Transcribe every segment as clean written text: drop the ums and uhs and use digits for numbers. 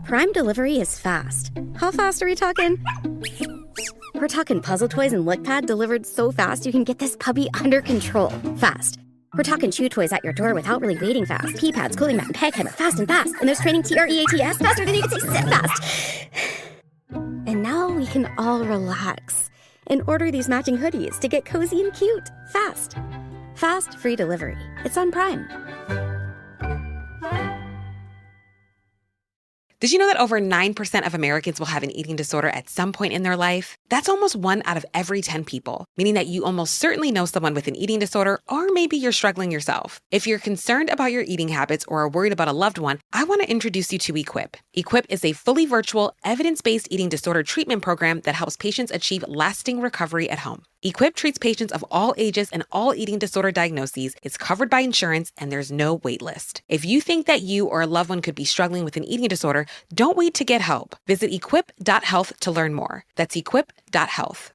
Prime delivery is fast. How fast are we talking? We're talking puzzle toys and lick pad delivered so fast you can get this puppy under control fast. We're talking chew toys at your door without really waiting fast. Pee pads, cooling mat, and peg hammer fast and fast. And there's training TREATS faster than you can say sit fast. And now we can all relax and order these matching hoodies to get cozy and cute fast. Fast free delivery. It's on Prime. Did you know that over 9% of Americans will have an eating disorder at some point in their life? That's almost 1 out of every 10 people, meaning that you almost certainly know someone with an eating disorder, or maybe you're struggling yourself. If you're concerned about your eating habits or are worried about a loved one, I want to introduce you to Equip. Equip is a fully virtual, evidence-based eating disorder treatment program that helps patients achieve lasting recovery at home. Equip treats patients of all ages and all eating disorder diagnoses. It's covered by insurance, and there's no wait list. If you think that you or a loved one could be struggling with an eating disorder, don't wait to get help. Visit equip.health to learn more. That's equip.health.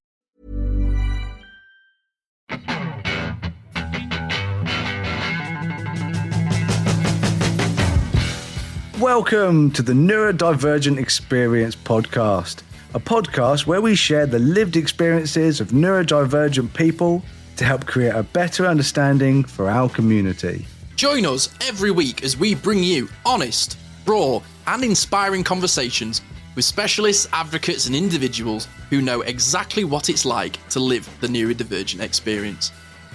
Welcome to the Neurodivergent Experience podcast, a podcast where we share the lived experiences of neurodivergent people to help create a better understanding for our community. Join us every week as we bring you honest, raw, and inspiring conversations with specialists, advocates, and individuals who know exactly what it's like to live the neurodivergent experience.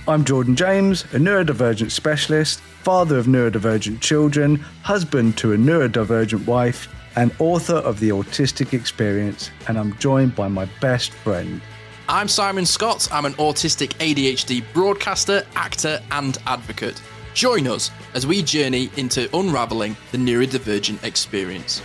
I'm Jordan James, a neurodivergent specialist, father of neurodivergent children, husband to a neurodivergent wife, and author of The Autistic Experience, and I'm joined by my best friend. I'm Simon Scott. I'm an autistic ADHD broadcaster, actor, and advocate. Join us as we journey into unraveling the neurodivergent experience.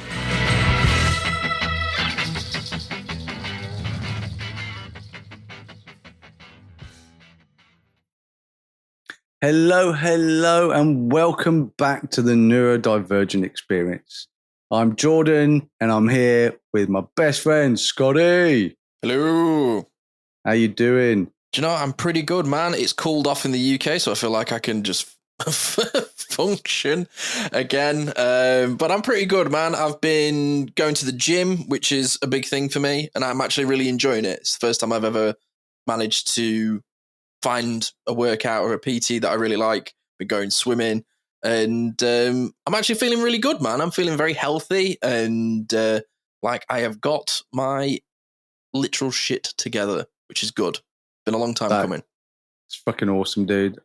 Hello, and welcome back to the Neurodivergent Experience. I'm Jordan, and I'm here with my best friend, Scotty. Hello. How you doing? Do you know, I'm pretty good, man. It's cooled off in the UK, so I feel like I can just function again. But I'm pretty good, man. I've been going to the gym, which is a big thing for me, and I'm actually really enjoying it. It's the first time I've ever managed to find a workout or a PT that I really like. Been going swimming, and I'm actually feeling really good, man. I'm feeling very healthy, and like I have got my literal shit together, which is good. Been a long time coming. It's fucking awesome, dude.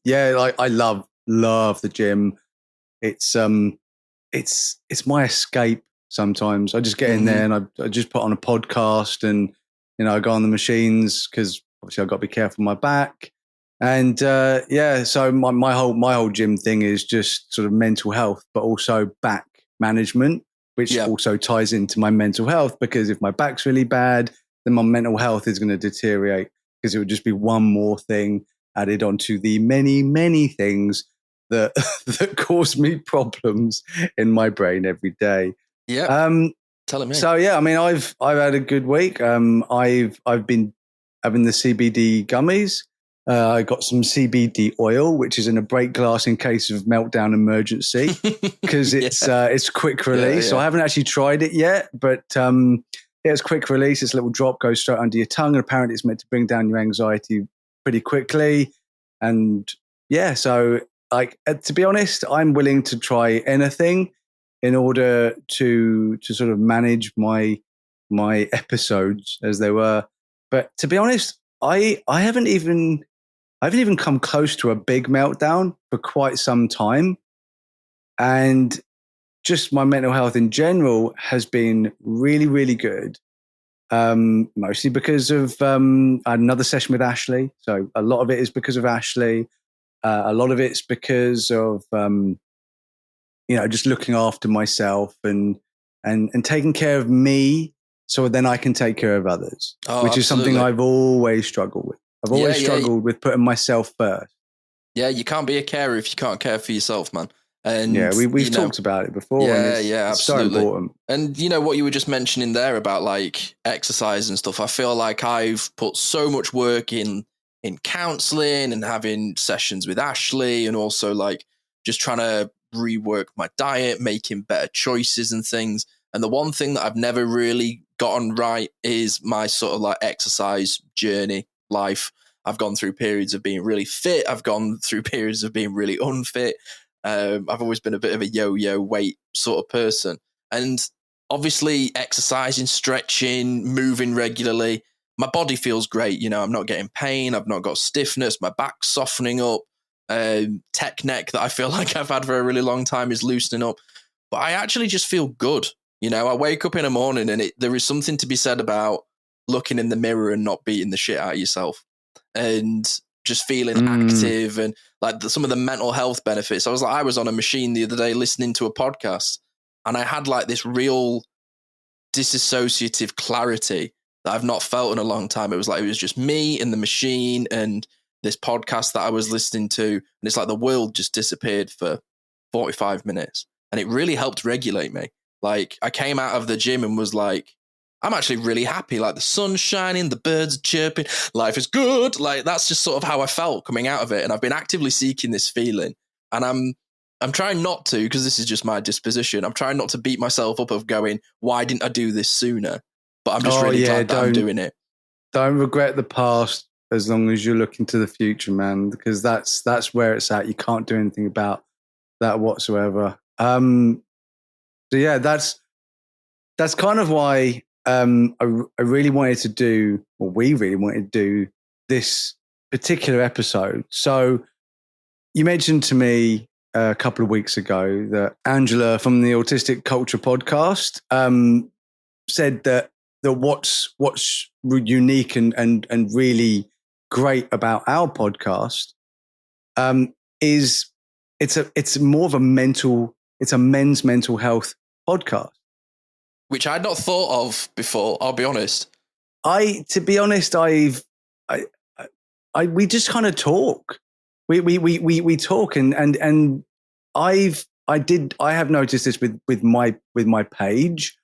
Yeah, like I love the gym. It's my escape sometimes. I just get in there and I just put on a podcast, and I go on the machines because obviously I've got to be careful of my back. And so my whole gym thing is just sort of mental health, but also back management, which also ties into my mental health, because if my back's really bad, then my mental health is going to deteriorate, because it would just be one more thing added onto the many, many things that cause me problems in my brain every day. Yeah. Telling me. So yeah, I mean, I've had a good week. I've been having the CBD gummies. I got some CBD oil, which is in a break glass in case of meltdown emergency, because it's quick release. Yeah. So I haven't actually tried it yet, but it's quick release. It's a little drop, goes straight under your tongue, and apparently it's meant to bring down your anxiety pretty quickly. And yeah, so like to be honest, I'm willing to try anything in order to sort of manage my episodes as they were. But to be honest, I haven't even come close to a big meltdown for quite some time. And just my mental health in general has been really, really good. Mostly because of I had another session with Ashley. So a lot of it is because of Ashley. A lot of it's because of just looking after myself and taking care of me, so then I can take care of others, which is something I've always struggled with. I've always struggled with putting myself first. Yeah, you can't be a carer if you can't care for yourself, man. And yeah, we've talked about it before. Yeah, absolutely. It's so important. And what you were just mentioning there about like exercise and stuff, I feel like I've put so much work in counselling and having sessions with Ashley, and also like just trying to rework my diet, making better choices and things. And the one thing that I've never really gotten right is my sort of like exercise journey life. I've gone through periods of being really fit. I've gone through periods of being really unfit. I've always been a bit of a yo-yo weight sort of person. And obviously exercising, stretching, moving regularly, my body feels great. You know, I'm not getting pain. I've not got stiffness. My back's softening up. Tech neck that I feel like I've had for a really long time is loosening up. But I actually just feel good. You know, I wake up in the morning and there is something to be said about looking in the mirror and not beating the shit out of yourself and just feeling active and like some of the mental health benefits. I was on a machine the other day listening to a podcast and I had like this real disassociative clarity that I've not felt in a long time. It was just me and the machine and this podcast that I was listening to. And it's like the world just disappeared for 45 minutes. And it really helped regulate me. Like I came out of the gym and was like, I'm actually really happy. Like the sun's shining, the birds are chirping, life is good. Like that's just sort of how I felt coming out of it. And I've been actively seeking this feeling. And I'm trying not to, because this is just my disposition. I'm trying not to beat myself up of going, why didn't I do this sooner? But I'm just really glad that I'm doing it. Don't regret the past as long as you're looking to the future, man, because that's where it's at. You can't do anything about that whatsoever. So yeah, that's kind of why I really wanted to do, or we really wanted to do this particular episode. So you mentioned to me a couple of weeks ago that Angela from the Autistic Culture podcast said that what's unique and really great about our podcast is it's more of a men's mental health podcast, which I'd not thought of before. I'll be honest. To be honest, we just kind of talk. We talk, and I have noticed this with my page,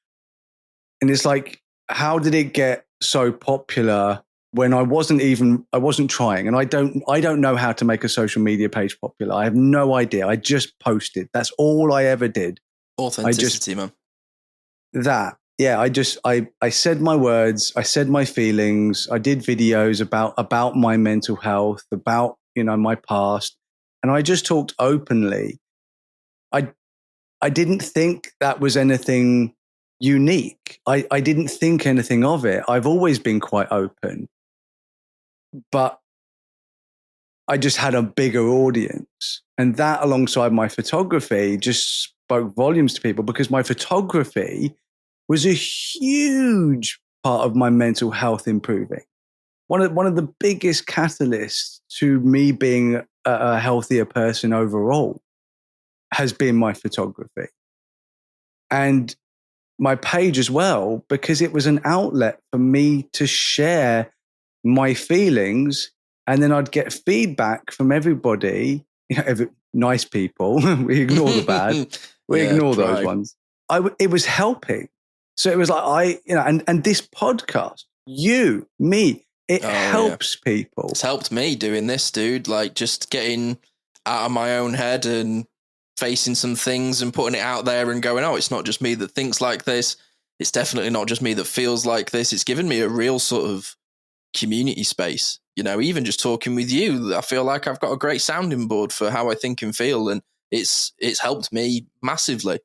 and it's like, how did it get so popular when I wasn't trying, and I don't know how to make a social media page popular. I have no idea. I just posted. That's all I ever did. Authenticity, man. I said my words, I said my feelings, I did videos about my mental health, about, my past, and I just talked openly. I didn't think that was anything unique. I didn't think anything of it. I've always been quite open, but I just had a bigger audience, and that alongside my photography just spoke volumes to people, because my photography was a huge part of my mental health improving. One of the biggest catalysts to me being a healthier person overall has been my photography. And my page as well, because it was an outlet for me to share my feelings, and then I'd get feedback from everybody, nice people. We ignore the bad. We ignore those ones. It was helping. So it was like and this podcast, me, it helps people. It's helped me doing this, dude. Like just getting out of my own head and facing some things and putting it out there and going, oh, it's not just me that thinks like this. It's definitely not just me that feels like this. It's given me a real sort of community space. Even just talking with you, I feel like I've got a great sounding board for how I think and feel, and it's helped me massively.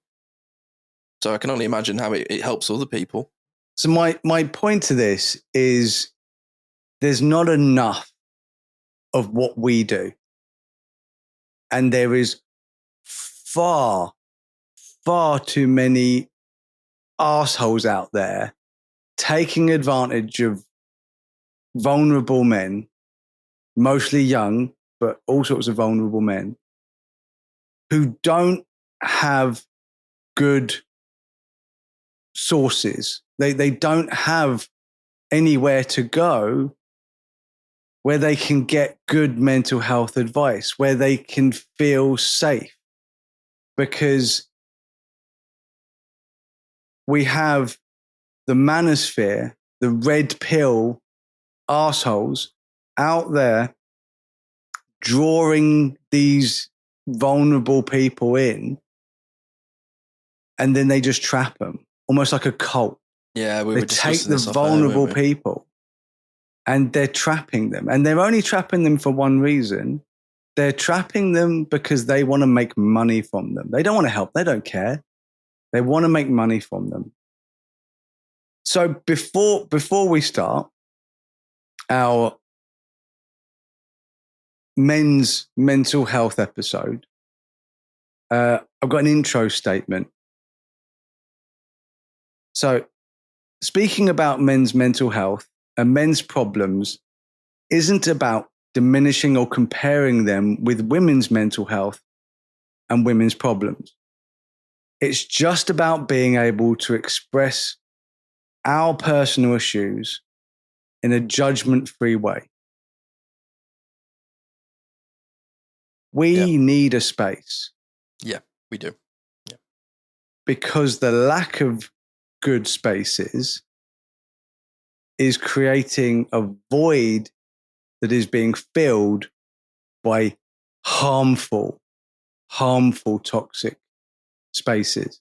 So I can only imagine how it helps other people. So my point to this is there's not enough of what we do. And there is far, far too many assholes out there taking advantage of vulnerable men, mostly young, but all sorts of vulnerable men who don't have good sources. They don't have anywhere to go where they can get good mental health advice, where they can feel safe. Because we have the Manosphere, the red pill assholes out there drawing these vulnerable people in, and then they just trap them, almost like a cult. Yeah, they take the vulnerable people and they're trapping them. And they're only trapping them for one reason. They're trapping them because they want to make money from them. They don't want to help. They don't care. They want to make money from them. So before we start our men's mental health episode, I've got an intro statement. So speaking about men's mental health and men's problems isn't about diminishing or comparing them with women's mental health and women's problems. It's just about being able to express our personal issues in a judgment-free way. We need a space. Yeah, we do. Yeah. Because the lack of good spaces is creating a void that is being filled by harmful, toxic spaces.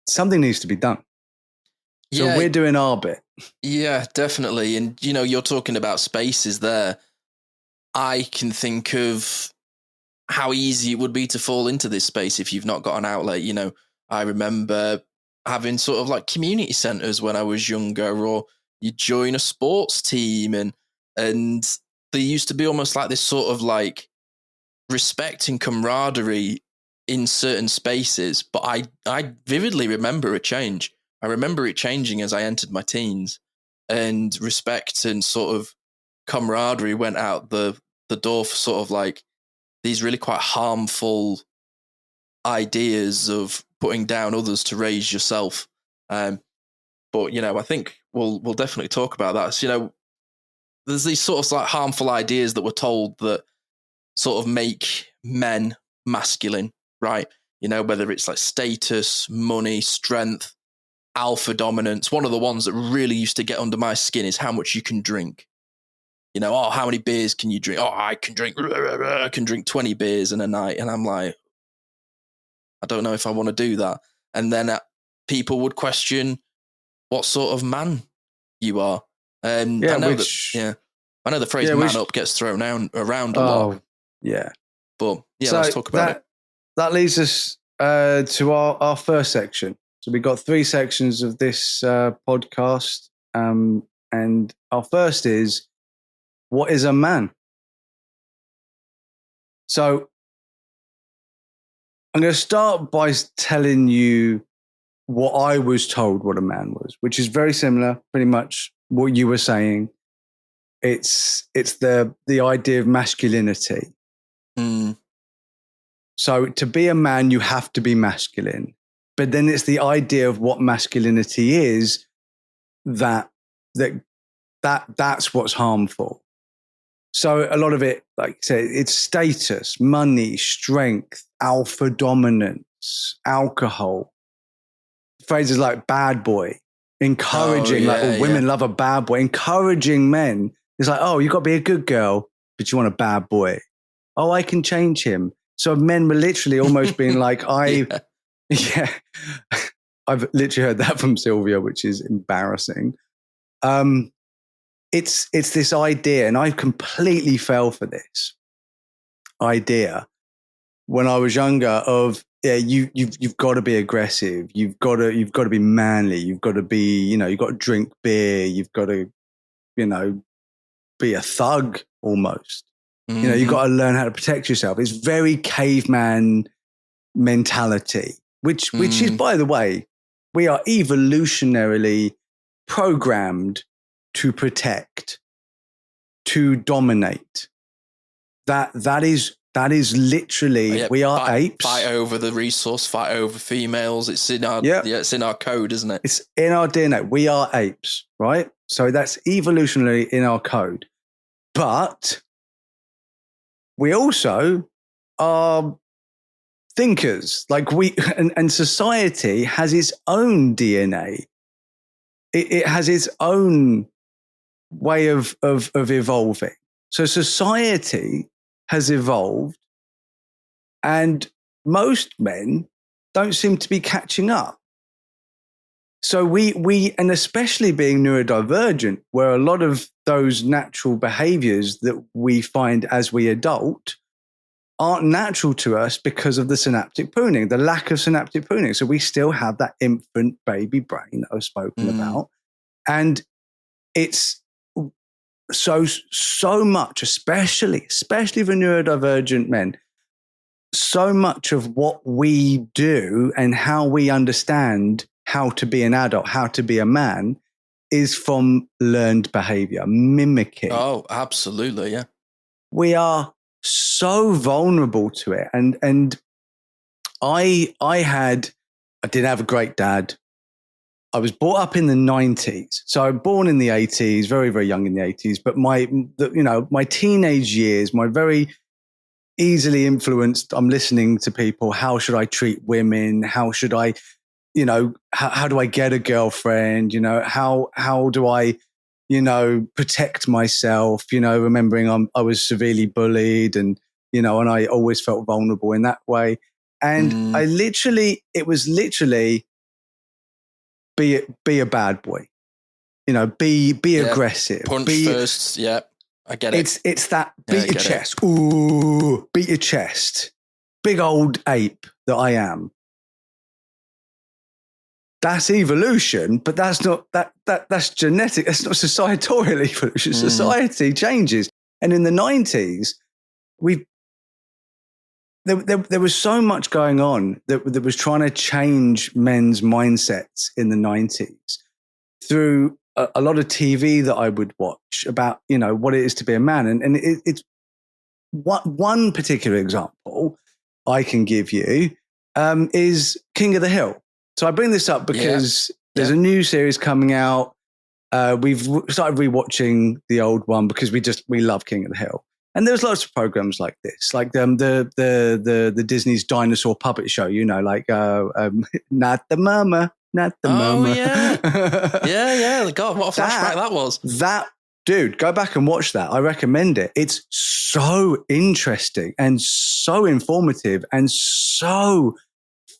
Something needs to be done. So we're doing our bit. Yeah, definitely. And, you're talking about spaces there. I can think of how easy it would be to fall into this space if you've not got an outlet. I remember having sort of like community centers when I was younger, or you join a sports team and there used to be almost like this sort of like respect and camaraderie in certain spaces. But I vividly remember a change. I remember it changing as I entered my teens, and respect and sort of camaraderie went out the door for sort of like these really quite harmful ideas of putting down others to raise yourself. But I think we'll definitely talk about that. So, there's these sort of like harmful ideas that we're told that sort of make men masculine, right? Whether it's like status, money, strength, alpha dominance. One of the ones that really used to get under my skin is how much you can drink. How many beers can you drink? I can drink 20 beers in a night. And I'm like, I don't know if I want to do that. And then people would question what sort of man you are. I know the phrase man up gets thrown around a lot. Yeah. But let's talk about it. That leads us to our first section. So we've got 3 sections of this podcast. And our first is, what is a man? So I'm going to start by telling you what I was told what a man was, which is very similar, pretty much what you were saying. It's the idea of masculinity. So to be a man, you have to be masculine. But then it's the idea of what masculinity is that's what's harmful. So a lot of it, like I say, it's status, money, strength, alpha dominance, alcohol. Phrases like bad boy, encouraging, women love a bad boy, encouraging men. It's like, oh, you've got to be a good girl, but you want a bad boy. Oh, I can change him. So men were literally almost being like, I've literally heard that from Sylvia, which is embarrassing. It's this idea, and I completely fell for this idea when I was younger of, you've got to be aggressive. You've got to be manly. You've got to be, you've got to drink beer. You've got to, be a thug almost. Mm-hmm. You've got to learn how to protect yourself. It's very caveman mentality, which is, by the way, we are evolutionarily programmed to protect, to dominate. That is literally, we are apes. Fight over the resource, fight over females. It's in our it's in our code, isn't it? It's in our DNA. We are apes, right? So that's evolutionarily in our code. But we also are thinkers. Like and society has its own DNA. It has its own way of evolving. So society has evolved, and most men don't seem to be catching up. So we, and especially being neurodivergent, where a lot of those natural behaviors that we find as we adult aren't natural to us because of the synaptic pruning, the lack of synaptic pruning. So we still have that infant baby brain that I've spoken about. And it's so much, especially for neurodivergent men, so much of what we do and how we understand how to be an adult, how to be a man, is from learned behavior, mimicking. Oh, absolutely, yeah. We are so vulnerable to it. And I didn't have a great dad. I was brought up in the 90s. So I was born in the 80s, very, very young in the 80s. But my teenage years, my very easily influenced, I'm listening to people, how should I treat women? How should I, how do I get a girlfriend? How do I, protect myself? Remembering I was severely bullied and I always felt vulnerable in that way. And it was literally be a bad boy, be aggressive. Punch first. Yeah. I get it. It's that beat your chest. Ooh, beat your chest. Big old ape that I am. That's evolution, but that's not that's genetic. That's not societal evolution. Society changes. And in the 90s, there was so much going on that was trying to change men's mindsets in the 90s through a lot of TV that I would watch about, what it is to be a man. And it's one particular example I can give you is King of the Hill. So I bring this up because there's a new series coming out. We've started rewatching the old one because we love King of the Hill. And there's lots of programs like this, like the Disney's dinosaur puppet show, like Not the Mama. Not the mama. yeah. God, what a flashback that was. Dude, go back and watch that. I recommend it. It's so interesting and so informative and so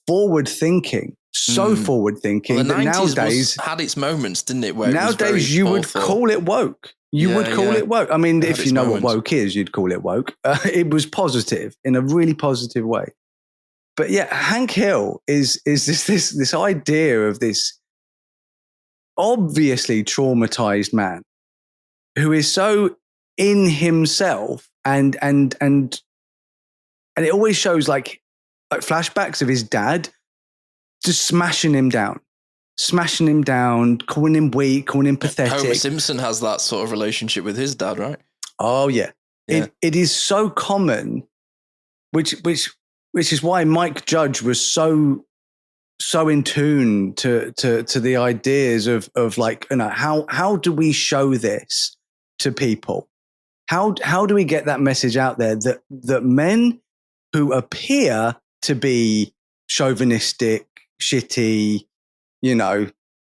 forward-thinking. Forward-thinking. Well, the that 90s nowadays had its moments, didn't it? Where nowadays you would call it woke. You would call it woke. I mean, if you know what woke is, you'd call it woke. It was positive in a really positive way. But yeah, Hank Hill is this idea of this obviously traumatized man who is so in himself and it always shows like flashbacks of his dad just smashing him down, calling him weak, calling him pathetic. Homer Simpson has that sort of relationship with his dad, right? Oh yeah. It is so common, which is why Mike Judge was so in tune to the ideas of like, how do we show this to people? How do we get that message out there that men who appear to be chauvinistic, shitty,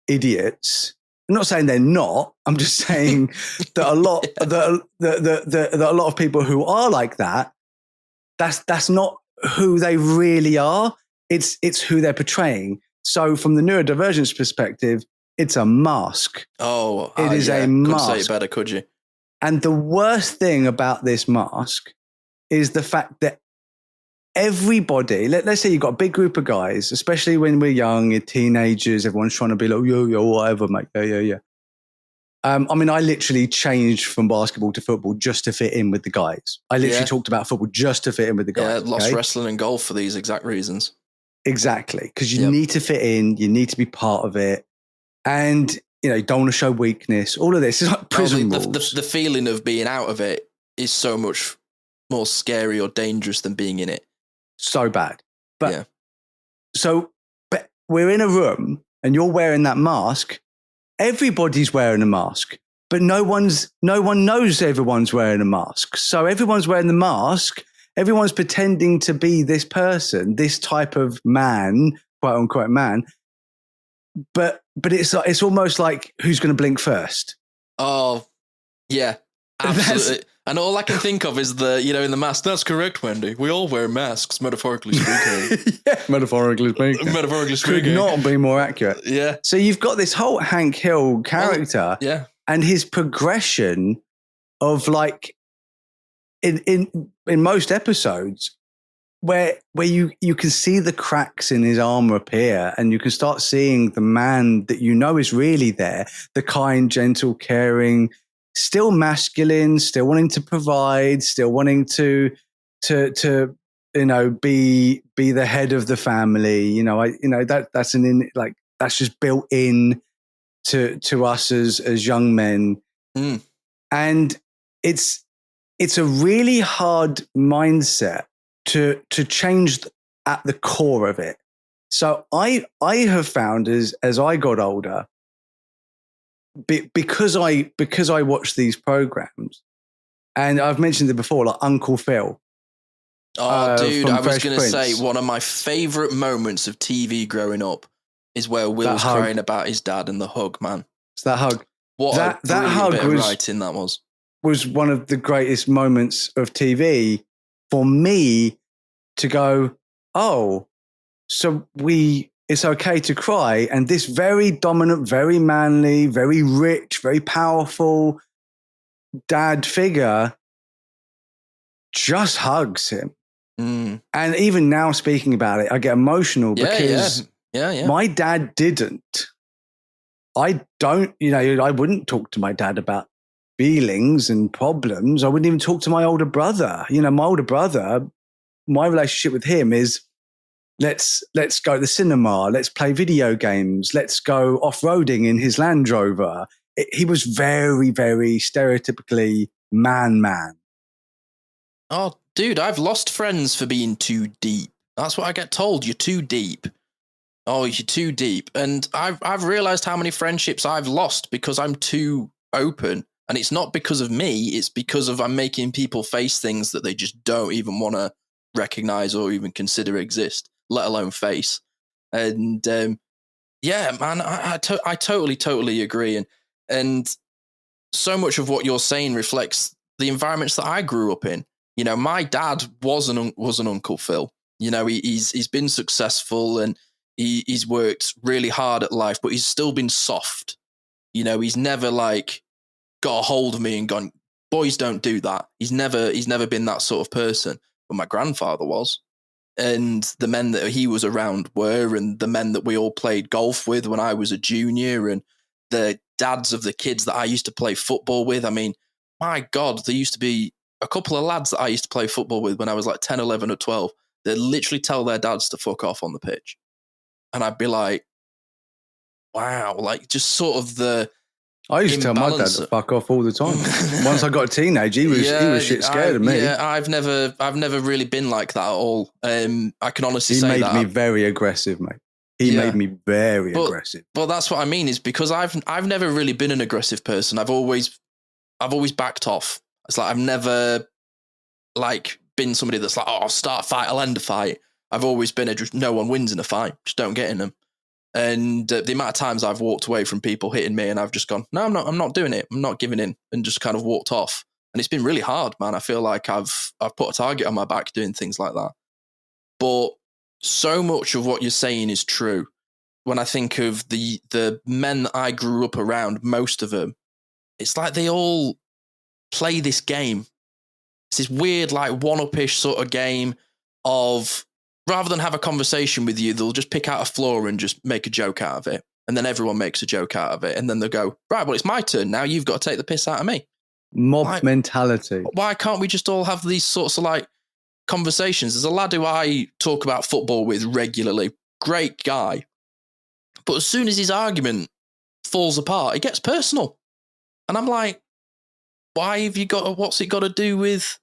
idiots. I'm not saying they're not. I'm just saying that a lot that a lot of people who are like that, that's not who they really are. It's who they're portraying. So from the neurodivergence perspective, it's a mask. Oh, it is a mask. Couldn't say it better, could you? And the worst thing about this mask is the fact that everybody, let's say you've got a big group of guys, especially when we're young, you're teenagers, everyone's trying to be like, yo, whatever, mate. Yeah. I mean, I literally changed from basketball to football just to fit in with the guys. I literally talked about football just to fit in with the guys. Yeah, lost wrestling and golf for these exact reasons. Exactly, because you need to fit in, you need to be part of it. And, you don't want to show weakness. All of this is like prison rules. The feeling of being out of it is so much more scary or dangerous than being in it. So bad. But we're in a room and you're wearing that mask. Everybody's wearing a mask, but no one knows everyone's wearing a mask. So everyone's wearing the mask. Everyone's pretending to be this person, this type of man, quote unquote man. But it's almost like who's going to blink first? Oh, yeah, absolutely. And all I can think of is in the mask. That's correct, Wendy. We all wear masks, metaphorically speaking. Metaphorically speaking. Metaphorically speaking. Could not be more accurate. Yeah. So you've got this whole Hank Hill character, and his progression of like in most episodes, where you can see the cracks in his armor appear, and you can start seeing the man that you know is really there, the kind, gentle, caring, still masculine, still wanting to provide, still wanting to be the head of the family. That's just built in to us as young men, and it's a really hard mindset to change at the core of it. So I have found as I got older, because I watched these programs, and I've mentioned it before, like Uncle Phil. Oh, dude, I was going to say one of my favorite moments of TV growing up is where Will's crying about his dad and the hug, man. It's that hug. What that hug bit of writing that was one of the greatest moments of TV for me to go, oh, so it's okay to cry. And this very dominant, very manly, very rich, very powerful dad figure just hugs him. And even now speaking about it, I get emotional because my dad didn't. I wouldn't talk to my dad about feelings and problems. I wouldn't even talk to my older brother. My older brother, my relationship with him is let's go to the cinema, let's play video games, let's go off-roading in his Land Rover. He was very, very stereotypically man. Oh, dude, I've lost friends for being too deep. That's what I get told. You're too deep. Oh, you're too deep. And I've realized how many friendships I've lost because I'm too open. And it's not because of me. It's because of I'm making people face things that they just don't even want to recognize or even consider exist, let alone face. And yeah, man, I totally agree. And so much of what you're saying reflects the environments that I grew up in. My dad was an Uncle Phil. He's been successful and he's worked really hard at life, but he's still been soft. He's never like got a hold of me and gone, boys don't do that. He's never been that sort of person. But my grandfather was. And the men that he was around were, and the men that we all played golf with when I was a junior, and the dads of the kids that I used to play football with. I mean, my God, there used to be a couple of lads that I used to play football with when I was like 10, 11 or 12. They'd literally tell their dads to fuck off on the pitch. And I'd be like, wow, like just sort of the I used to tell my dad to fuck off all the time. Once I got a teenage, he was shit scared of me. Yeah, I've never really been like that at all. I can honestly say that. He made me very aggressive, mate. He made me very aggressive. But that's what I mean is because I've never really been an aggressive person. I've always backed off. It's like I've never like been somebody that's like, oh, I'll start a fight, I'll end a fight. I've always been just no one wins in a fight. Just don't get in them. And the amount of times I've walked away from people hitting me and I've just gone, no, I'm not doing it. I'm not giving in, and just kind of walked off. And it's been really hard, man. I feel like I've put a target on my back doing things like that. But so much of what you're saying is true. When I think of the men that I grew up around, most of them, it's like they all play this game. It's this weird, like one-up-ish sort of game of, rather than have a conversation with you, they'll just pick out a flaw and just make a joke out of it. And then everyone makes a joke out of it. And then they'll go, right, well, it's my turn now. You've got to take the piss out of me. Mob mentality. Why can't we just all have these sorts of like conversations? There's a lad who I talk about football with regularly. Great guy. But as soon as his argument falls apart, it gets personal. And I'm like, why have you got, what's it got to do with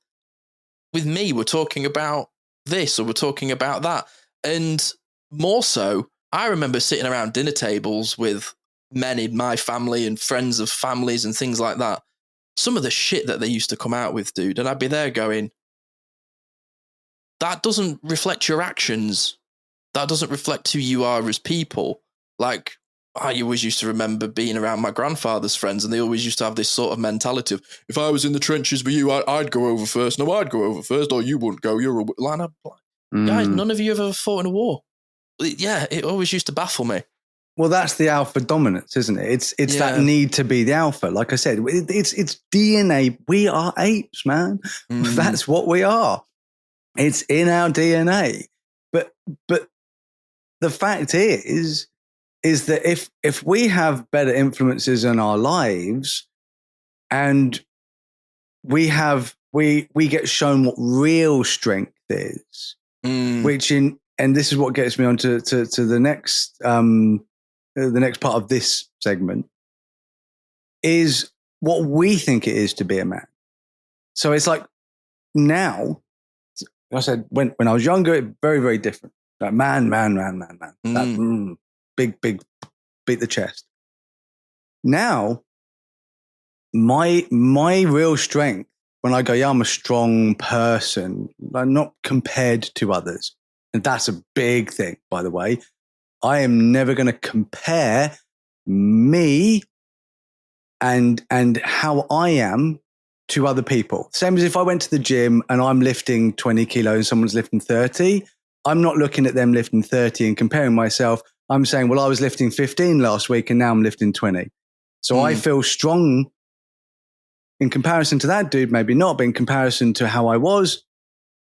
me? We're talking about this or we're talking about that. And more so, I remember sitting around dinner tables with men in my family and friends of families and things like that. Some of the shit that they used to come out with, dude. And I'd be there going, that doesn't reflect your actions. That doesn't reflect who you are as people. Like, I always used to remember being around my grandfather's friends, and they always used to have this sort of mentality of, if I was in the trenches with you, I'd go over first. No, I'd go over first, or you wouldn't go. You're a line up. Guys, none of you have ever fought in a war. Yeah, it always used to baffle me. Well, that's the alpha dominance, isn't it? It's that need to be the alpha. Like I said, it's DNA. We are apes, man. That's what we are. It's in our DNA. But the fact is that if we have better influences in our lives, and we get shown what real strength is, and this is what gets me on to the next part of this segment, is what we think it is to be a man. So it's like now, like I said, when I was younger, it very, very different. Like man. That, big, beat the chest. Now, my real strength, when I go, yeah, I'm a strong person, I'm not compared to others. And that's a big thing, by the way. I am never going to compare me and how I am to other people. Same as if I went to the gym and I'm lifting 20 kilos and someone's lifting 30. I'm not looking at them lifting 30 and comparing myself. I'm saying, well, I was lifting 15 last week and now I'm lifting 20. So I feel strong in comparison to that dude, maybe not, but in comparison to how I was,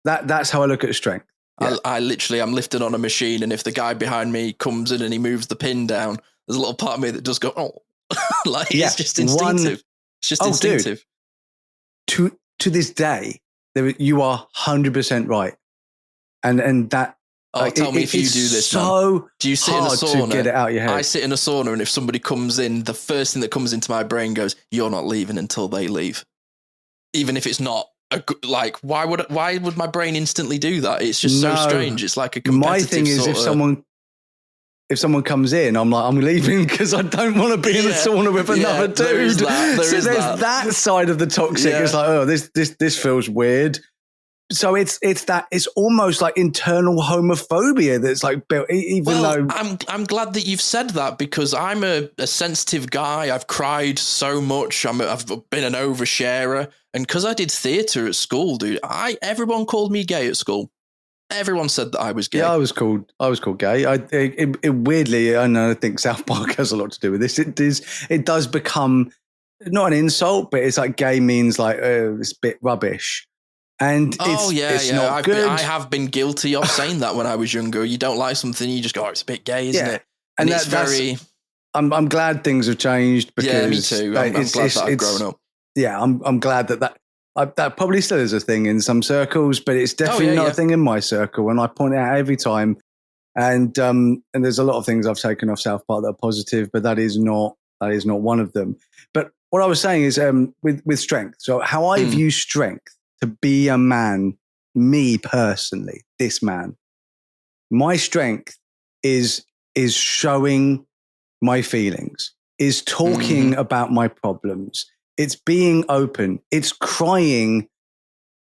that's how I look at strength. Yeah. I'm lifted on a machine, and if the guy behind me comes in and he moves the pin down, there's a little part of me that does go, oh, it's just instinctive. It's just instinctive. Dude, to this day, you are 100% right. And that, tell me if you do this. So do you sit in a sauna? To get it out of your head. I sit in a sauna, and if somebody comes in, the first thing that comes into my brain goes, "You're not leaving until they leave," even if it's not. Why would my brain instantly do that? It's just so strange. It's like a competitive. My thing is, if someone comes in, I'm like, I'm leaving because I don't want to be in the sauna with another dude. There's that side of the toxic. Yeah. It's like, oh, this feels weird. So it's almost like internal homophobia that's like built. Though I'm glad that you've said that, because I'm a sensitive guy. I've cried so much. I've been an oversharer, and because I did theatre at school, dude, everyone called me gay at school. Everyone said that I was gay. Yeah, I was called gay. It weirdly, I know, I think South Park has a lot to do with this. It does become not an insult, but it's like gay means like it's a bit rubbish. And it's not good. I have been guilty of saying that when I was younger. You don't like something, you just go, oh, it's a bit gay, isn't it? And it's very. I'm glad things have changed, because me too. I'm glad that I've grown up. Yeah, I'm glad that probably still is a thing in some circles, but it's definitely not a thing in my circle. And I point it out every time. And there's a lot of things I've taken off South Park that are positive, but that is not one of them. But what I was saying is with strength. So how I view strength to be a man, me personally, this man, my strength is showing my feelings, is talking about my problems. It's being open. It's crying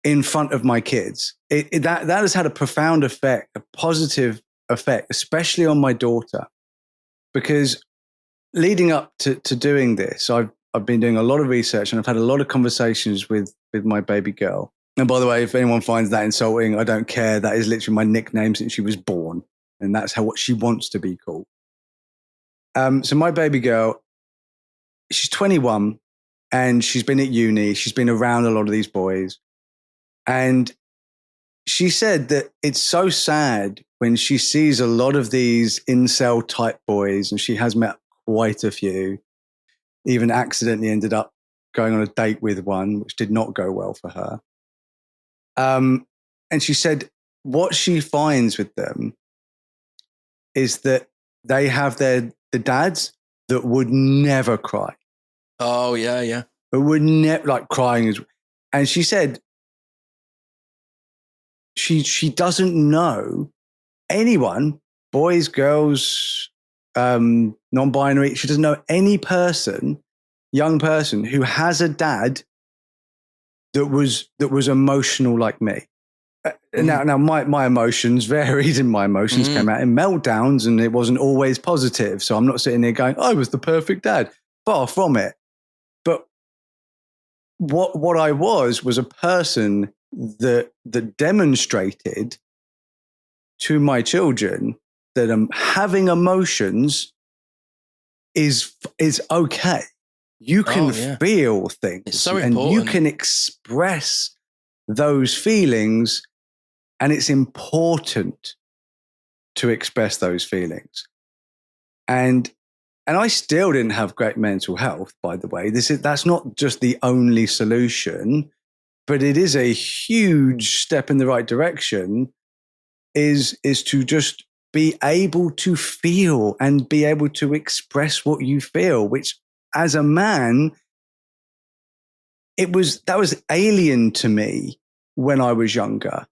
in front of my kids. That has had a profound effect, a positive effect, especially on my daughter, because leading up to doing this, I've been doing a lot of research, and I've had a lot of conversations with my baby girl. And by the way, if anyone finds that insulting, I don't care. That is literally my nickname since she was born, and that's what she wants to be called. So my baby girl, she's 21, and she's been at uni. She's been around a lot of these boys, and she said that it's so sad when she sees a lot of these incel type boys, and she has met quite a few, even accidentally ended up going on a date with one, which did not go well for her. And she said what she finds with them is that they have the dads that would never cry. Oh, yeah. It would never, like, crying is. And she said she doesn't know anyone, boys, girls, non-binary. She doesn't know any person, young person, who has a dad that was emotional like me. Now my emotions varied, and my emotions came out in meltdowns, and it wasn't always positive. So I'm not sitting there going, I was the perfect dad. Far from it. But what I was a person that demonstrated to my children that having emotions is okay. You can feel things, it's so and important. you can express those feelings, and it's important to express those feelings. And I still didn't have great mental health, by the way. That's not just the only solution, but it is a huge step in the right direction, is to just be able to feel and be able to express what you feel, which as a man, that was alien to me when I was younger.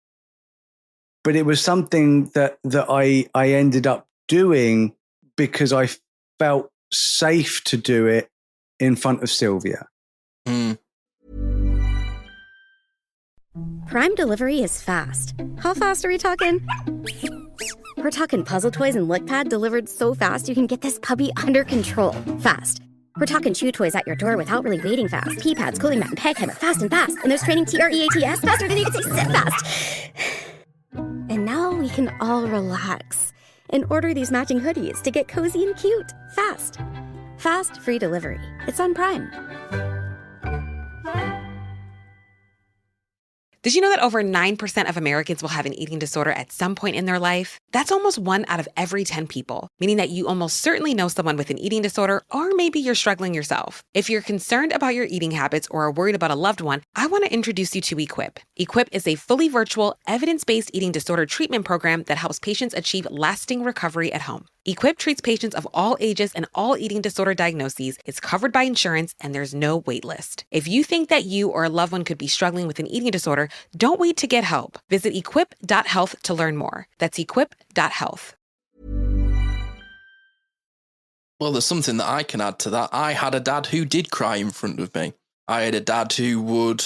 But it was something that I ended up doing because I felt safe to do it in front of Sylvia. Prime delivery is fast. How fast are we talking? We're talking puzzle toys and lickpad delivered so fast you can get this puppy under control fast. We're talking chew toys at your door without really waiting fast. Pee pads, cooling mat, and peg timer fast and fast. And there's training TREATS faster than you can say sit fast. And now we can all relax and order these matching hoodies to get cozy and cute fast. Fast free delivery. It's on Prime. Did you know that over 9% of Americans will have an eating disorder at some point in their life? That's almost 1 out of every 10 people, meaning that you almost certainly know someone with an eating disorder, or maybe you're struggling yourself. If you're concerned about your eating habits or are worried about a loved one, I want to introduce you to Equip. Equip is a fully virtual, evidence-based eating disorder treatment program that helps patients achieve lasting recovery at home. Equip treats patients of all ages and all eating disorder diagnoses, is covered by insurance, and there's no wait list. If you think that you or a loved one could be struggling with an eating disorder, don't wait to get help. Visit equip.health to learn more. That's equip.health. Well, there's something that I can add to that. I had a dad who did cry in front of me. I had a dad who would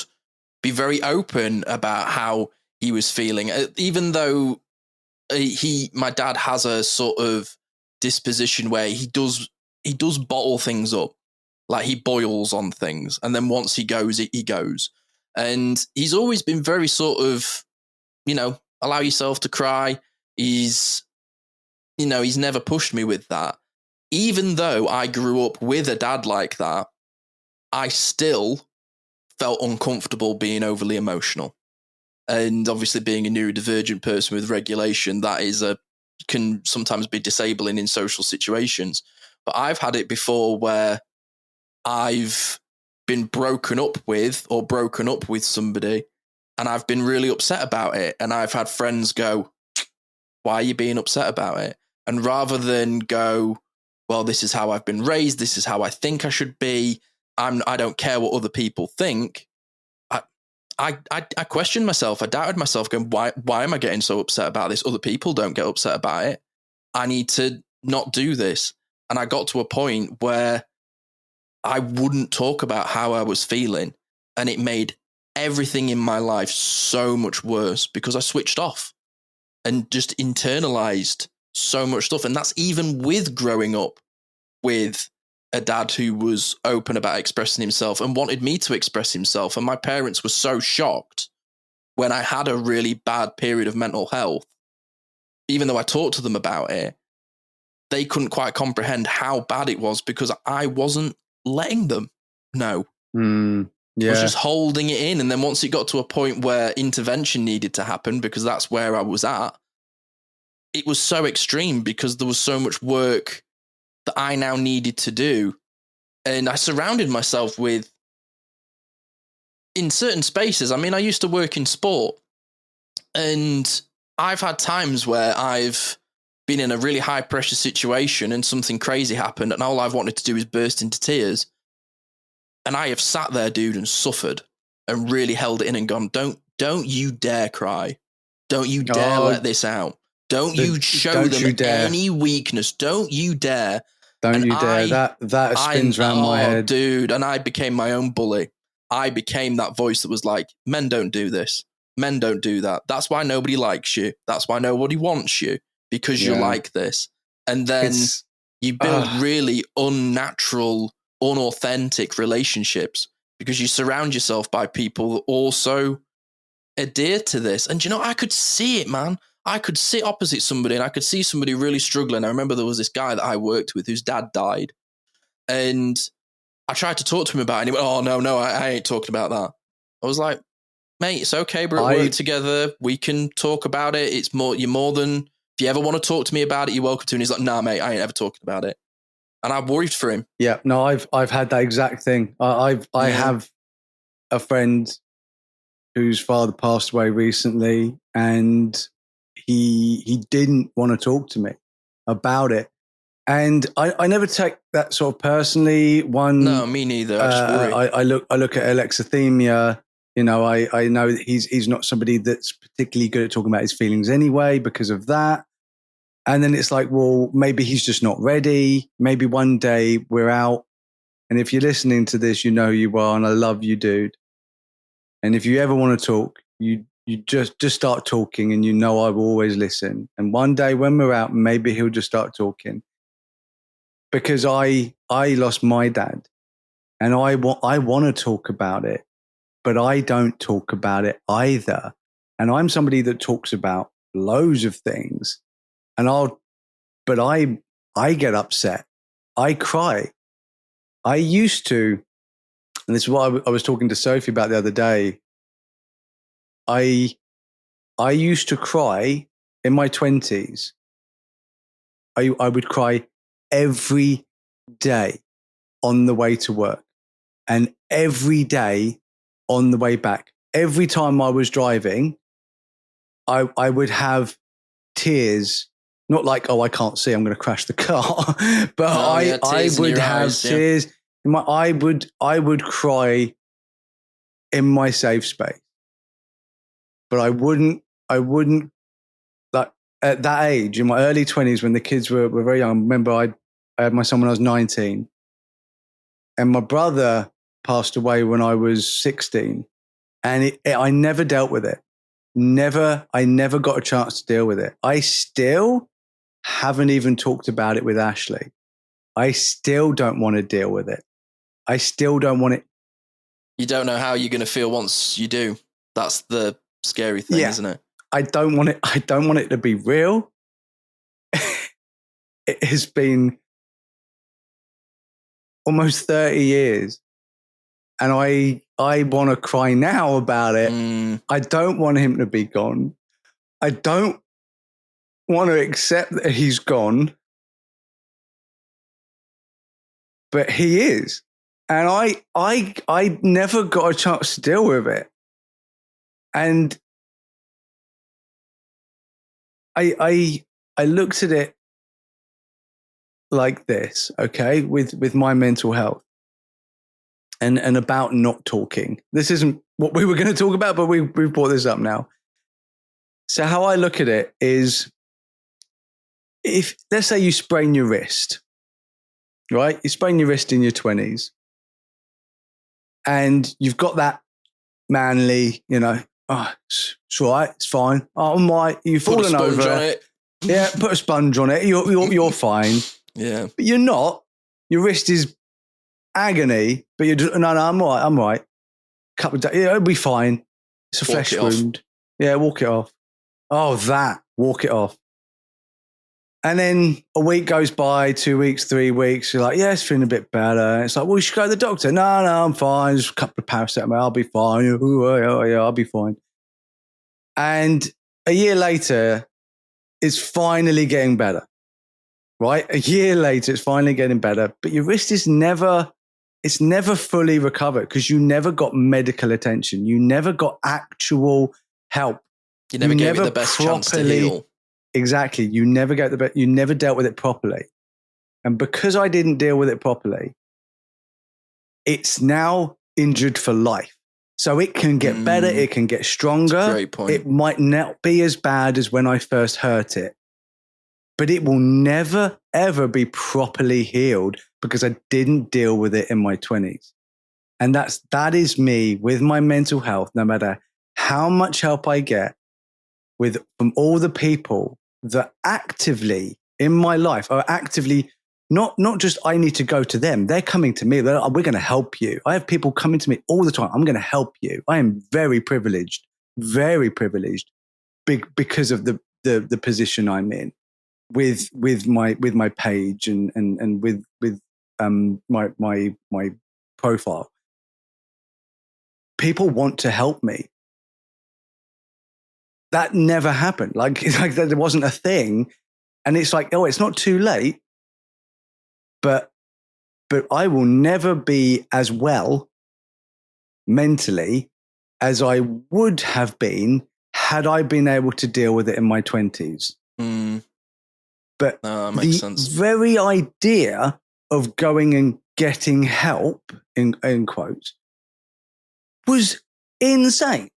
be very open about how he was feeling, even though my dad has a sort of disposition where he does bottle things up, like he boils on things, and then once he goes, he goes. And he's always been very sort of, allow yourself to cry. He's never pushed me with that. Even though I grew up with a dad like that, I still felt uncomfortable being overly emotional. And obviously being a neurodivergent person with regulation, that can sometimes be disabling in social situations. But I've had it before where I've been broken up with somebody, and I've been really upset about it. And I've had friends go, why are you being upset about it? And rather than go, well, this is how I've been raised, this is how I think I should be, I don't care what other people think, I questioned myself. I doubted myself, going, why am I getting so upset about this? Other people don't get upset about it. I need to not do this. And I got to a point where I wouldn't talk about how I was feeling. And it made everything in my life so much worse because I switched off and just internalized so much stuff. And that's even with growing up with a dad who was open about expressing himself and wanted me to express himself. And my parents were so shocked when I had a really bad period of mental health. Even though I talked to them about it, they couldn't quite comprehend how bad it was because I wasn't letting them know. I was just holding it in. And then once it got to a point where intervention needed to happen, because that's where I was at, it was so extreme because there was so much work that I now needed to do. And I surrounded myself with, in certain spaces, I mean, I used to work in sport, and I've had times where I've been in a really high pressure situation and something crazy happened, and all I've wanted to do is burst into tears. And I have sat there, dude, and suffered and really held it in and gone, don't you dare cry. Don't you dare let this out. Don't you show them any weakness. Don't you dare. Don't you dare. That spins around my head. Dude, and I became my own bully. I became that voice that was like, men don't do this. Men don't do that. That's why nobody likes you. That's why nobody wants you, because you're like this. And then you build really unnatural, unauthentic relationships because you surround yourself by people that also adhere to this. And you know, I could see it, man. I could sit opposite somebody and I could see somebody really struggling. I remember there was this guy that I worked with whose dad died. And I tried to talk to him about it and he went, oh, no, I ain't talking about that. I was like, mate, it's okay. We're at work together. We can talk about it. It's more, you're more than, if you ever want to talk to me about it, you're welcome to. And he's like, nah, mate, I ain't ever talking about it. And I worried for him. Yeah, no, I've had that exact thing. I have a friend whose father passed away recently, and he didn't want to talk to me about it. And I never take that sort of personally. No, me neither. I just worry. I look at alexithymia. You know, I know that he's not somebody that's particularly good at talking about his feelings anyway because of that. And then it's like, well, maybe he's just not ready. Maybe one day we're out. And if you're listening to this, you know you are, and I love you, dude. And if you ever want to talk, you just start talking, and you know I will always listen. And one day when we're out, maybe he'll just start talking. Because I lost my dad, and I want to talk about it, but I don't talk about it either. And I'm somebody that talks about loads of things. And I get upset. I cry. I used to, and this is what I was talking to Sophie about the other day. I used to cry in my 20s. I would cry every day on the way to work and every day on the way back. Every time I was driving, I would have tears. Not like, oh, I can't see, I'm going to crash the car. But I would have tears. I would cry in my safe space. But I wouldn't like at that age, in my early 20s, when the kids were very young. I remember I had my son when I was 19. And my brother passed away when I was 16. And I never dealt with it. I never got a chance to deal with it. I still haven't even talked about it with Ashley. I still don't want to deal with it. I still don't want it. You don't know how you're going to feel once you do. That's the scary thing, isn't it? I don't want it to be real. It has been almost 30 years. And I want to cry now about it. I don't want him to be gone. I don't want to accept that he's gone. But he is. And I never got a chance to deal with it. And I looked at it like this, okay, with my mental health and about not talking. This isn't what we were going to talk about, but we've brought this up now. So how I look at it is, if let's say you sprain your wrist, right? You sprain your wrist in your 20s and you've got that manly, you know, oh, it's all right, it's fine. Oh, I'm right. You've fallen over. On it. Yeah, put a sponge on it. You're fine. Yeah. But you're not. Your wrist is agony, but you're just, no, I'm all right. I'm all right. Couple of days, yeah, it'll be fine. It's a flesh wound. Yeah, walk it off. Oh, walk it off. And then a week goes by, 2 weeks, 3 weeks. You're like, yeah, it's feeling a bit better. And it's like, well, you should go to the doctor. No, I'm fine. Just a couple of paracetamol. I'll be fine. Oh, yeah, I'll be fine. And a year later, it's finally getting better, right? A year later, it's finally getting better. But your wrist is never fully recovered because you never got medical attention. You never got actual help. You never gave it the best chance to heal. Exactly. You never dealt with it properly. And because I didn't deal with it properly, it's now injured for life. So it can get better. It can get stronger. That's a great point. It might not be as bad as when I first hurt it, but it will never, ever be properly healed because I didn't deal with it in my 20s. And that is me with my mental health. No matter how much help I get from all the people that actively in my life are actively not just I need to go to them. They're coming to me. We're going to help you. I have people coming to me all the time. I'm going to help you. I am very privileged because of the position I'm in with my page and with my profile. People want to help me. That never happened. Like there wasn't a thing. And it's like, oh, it's not too late, but I will never be as well mentally as I would have been had I been able to deal with it in my 20s. Mm. But makes sense. Very idea of going and getting help, in quotes, was insane.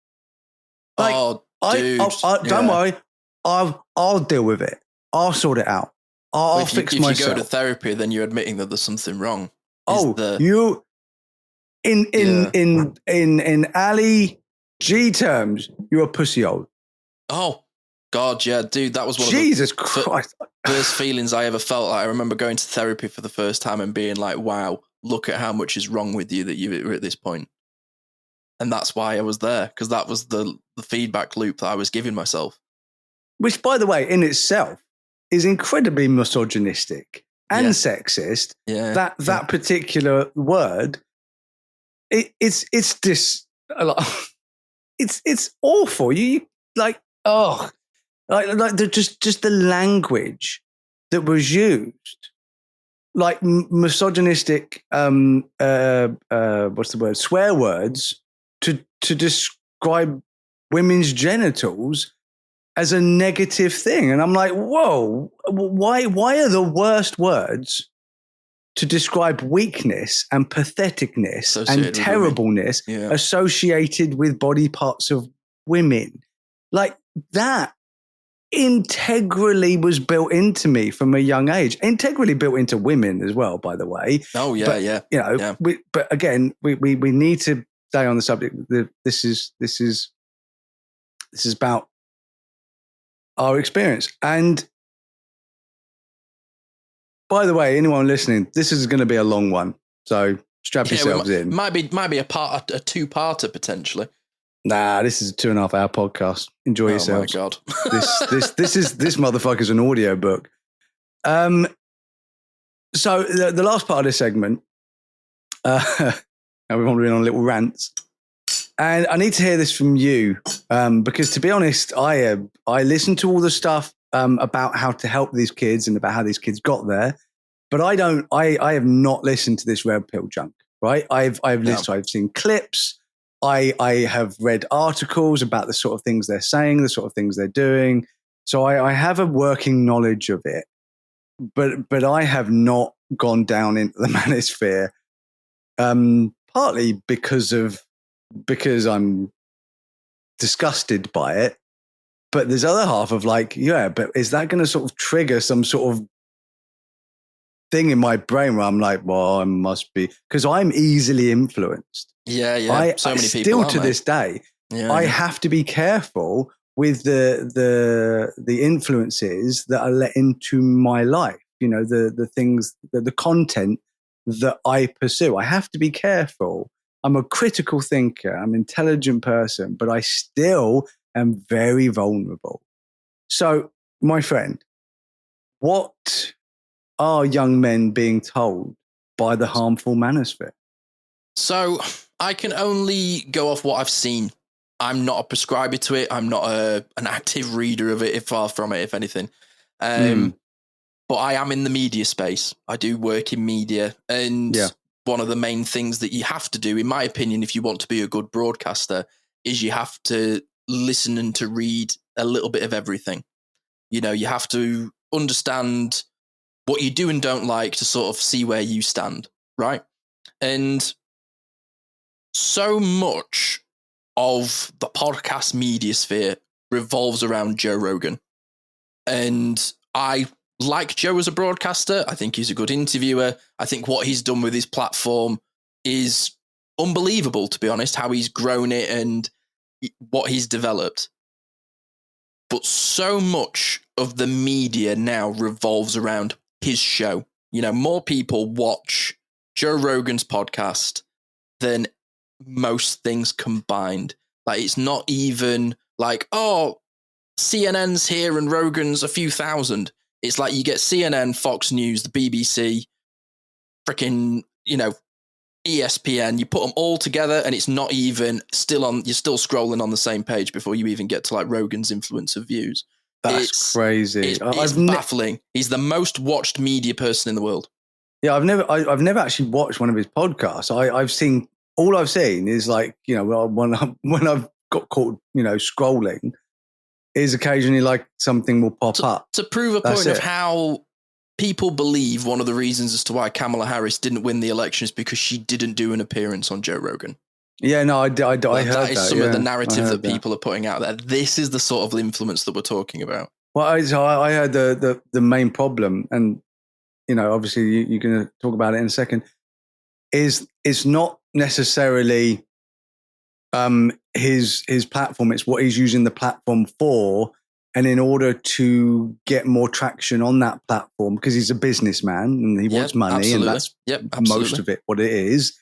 Like, dude. Don't worry. I'll deal with it. I'll sort it out. I'll fix myself. If you go to therapy, then you're admitting that there's something wrong. You in Ali G terms, you're a pussy hole. Oh God, yeah, dude, that was one Jesus of the Christ. First feelings I ever felt. Like, I remember going to therapy for the first time and being like, "Wow, look at how much is wrong with you that you're at this point." And that's why I was there, because that was the feedback loop that I was giving myself. Which, by the way, in itself is incredibly misogynistic and sexist. Yeah. That particular word, it's awful. You like just the language that was used, like misogynistic what's the word, swear words to describe women's genitals as a negative thing. And I'm like, whoa, why are the worst words to describe weakness and patheticness and terribleness associated with body parts of women? Like, that integrally was built into me from a young age, integrally built into women as well, by the way. Oh yeah. But, yeah. You know, yeah. But again, we need to stay on the subject. This is about our experience. And by the way, anyone listening, this is going to be a long one, so strap yourselves in. Might be a two-parter potentially. Nah, this is a 2.5 hour podcast. Enjoy yourselves. Oh my God. this motherfucker's an audio book. So the last part of this segment, now we've been on little rants, and I need to hear this from you, because to be honest, I listened to all the stuff about how to help these kids and about how these kids got there, but I have not listened to this red pill junk. Right? I've seen clips. I have read articles about the sort of things they're saying, the sort of things they're doing. So I have a working knowledge of it, but I have not gone down into the manosphere, partly because I'm disgusted by it. But there's other half of like, yeah, but is that going to sort of trigger some sort of thing in my brain where I'm like, well, I must be, because I'm easily influenced. Yeah. So many people still to this day, I have to be careful with the influences that are let into my life. You know, the things, the content that I pursue. I have to be careful. I'm a critical thinker. I'm an intelligent person, but I still am very vulnerable. So, my friend, what are young men being told by the harmful manosphere? So I can only go off what I've seen. I'm not a prescriber to it. I'm not an active reader of it, far from it, if anything. But I am in the media space. I do work in media. And one of the main things that you have to do, in my opinion, if you want to be a good broadcaster, is you have to listen and to read a little bit of everything. You know, you have to understand what you do and don't like to sort of see where you stand, right? And so much of the podcast media sphere revolves around Joe Rogan. And I like Joe as a broadcaster. I think he's a good interviewer. I think what he's done with his platform is unbelievable, to be honest, how he's grown it. And, what he's developed. But so much of the media now revolves around his show. More people watch Joe Rogan's podcast than most things combined. Like, it's not even like, oh, CNN's here and Rogan's a few thousand. It's like you get CNN, Fox News, the BBC, freaking, ESPN. You put them all together and it's not even you're still scrolling on the same page before you even get to like Rogan's influence of views. That's crazy. It's baffling. He's the most watched media person in the world. Yeah, I've never actually watched one of his podcasts. All I've seen is like, when I've got caught, scrolling, is occasionally like something will pop up. To prove a point of how people believe one of the reasons as to why Kamala Harris didn't win the election is because she didn't do an appearance on Joe Rogan. Yeah, no, I heard that. That is some of the narrative that people are putting out there. This is the sort of influence that we're talking about. Well, I heard the main problem, and obviously you're going to talk about it in a second. Is it's not necessarily his platform; it's what he's using the platform for, and in order to get more traction on that platform, because he's a businessman and he wants money, absolutely. and that's most of it. What it is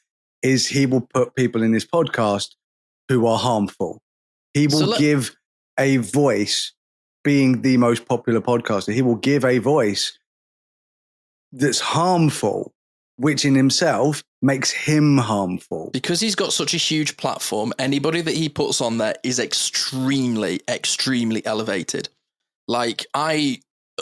he will put people in his podcast who are harmful. He will give a voice, being the most popular podcaster, he will give a voice that's harmful, which in himself makes him harmful. Because he's got such a huge platform, anybody that he puts on there is extremely, extremely elevated. Like, I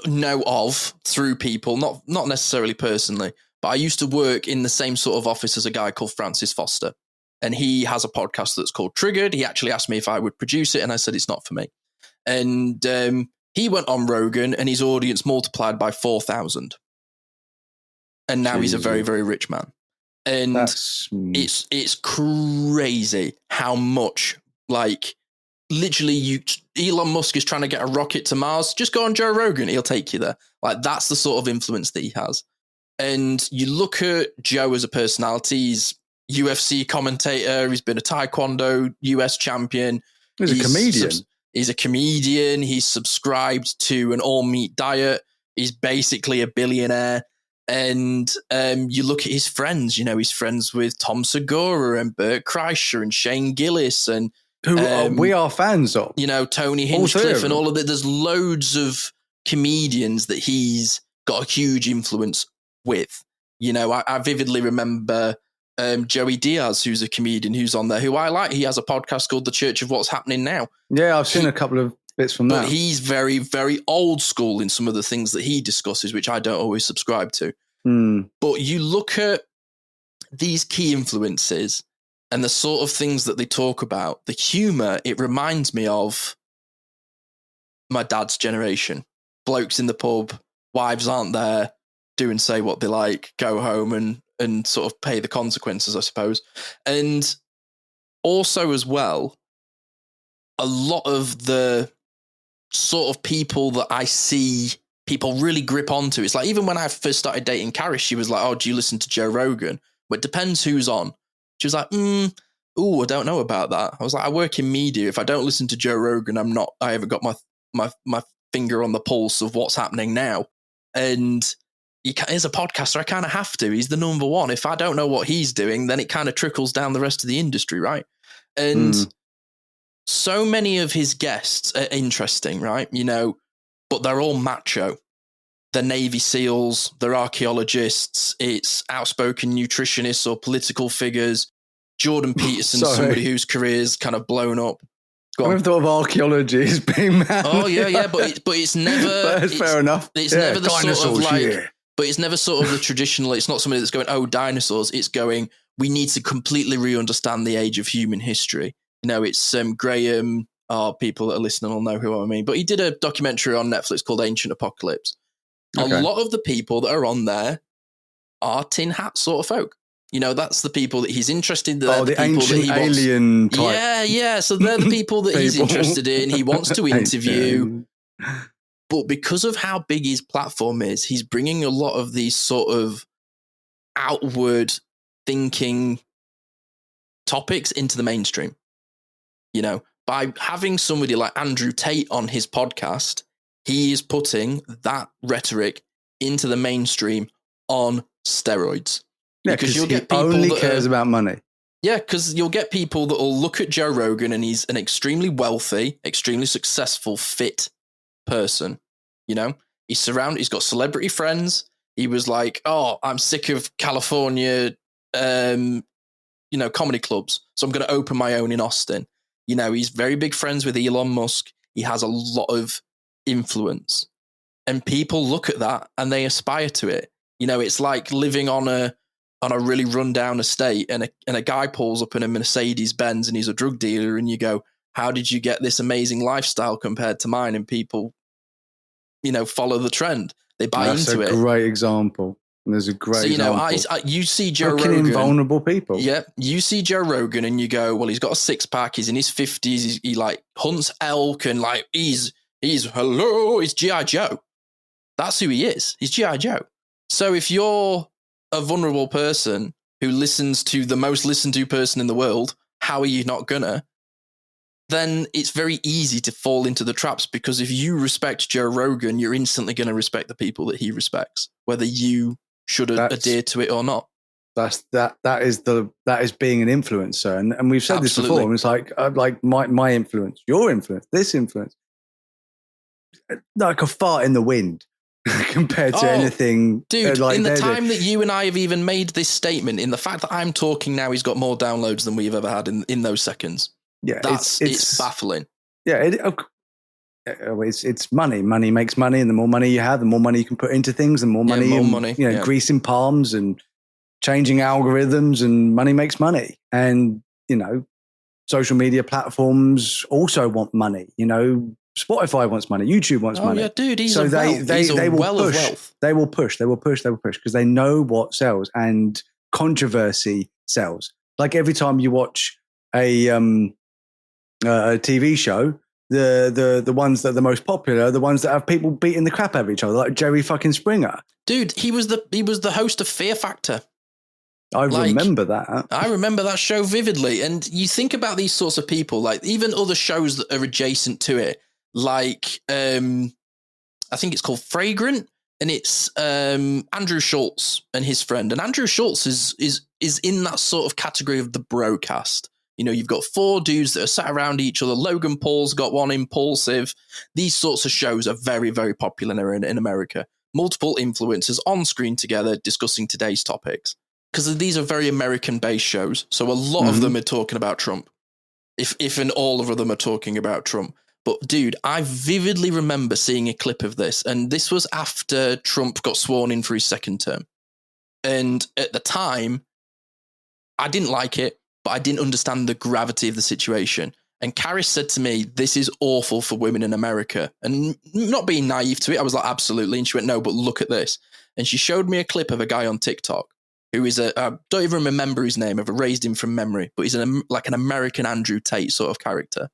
know of through people, not necessarily personally, but I used to work in the same sort of office as a guy called Francis Foster. And he has a podcast that's called Triggered. He actually asked me if I would produce it, and I said it's not for me. And he went on Rogan, and his audience multiplied by 4,000. And now he's a very, very rich man. And it's crazy how much, like, literally Elon Musk is trying to get a rocket to Mars. Just go on Joe Rogan. He'll take you there. Like, that's the sort of influence that he has. And you look at Joe as a personality. He's UFC commentator. He's been a Taekwondo US champion. He's a comedian. He's a comedian. He's subscribed to an all-meat diet. He's basically a billionaire. And you look at his friends, he's friends with Tom Segura and Bert Kreischer and Shane Gillis and who we are fans of. Tony Hinchcliffe and all of that. There's loads of comedians that he's got a huge influence with. I vividly remember Joey Diaz, who's a comedian who's on there, who I like. He has a podcast called The Church of What's Happening Now. Yeah, I've seen a couple of bits from that. But he's very, very old school in some of the things that he discusses, which I don't always subscribe to. But you look at these key influences and the sort of things that they talk about, the humor, it reminds me of my dad's generation. Blokes in the pub, wives aren't there, do and say what they like, go home and sort of pay the consequences, I suppose. And also as well, a lot of the sort of people that I see people really grip onto. It's like, even when I first started dating Carrie, she was like, oh, do you listen to Joe Rogan? Well, it depends who's on. She was like, I don't know about that. I was like, I work in media. If I don't listen to Joe Rogan, I haven't got my finger on the pulse of what's happening now. And as a podcaster, I kind of have to. He's the number one. If I don't know what he's doing, then it kind of trickles down the rest of the industry, right? And so many of his guests are interesting, right? But they're all macho. They're Navy SEALs, they're archaeologists, it's outspoken nutritionists or political figures. Jordan Peterson, somebody whose career's kind of blown up. I never thought of archaeology as being mad. Oh, yeah, but it's never... That's fair enough. It's never the sort of like... But it's never sort of the traditional... It's not somebody that's going, oh, dinosaurs. It's going, we need to completely re-understand the age of human history. It's Graham... people that are listening will know who I mean. But he did a documentary on Netflix called Ancient Apocalypse. Okay. A lot of the people that are on there are tin hat sort of folk. That's the people that he's interested in. The people ancient that he alien wants. type. Yeah. So they're the people that he's interested in. He wants to interview. But because of how big his platform is, he's bringing a lot of these sort of outward thinking topics into the mainstream. by having somebody like Andrew Tate on his podcast, he is putting that rhetoric into the mainstream on steroids. Yeah, because you'll get people only cares about money. Yeah, because you'll get people that will look at Joe Rogan and he's an extremely wealthy, extremely successful, fit person. You know, he's got celebrity friends. He was like, oh, I'm sick of California, comedy clubs. So I'm going to open my own in Austin. You know, he's very big friends with Elon Musk. He has a lot of influence. And people look at that and they aspire to it. You know, it's like living on a really rundown estate and a guy pulls up in a Mercedes Benz and he's a drug dealer and you go, how did you get this amazing lifestyle compared to mine? And people, follow the trend. They buy into it. That's a great example. And there's a great example. You see Joe Rogan. Invulnerable people. Yeah. You see Joe Rogan and you go, well, he's got a six pack. He's in his 50s. He like hunts elk and like, he's G.I. Joe. That's who he is. He's G.I. Joe. So if you're a vulnerable person who listens to the most listened to person in the world, how are you not gonna? Then it's very easy to fall into the traps, because if you respect Joe Rogan, you're instantly going to respect the people that he respects, whether you should adhere to it or not. That is being an influencer, and we've said Absolutely. This before. It's like my influence, your influence, this influence, like a fart in the wind. Compared to anything, dude, in the time that you and I have even made this statement, in the fact that I'm talking now, he's got more downloads than we've ever had in those seconds. Yeah, it's baffling. Yeah, it's money. Money makes money, and the more money you have, the more money you can put into things, and more money, greasing palms and changing algorithms, and money makes money. And social media platforms also want money. Spotify wants money. YouTube wants money. Oh yeah, dude. They will push because they know what sells, and controversy sells. Like every time you watch a TV show, the ones that are the most popular are the ones that have people beating the crap out of each other, like Jerry fucking Springer. Dude, he was the host of Fear Factor. I remember that. I remember that show vividly. And you think about these sorts of people, like even other shows that are adjacent to it. Like, I think it's called Fragrant, and it's Andrew Schultz and his friend. And Andrew Schultz is in that sort of category of the broadcast. You've got four dudes that are sat around each other. Logan Paul's got one, Impulsive. These sorts of shows are very, very popular in America. Multiple influencers on screen together discussing today's topics. Because these are very American-based shows. So a lot of them are talking about Trump. If and all of them are talking about Trump. But dude, I vividly remember seeing a clip of this, and this was after Trump got sworn in for his second term. And at the time, I didn't like it, but I didn't understand the gravity of the situation. And Karis said to me, this is awful for women in America. And not being naive to it, I was like, absolutely. And she went, no, but look at this. And she showed me a clip of a guy on TikTok who is I don't even remember his name. I've erased him from memory, but he's like an American Andrew Tate sort of character.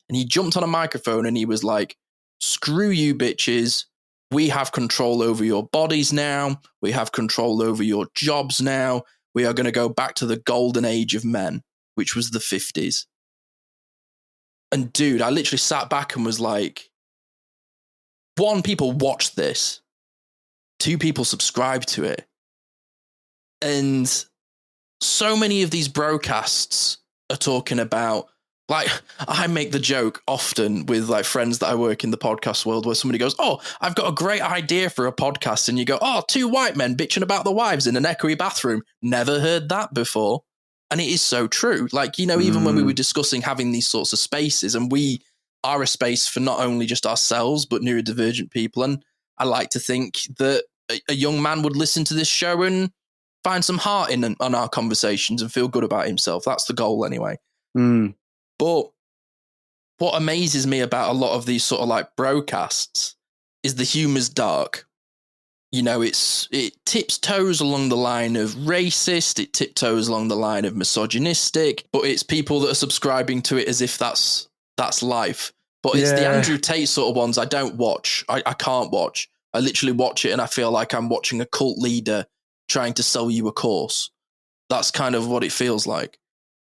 And he jumped on a microphone and he was like, screw you bitches. We have control over your bodies now. We have control over your jobs now. We are going to go back to the golden age of men, which was the 50s. And dude, I literally sat back and was like, one, people watched this. Two, people subscribed to it. And so many of these broadcasts are talking about, like, I make the joke often with like friends that I work in the podcast world where somebody goes, oh, I've got a great idea for a podcast. And you go, oh, two white men bitching about the wives in an echoey bathroom. Never heard that before. And it is so true. Like, even when we were discussing having these sorts of spaces, and we are a space for not only just ourselves, but neurodivergent people. And I like to think that a young man would listen to this show and find some heart on our conversations and feel good about himself. That's the goal anyway. But what amazes me about a lot of these sort of like broadcasts is the humor's dark. It tips toes along the line of racist, it tiptoes along the line of misogynistic, but it's people that are subscribing to it as if that's life. But it's the Andrew Tate sort of ones I don't watch. I can't watch. I literally watch it and I feel like I'm watching a cult leader trying to sell you a course. That's kind of what it feels like.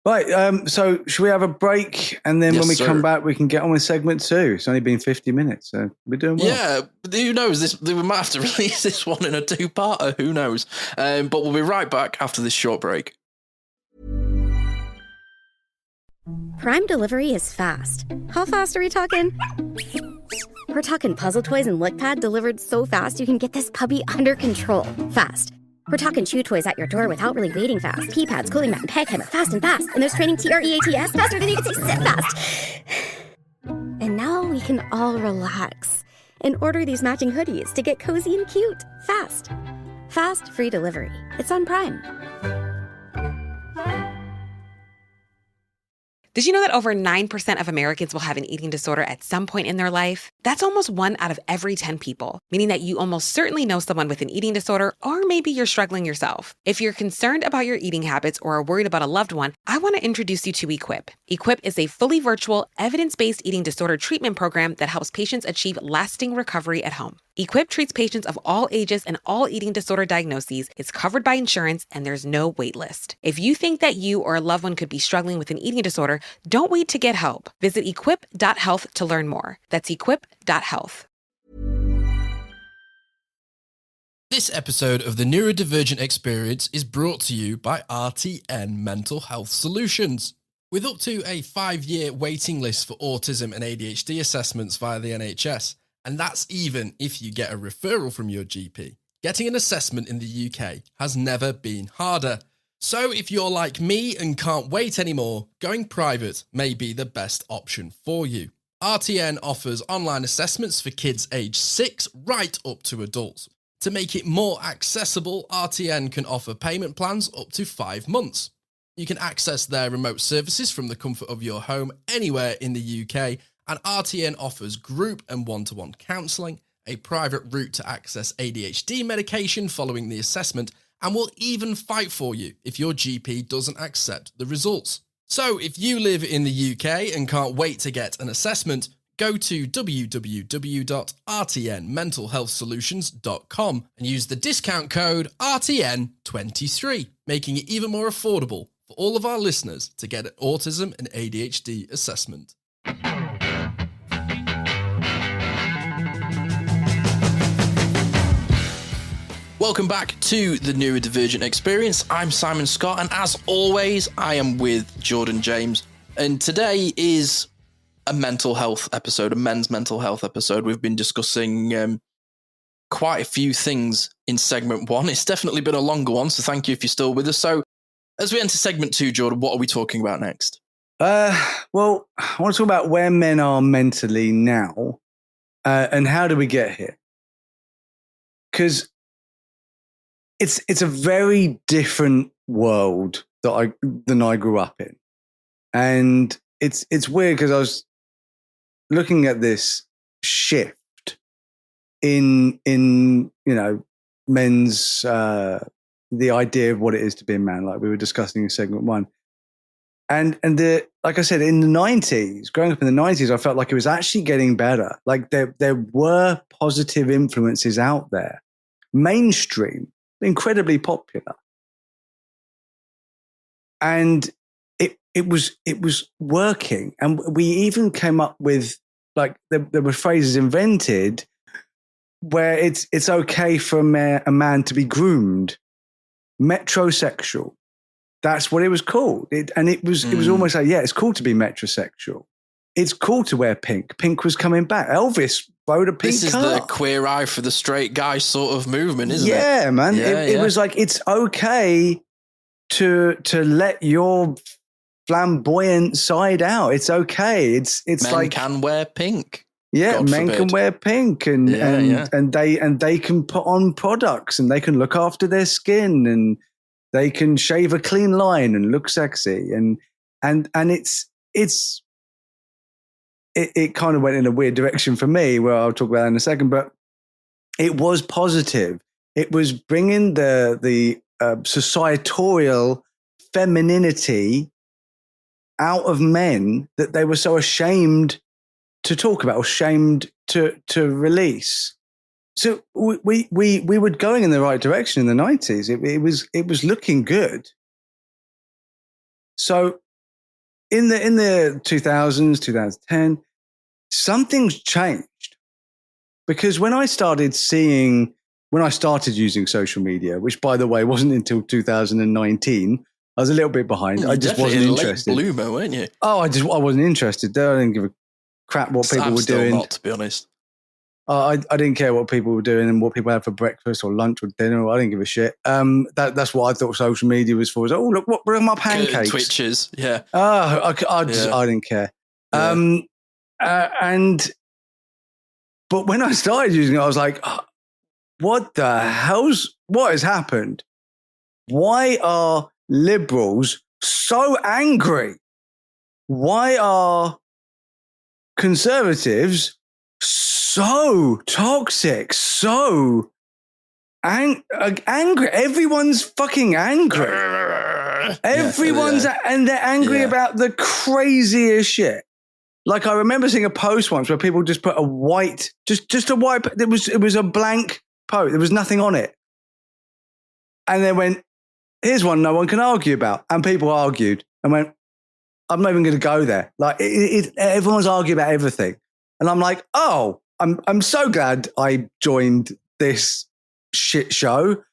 Right, so should we have a break? And then when we come back, we can get on with segment 2. It's only been 50 minutes, so we're doing well. Yeah, who knows? We might have to release this one in a 2-parter. Who knows? But we'll be right back after this short break. Prime delivery is fast. How fast are we talking? We're talking puzzle toys and lickpad delivered so fast you can get this puppy under control fast. We're talking chew toys at your door without really waiting fast. Pee pads, cooling mat, and peg hammer fast and fast. And there's training TREATS faster than you can say sit fast. And now we can all relax and order these matching hoodies to get cozy and cute fast. Fast free delivery. It's on Prime. Did you know that over 9% of Americans will have an eating disorder at some point in their life? That's almost 1 out of every 10 people, meaning that you almost certainly know someone with an eating disorder, or maybe you're struggling yourself. If you're concerned about your eating habits or are worried about a loved one, I want to introduce you to Equip. Equip is a fully virtual, evidence-based eating disorder treatment program that helps patients achieve lasting recovery at home. Equip treats patients of all ages and all eating disorder diagnoses, is covered by insurance, and there's no wait list. If you think that you or a loved one could be struggling with an eating disorder, don't wait to get help. Visit equip.health to learn more. That's equip.health. This episode of the Neurodivergent Experience is brought to you by RTN Mental Health Solutions. With up to a 5-year waiting list for autism and ADHD assessments via the NHS, and that's even if you get a referral from your GP, getting an assessment in the UK has never been harder. So if you're like me and can't wait anymore, going private may be the best option for you. RTN offers online assessments for kids aged 6 right up to adults. To make it more accessible, RTN can offer payment plans up to 5 months. You can access their remote services from the comfort of your home anywhere in the UK, and RTN offers group and one-to-one counselling, a private route to access ADHD medication following the assessment, and will even fight for you if your GP doesn't accept the results. So if you live in the UK and can't wait to get an assessment, go to www.rtnmentalhealthsolutions.com and use the discount code RTN23, making it even more affordable for all of our listeners to get an autism and ADHD assessment. Welcome back to the Neurodivergent Experience. I'm Simon Scott, and as always, I am with Jordan James. And today is a mental health episode, a men's mental health episode. We've been discussing quite a few things in segment 1. It's definitely been a longer one, so thank you if you're still with us. So as we enter segment 2, Jordan, what are we talking about next? Well, I want to talk about where men are mentally now, and how do we get here? Because it's a very different world than I grew up in, and it's weird because I was looking at this shift in men's the idea of what it is to be a man, like we were discussing in segment 1. And like I said, in the 90s, growing up in the 90s, I felt like it was actually getting better. Like there were positive influences out there, mainstream, incredibly popular. And it was working. And we even came up with, like, there were phrases invented where it's okay for a man to be groomed, metrosexual. That's what it was called. It was almost like, yeah, it's cool to be metrosexual. It's cool to wear pink. Pink was coming back. Elvis rode a pink car. This is the queer eye for the straight guy sort of movement, isn't it? Yeah, man. It was like, it's okay to let your flamboyant side out. It's okay. It's men like, can wear pink. Yeah, God men forbid. can wear pink and they can put on products and they can look after their skin and they can shave a clean line and look sexy and it kind of went in a weird direction for me, where I'll talk about that in a second, but it was positive. It was bringing the societal femininity out of men that they were so ashamed to talk about or ashamed to release. So we were going in the right direction in the 90s. It was looking good. So in the 2000s, 2010, something's changed. Because when I started using social media, which by the way wasn't until 2019, I was a little bit behind. I just wasn't interested. Late bloomer, weren't you? Oh, I wasn't interested. I didn't give a crap what people were doing. Not, to be honest. I didn't care what people were doing and what people had for breakfast or lunch or dinner. I didn't give a shit. That's what I thought social media was for. Was, oh, look, what are my pancakes? Twitches, yeah. I didn't care. Yeah. But when I started using it, I was like, what has happened? Why are liberals so angry? Why are conservatives so toxic, so angry? Everyone's fucking angry. And they're angry about the craziest shit. Like I remember seeing a post once where people just put a white, just a white. It was a blank post. There was nothing on it, and they went, "Here's one no one can argue about." And people argued and went, "I'm not even going to go there." Like everyone's arguing about everything, and I'm like, "Oh, I'm so glad I joined this shit show."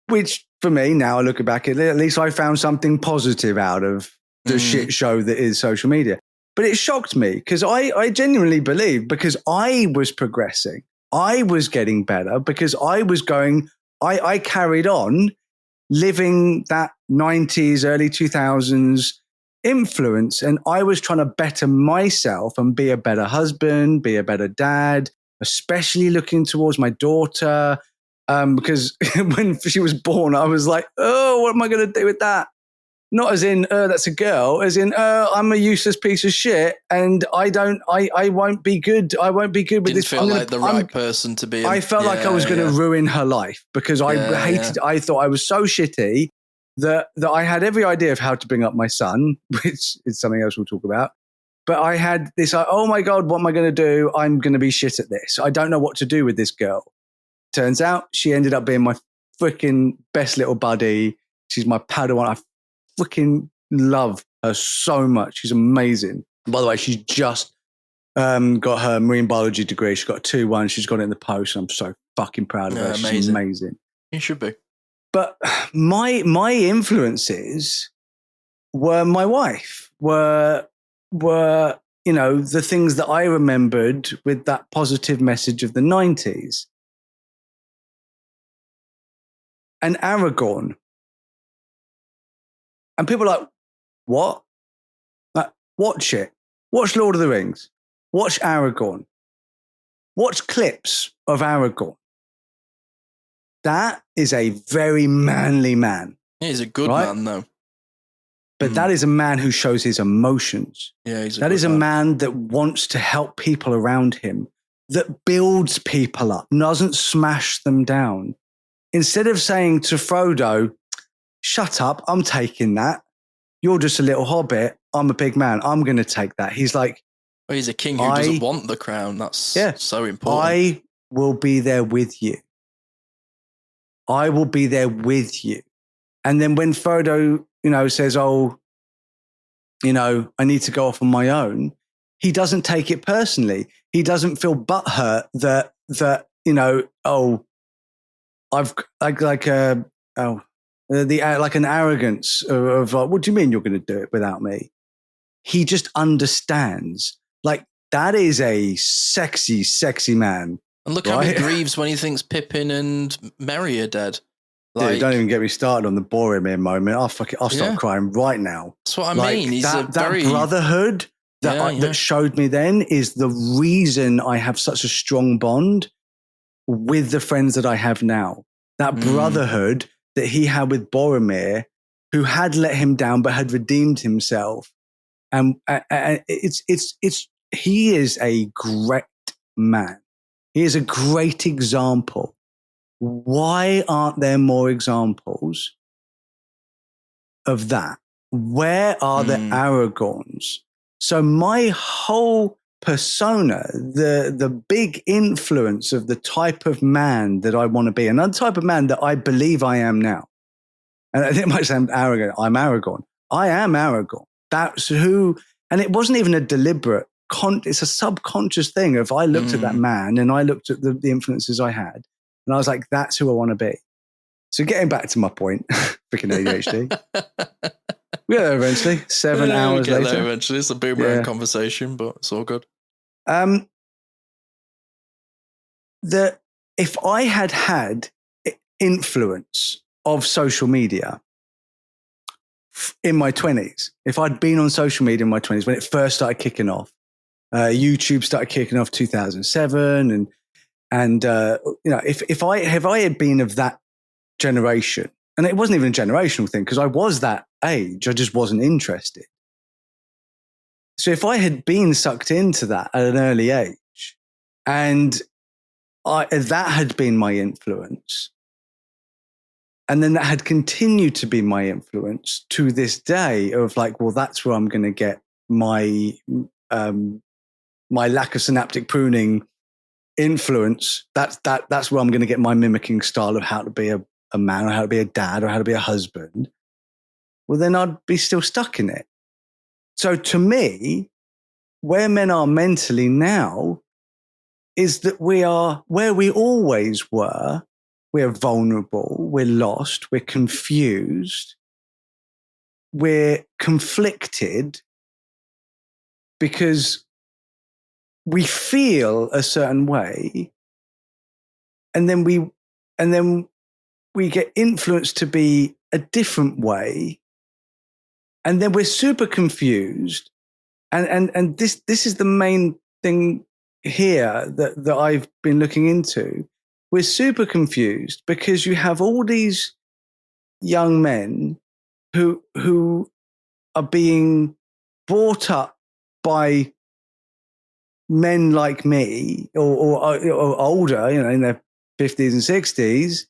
Which for me, now I look back at least I found something positive out of the shit show that is social media. But it shocked me because I genuinely believe because I was progressing, I was getting better because I carried on living that 90s, early 2000s influence. And I was trying to better myself and be a better husband, be a better dad, especially looking towards my daughter. Because when she was born, I was like, oh, what am I going to do with that? Not as in, that's a girl, as in, I'm a useless piece of shit and I won't be good. I won't be good with this. Didn't feel like the right person to be. I felt like I was going to ruin her life because I thought I was so shitty that I had every idea of how to bring up my son, which is something else we'll talk about. But I had this, oh my God, what am I going to do? I'm going to be shit at this. I don't know what to do with this girl. Turns out she ended up being my freaking best little buddy. She's my Padawan. I freaking love her so much. She's amazing. By the way, she's just got her marine biology degree. She got a 2-1. She's got it in the post. I'm so fucking proud of her. Amazing. She's amazing. You should be. But my influences were my wife, were the things that I remembered with that positive message of the 90s. And Aragorn. And people are like, what? Like, watch it. Watch Lord of the Rings. Watch Aragorn. Watch clips of Aragorn. That is a very manly man. He's a good man, though. But that is a man who shows his emotions. Yeah, he's that is a man that wants to help people around him, that builds people up, doesn't smash them down. Instead of saying to Frodo, shut up, I'm taking that. You're just a little hobbit. I'm a big man. I'm going to take that. He's like... Well, he's a king who doesn't want the crown. That's so important. I will be there with you. I will be there with you. And then when Frodo, says, I need to go off on my own, he doesn't take it personally. He doesn't feel butthurt that I've like an arrogance of like, what do you mean you're going to do it without me? He just understands. Like that is a sexy, sexy man. And look how he grieves when he thinks Pippin and Merry are dead. Dude, don't even get me started on the Boromir moment. I'll start crying right now. That's what I mean. He's that brotherhood that showed me then is the reason I have such a strong bond with the friends that I have now. That brotherhood that he had with Boromir, who had let him down but had redeemed himself, and he is a great man. He is a great example. Why aren't there more examples of that? Where are the Aragorns? So my whole persona, the big influence of the type of man that I want to be, and the type of man that I believe I am now. And I think it might sound arrogant. I'm Aragorn. I am Aragorn. That's who, and it wasn't even a deliberate, it's a subconscious thing. If I looked at that man and I looked at the influences I had, and I was like, that's who I want to be. So getting back to my point, freaking ADHD. We get there eventually, 7 hours later. There eventually. It's a boomerang conversation, but it's all good. If I had influence of social media in my 20s, if I'd been on social media in my 20s when it first started kicking off, YouTube started kicking off 2007, and if I had been of that generation, and it wasn't even a generational thing because I was that age, I just wasn't interested. So if I had been sucked into that at an early age, and that had been my influence, and then that had continued to be my influence to this day of like, well, that's where I'm going to get my lack of synaptic pruning influence. That's where I'm going to get my mimicking style of how to be a man, or how to be a dad, or how to be a husband. Well, then I'd be still stuck in it. So to me, where men are mentally now is that we are where we always were. We're vulnerable, we're lost, we're confused, we're conflicted because we feel a certain way, and then we get influenced to be a different way, and then we're super confused. And this is the main thing here that I've been looking into. We're super confused because you have all these young men who are being brought up by men like me or older, in their 50s and 60s,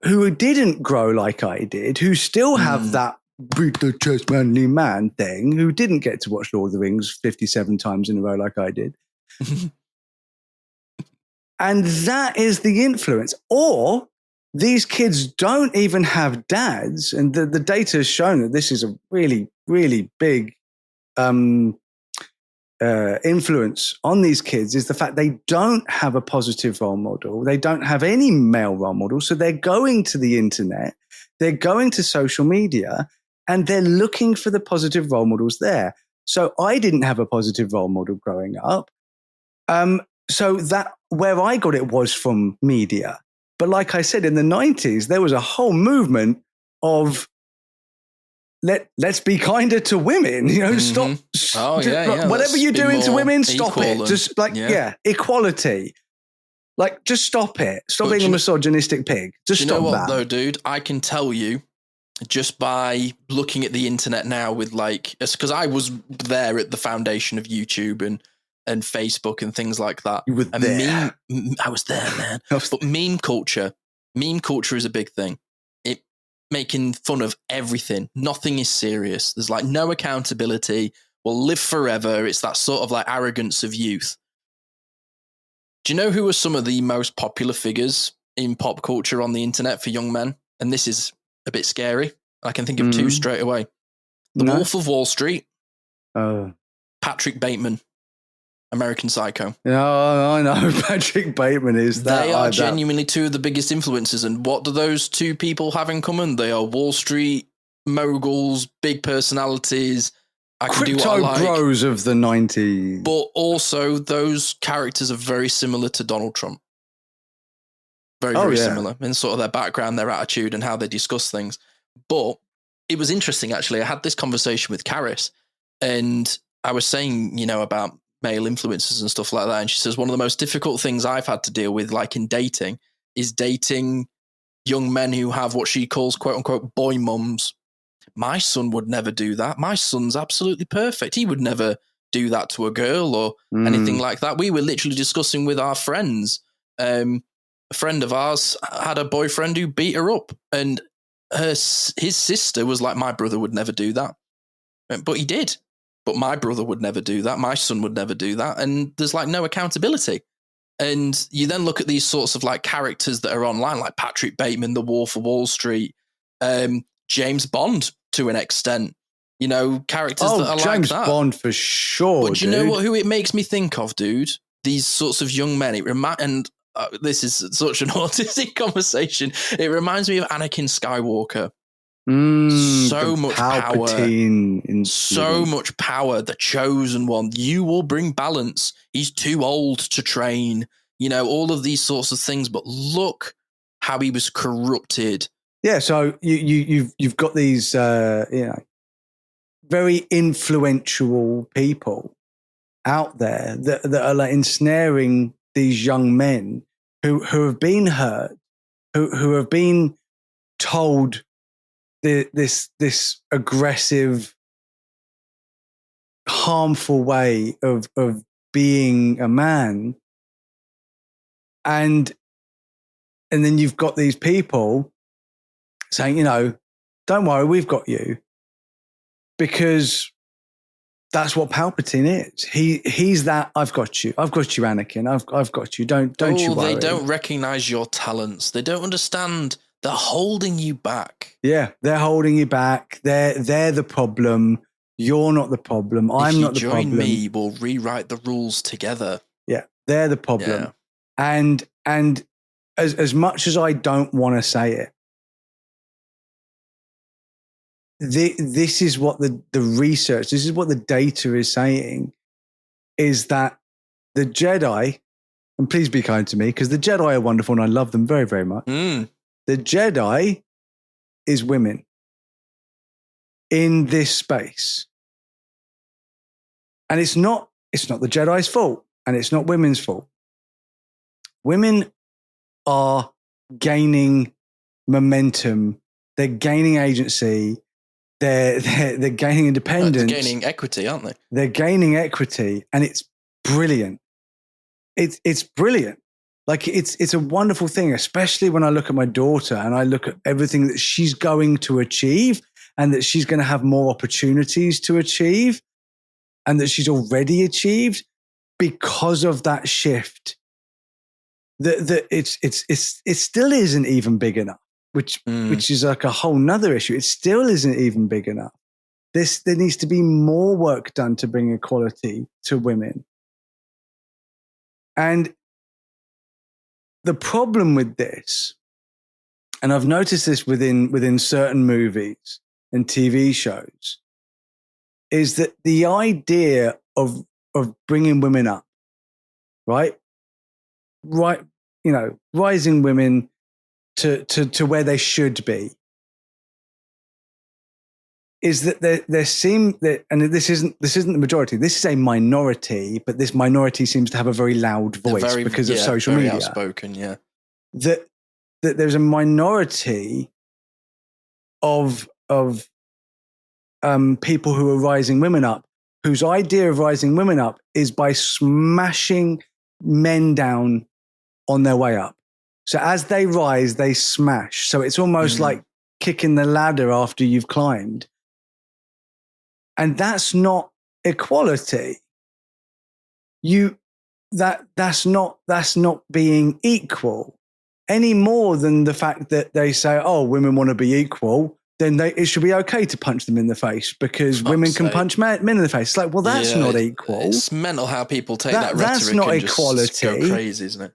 who didn't grow like I did, who still have that beat the chest manly man thing, who didn't get to watch Lord of the Rings 57 times in a row like I did. And that is the influence. Or these kids don't even have dads. And the data has shown that this is a really, really big influence on these kids, is the fact they don't have a positive role model. They don't have any male role model. So they're going to the internet, they're going to social media, and they're looking for the positive role models there. So I didn't have a positive role model growing up. So that where I got it was from media. But like I said, in the 90s, there was a whole movement of let's be kinder to women, stop. Oh, yeah. Whatever you're doing to women, stop it. And, just equality. Like, just stop it. Stop being a misogynistic pig. Just stop that. You know what, though, dude? I can tell you just by looking at the internet now with because I was there at the foundation of YouTube and Facebook and things like that. You were there. I was there, man. But meme culture is a big thing. It making fun of everything. Nothing is serious. There's no accountability. We'll live forever. It's that sort of arrogance of youth. Do you know who are some of the most popular figures in pop culture on the internet for young men? And this is a bit scary. I can think of two straight away. The Wolf of Wall Street. Patrick Bateman. American Psycho. Yeah, I know. Patrick Bateman is that. They are genuinely two of the biggest influences. And what do those two people have in common? They are Wall Street moguls, big personalities. I can do what I like. Crypto bros of the 90s. But also, those characters are very similar to Donald Trump. Very similar in sort of their background, their attitude, and how they discuss things. But it was interesting, actually. I had this conversation with Karis, and I was saying, about male influences and stuff like that. And she says, one of the most difficult things I've had to deal with, in dating, is dating young men who have what she calls, quote unquote, boy mums. My son would never do that. My son's absolutely perfect. He would never do that to a girl or anything like that. We were literally discussing with our friends. A friend of ours had a boyfriend who beat her up, and his sister was like, my brother would never do that. But he did. But my brother would never do that. My son would never do that. And there's no accountability. And you then look at these sorts of characters that are online, like Patrick Bateman, the Wolf of Wall Street, James Bond to an extent. You know, characters that are James like that. Bond for sure. But do you know who it makes me think of, dude? These sorts of young men. This is such an autistic conversation. It reminds me of Anakin Skywalker. So much power. So much power. The chosen one. You will bring balance. He's too old to train. You know, all of these sorts of things. But look how he was corrupted. Yeah. So you've got these, very influential people out there that are like ensnaring these young men who have been hurt, who have been told this aggressive, harmful way of being a man, and then you've got these people saying, don't worry, we've got you, because that's what Palpatine is. He's that. I've got you, Anakin. I've got you. Don't you worry. They don't recognize your talents. They don't understand. They're holding you back. Yeah, they're holding you back. They're the problem. You're not the problem. I'm not the problem. Join me. We'll rewrite the rules together. Yeah, they're the problem. Yeah. And as much as I don't want to say it, this is what the research, this is what the data is saying, is that the Jedi, and please be kind to me, because the Jedi are wonderful and I love them very, very much. The Jedi is women in this space. And it's not the Jedi's fault, and it's not women's fault. Women are gaining momentum. They're gaining agency. They're gaining independence. They're gaining equity, aren't they? They're gaining equity, and it's brilliant. It's brilliant. Like it's a wonderful thing, especially when I look at my daughter and I look at everything that she's going to achieve, and that she's going to have more opportunities to achieve, and that she's already achieved because of that shift. That it still isn't even big enough. Which is like a whole nother issue. It still isn't even big enough. There needs to be more work done to bring equality to women. And the problem with this, and I've noticed this within certain movies and TV shows, is that the idea of bringing women up, right, rising women to where they should be, is that there seem that, and this isn't the majority, this is a minority, but this minority seems to have a very loud voice because of social media. Outspoken, yeah. That there's a minority of people who are rising women up, whose idea of rising women up is by smashing men down on their way up. So as they rise, they smash. So it's almost like kicking the ladder after you've climbed. And that's not equality. That's not being equal any more than the fact that they say, oh, women want to be equal, then it should be okay to punch them in the face because women can punch men in the face. It's like, well, that's not equal. It's mental how people take that rhetoric. That's not equality. Just go crazy, isn't it?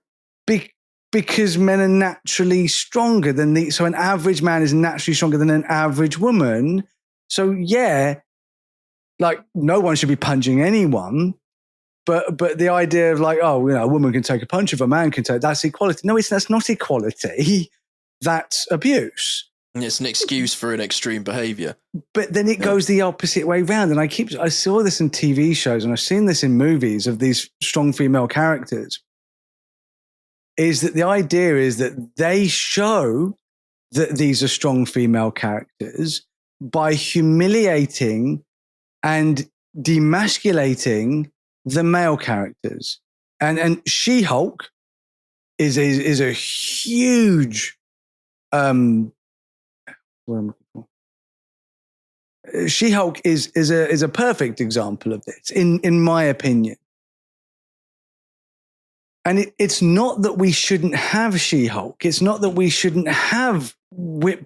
Because men are naturally stronger than so an average man is naturally stronger than an average woman. So yeah, like no one should be punching anyone, but the idea of like, oh, a woman can take a punch if a man can take, that's equality. No, that's not equality. That's abuse. And it's an excuse for an extreme behavior. But then it goes the opposite way round. And I saw this in TV shows and I've seen this in movies of these strong female characters. Is that the idea is that they show that these are strong female characters by humiliating and demasculating the male characters. And She-Hulk is a huge She-Hulk is a perfect example of this, in my opinion. And it's not that we shouldn't have She-Hulk. It's not that we shouldn't have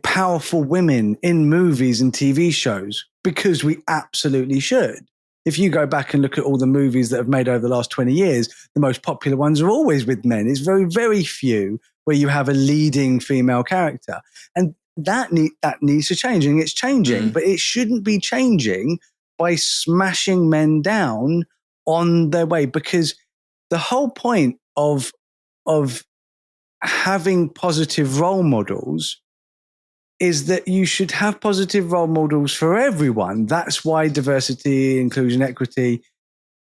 powerful women in movies and TV shows. because we absolutely should. If you go back and look at all the movies that have made over the last 20 years, the most popular ones are always with men. It's very, very few where you have a leading female character. And that needs to change, and it's changing, but it shouldn't be changing by smashing men down on their way, because the whole point of having positive role models is that you should have positive role models for everyone. That's why diversity, inclusion, equity,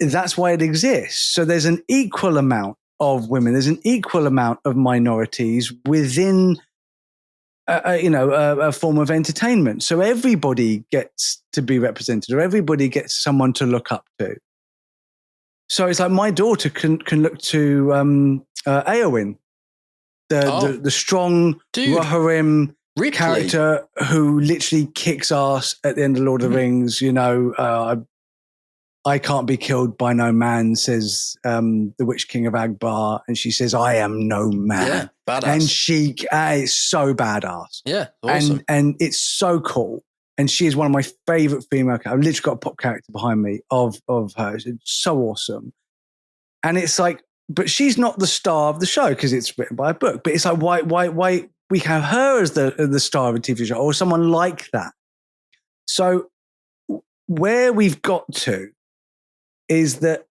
that's why it exists. So there's an equal amount of women, there's an equal amount of minorities within a form of entertainment. So everybody gets to be represented, or everybody gets someone to look up to. So it's like my daughter can look to Eowyn, the strong Rohirrim character who literally kicks ass at the end of Lord of the Rings. I can't be killed by no man, says the Witch King of Agbar, and she says, I am no man. Yeah, badass. And she is so badass. Yeah, awesome. And it's so cool. And she is one of my favorite female characters. I've literally got a pop character behind me of her. It's so awesome. And it's like, but she's not the star of the show because it's written by a book. But it's like, why we have her as the star of a TV show, or someone like that? So where we've got to is that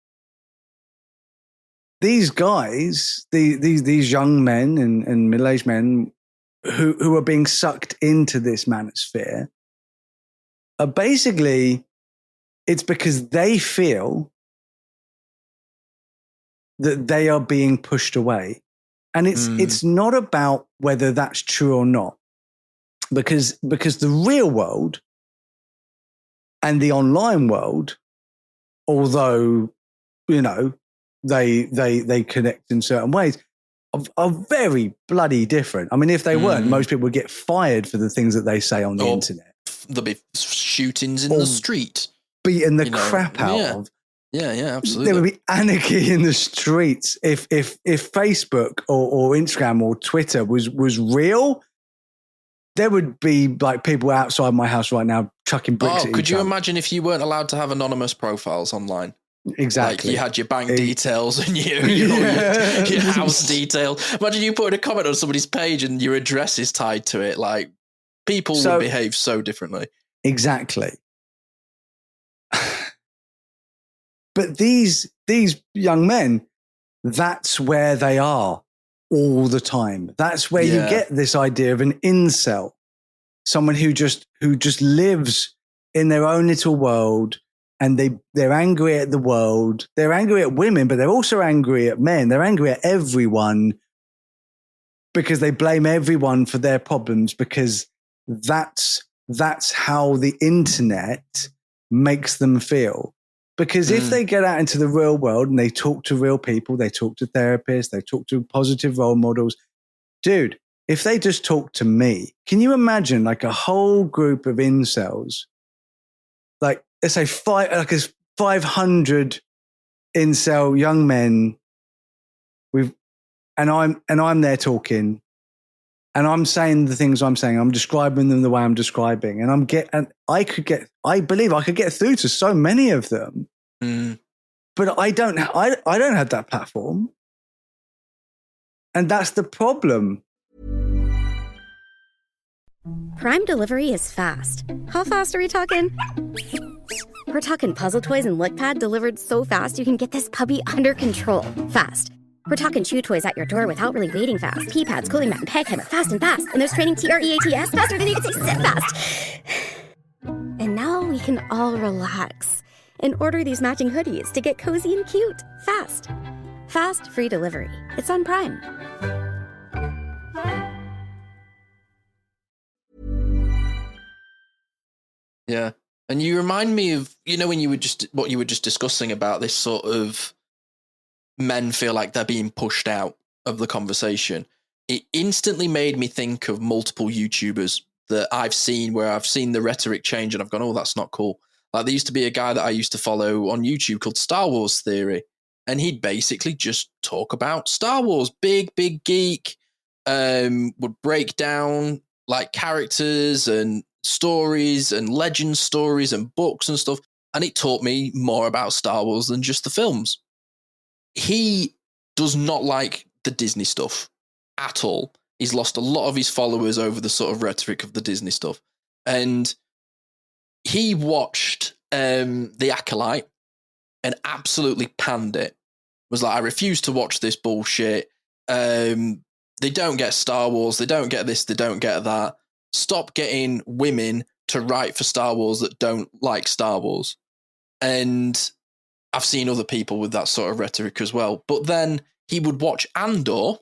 these guys, these young men and middle-aged men who are being sucked into this manosphere, are basically, it's because they feel that they are being pushed away. And it's not about whether that's true or not, because the real world and the online world, although, they connect in certain ways, are very bloody different. I mean, if they weren't, most people would get fired for the things that they say on the internet. There'll be shootings in the street. Beating the crap out of. Yeah, absolutely. There would be anarchy in the streets if Facebook or Instagram or Twitter was real. There would be like people outside my house right now chucking bricks at each could you other. imagine if you weren't allowed to have anonymous profiles online? Exactly. Like you had your bank details and your house details. Imagine you put a comment on somebody's page and your address is tied to it. Like people would behave so differently. Exactly. But these young men, that's where they are all the time. That's where you get this idea of an incel, someone who just lives in their own little world, and they're angry at the world. They're angry at women, but they're also angry at men. They're angry at everyone because they blame everyone for their problems, because that's how the internet makes them feel. Because if they get out into the real world and they talk to real people, they talk to therapists, they talk to positive role models. Dude, if they just talk to me, can you imagine like a whole group of incels, like let's say 500 incel young men, and I'm there talking, and I'm saying the things I'm saying, I'm describing them the way I'm describing, and I believe I could get through to so many of them, but I don't have that platform, and that's the problem. Prime delivery is fast. How fast are we talking? We're talking puzzle toys and lickpad delivered so fast you can get this puppy under control fast. We're talking chew toys at your door without really waiting fast. Pee pads, cooling mat, and peg hammer fast and fast. And there's training TREATS faster than you can say sit fast. And now we can all relax and order these matching hoodies to get cozy and cute fast. Fast, free delivery. It's on Prime. Yeah. And you remind me of, when you were what you were just discussing about this sort of men feel like they're being pushed out of the conversation. It instantly made me think of multiple YouTubers that I've seen where I've seen the rhetoric change and I've gone, oh, that's not cool. Like there used to be a guy that I used to follow on YouTube called Star Wars Theory. And he'd basically just talk about Star Wars, big geek, would break down like characters and stories and legend stories and books and stuff. And it taught me more about Star Wars than just the films. He does not like the Disney stuff at all. He's lost a lot of his followers over the sort of rhetoric of the Disney stuff. And he watched The Acolyte and absolutely panned it. Was like, I refuse to watch this bullshit. They don't get Star Wars. They don't get this. They don't get that. Stop getting women to write for Star Wars that don't like Star Wars. And I've seen other people with that sort of rhetoric as well. But then he would watch Andor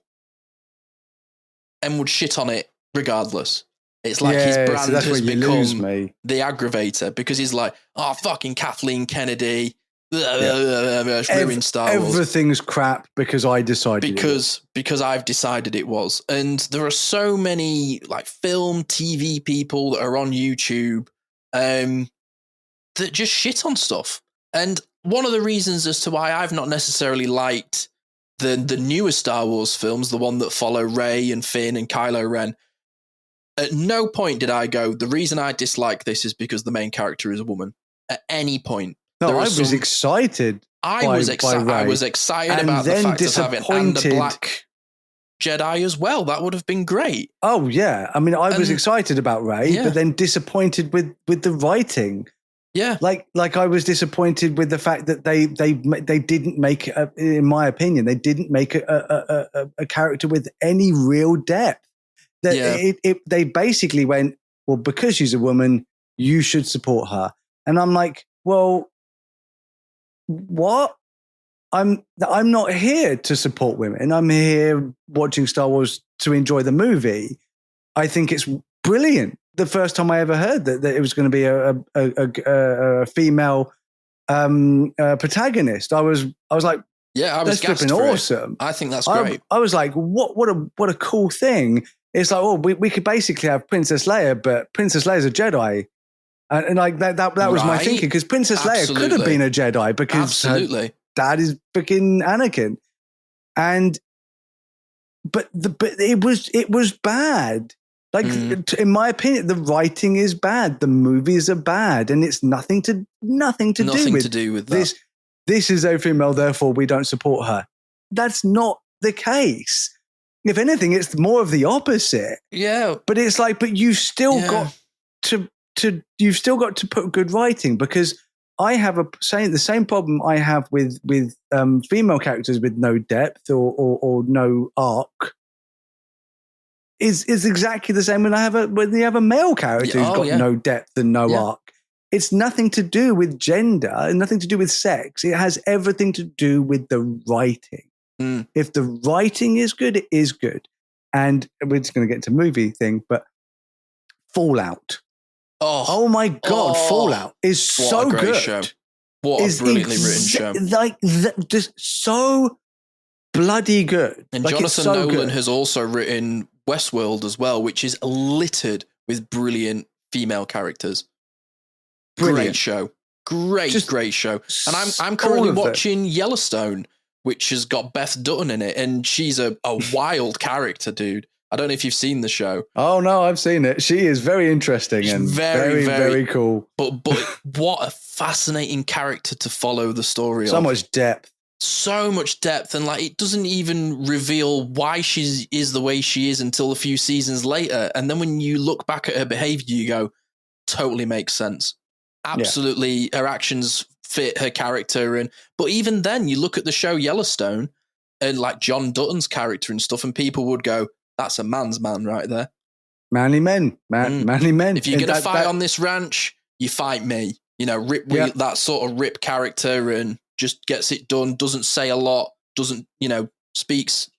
and would shit on it regardless. It's like his brand has become the aggravator because he's like, oh, fucking Kathleen Kennedy. Ruined Star Wars. Everything's crap because I decided because I've decided it was. And there are so many like film, TV people that are on YouTube that just shit on stuff. And one of the reasons as to why I've not necessarily liked the newer Star Wars films, the one that follow Rey and Finn and Kylo Ren, at no point did I go, the reason I dislike this is because the main character is a woman. At any point. No, I was excited. I was excited about the fact of having and a black Jedi as well. That would have been great. Oh yeah, I mean, I was excited about Rey, but then disappointed with the writing. Yeah, like I was disappointed with the fact that they didn't make, in my opinion, they didn't make a character with any real depth. They basically went, well, because she's a woman, you should support her, and I'm like, well. What? I'm not here to support women. I'm here watching Star Wars to enjoy the movie. I think it's brilliant. The first time I ever heard that it was going to be a female protagonist, I was like, yeah, I was flipping awesome. I think that's great. I was like, what a cool thing. It's like, oh, we could basically have Princess Leia, but Princess Leia's a Jedi. And like that was my thinking, because Princess Leia could have been a Jedi because her dad is freaking Anakin, but it was bad. Like in my opinion, the writing is bad, the movies are bad, and it's nothing to do with this. That. This is a female, therefore we don't support her. That's not the case. If anything, it's more of the opposite. Yeah, but it's like, but you still got you've still got to put good writing, because I have the same problem I have with female characters with no depth or no arc is exactly the same when you have a male character who's got no depth and no arc. It's nothing to do with gender and nothing to do with sex. It has everything to do with the writing. If the writing is good, it is good. And we're just going to get to movie thing, but Fallout. Oh my God! Fallout is so good. Show. What a brilliantly written show! Like just so bloody good. And like, Jonathan Nolan has also written Westworld as well, which is littered with brilliant female characters. Brilliant. Great show. And I'm currently watching Yellowstone, which has got Beth Dutton in it, and she's a wild character, dude. I don't know if you've seen the show. Oh no, I've seen it. She is very interesting and very, very cool. But what a fascinating character to follow the story of. So much depth, and like it doesn't even reveal why she is the way she is until a few seasons later. And then when you look back at her behavior, you go, totally makes sense. Absolutely, her actions fit her character. But even then, you look at the show Yellowstone and like John Dutton's character and stuff, and people would go, that's a man's man right there. Manly men. Manly men. If you're going to fight on this ranch, you fight me. You know, that sort of Rip character, and just gets it done, doesn't say a lot, speaks,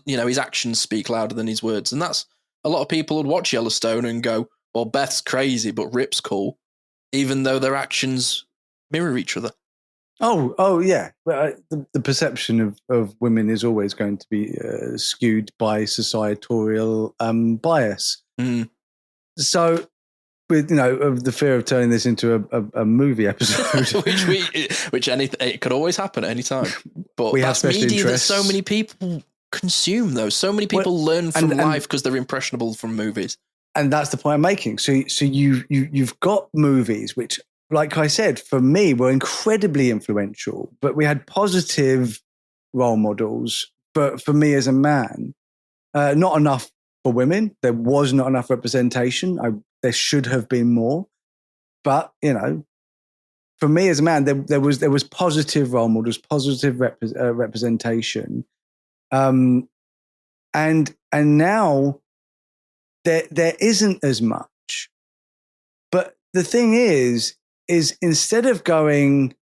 his actions speak louder than his words. And that's, a lot of people would watch Yellowstone and go, well, Beth's crazy, but Rip's cool, even though their actions mirror each other. Oh yeah. But the perception of women is always going to be skewed by societal bias. So, with of the fear of turning this into a movie episode, it could always happen at any time. But we that's have media interests. That so many people consume, though. So many people learn from life because they're impressionable from movies. And that's the point I'm making. So you've got movies which, like I said, for me, were incredibly influential, but we had positive role models. But for me as a man, not enough for women. There was not enough representation. There should have been more. But, you know, for me as a man, there was positive role models, positive representation. And now there isn't as much. But the thing is instead of going,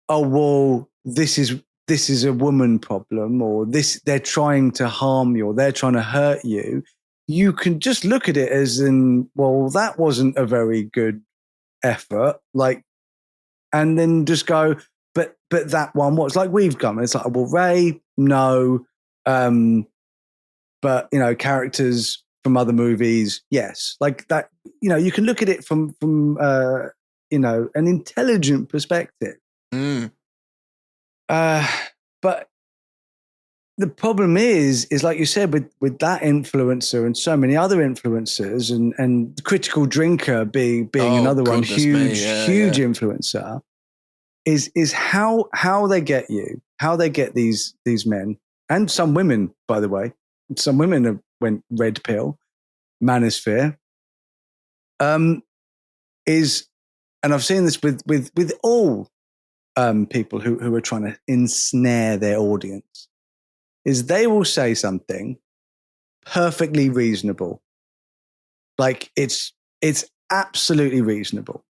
oh, well, this is a woman problem, or they're trying to harm you, or they're trying to hurt you, you can just look at it as in, well, that wasn't a very good effort. Like, and then just go, but that one was, like we've gone. It's like, well, Ray, no. But, you know, characters from other movies, yes. Like that, you know, you can look at it from you know, an intelligent perspective. But the problem is like you said, with that influencer and so many other influencers, and Critical Drinker being another one, huge influencer, is how they get you, how they get these men, and some women, by the way. Some women went red pill, Manosphere. And I've seen this with all people who are trying to ensnare their audience, is they will say something perfectly reasonable. Like it's absolutely reasonable.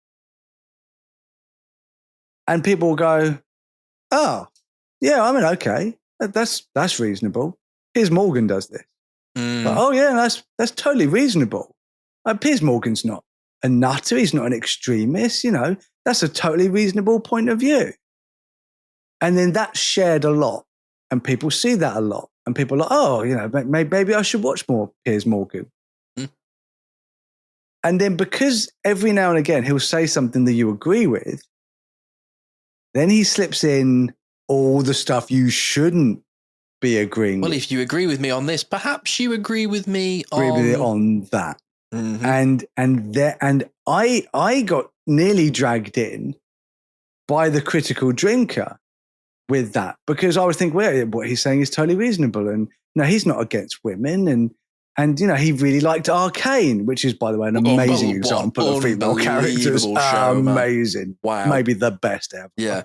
And people will go, oh, yeah, I mean, okay, that's reasonable. Piers Morgan does this. But, oh, yeah, that's totally reasonable. Piers Morgan's not a nutter. He's not an extremist. You know, that's a totally reasonable point of view. And then that's shared a lot. And people see that a lot. And people are like, oh, you know, maybe I should watch more Piers Morgan. And then because every now and again he'll say something that you agree with, then he slips in all the stuff you shouldn't be agreeing with. Well, if you agree with me on this, perhaps you agree with me on that. Mm-hmm. And I got nearly dragged in by the Critical Drinker with that, because I was thinking, well, what he's saying is totally reasonable, and no, he's not against women, and you know, he really liked Arcane, which is, by the way, an amazing example of female characters. Show, amazing, wow, maybe the best ever. Yeah.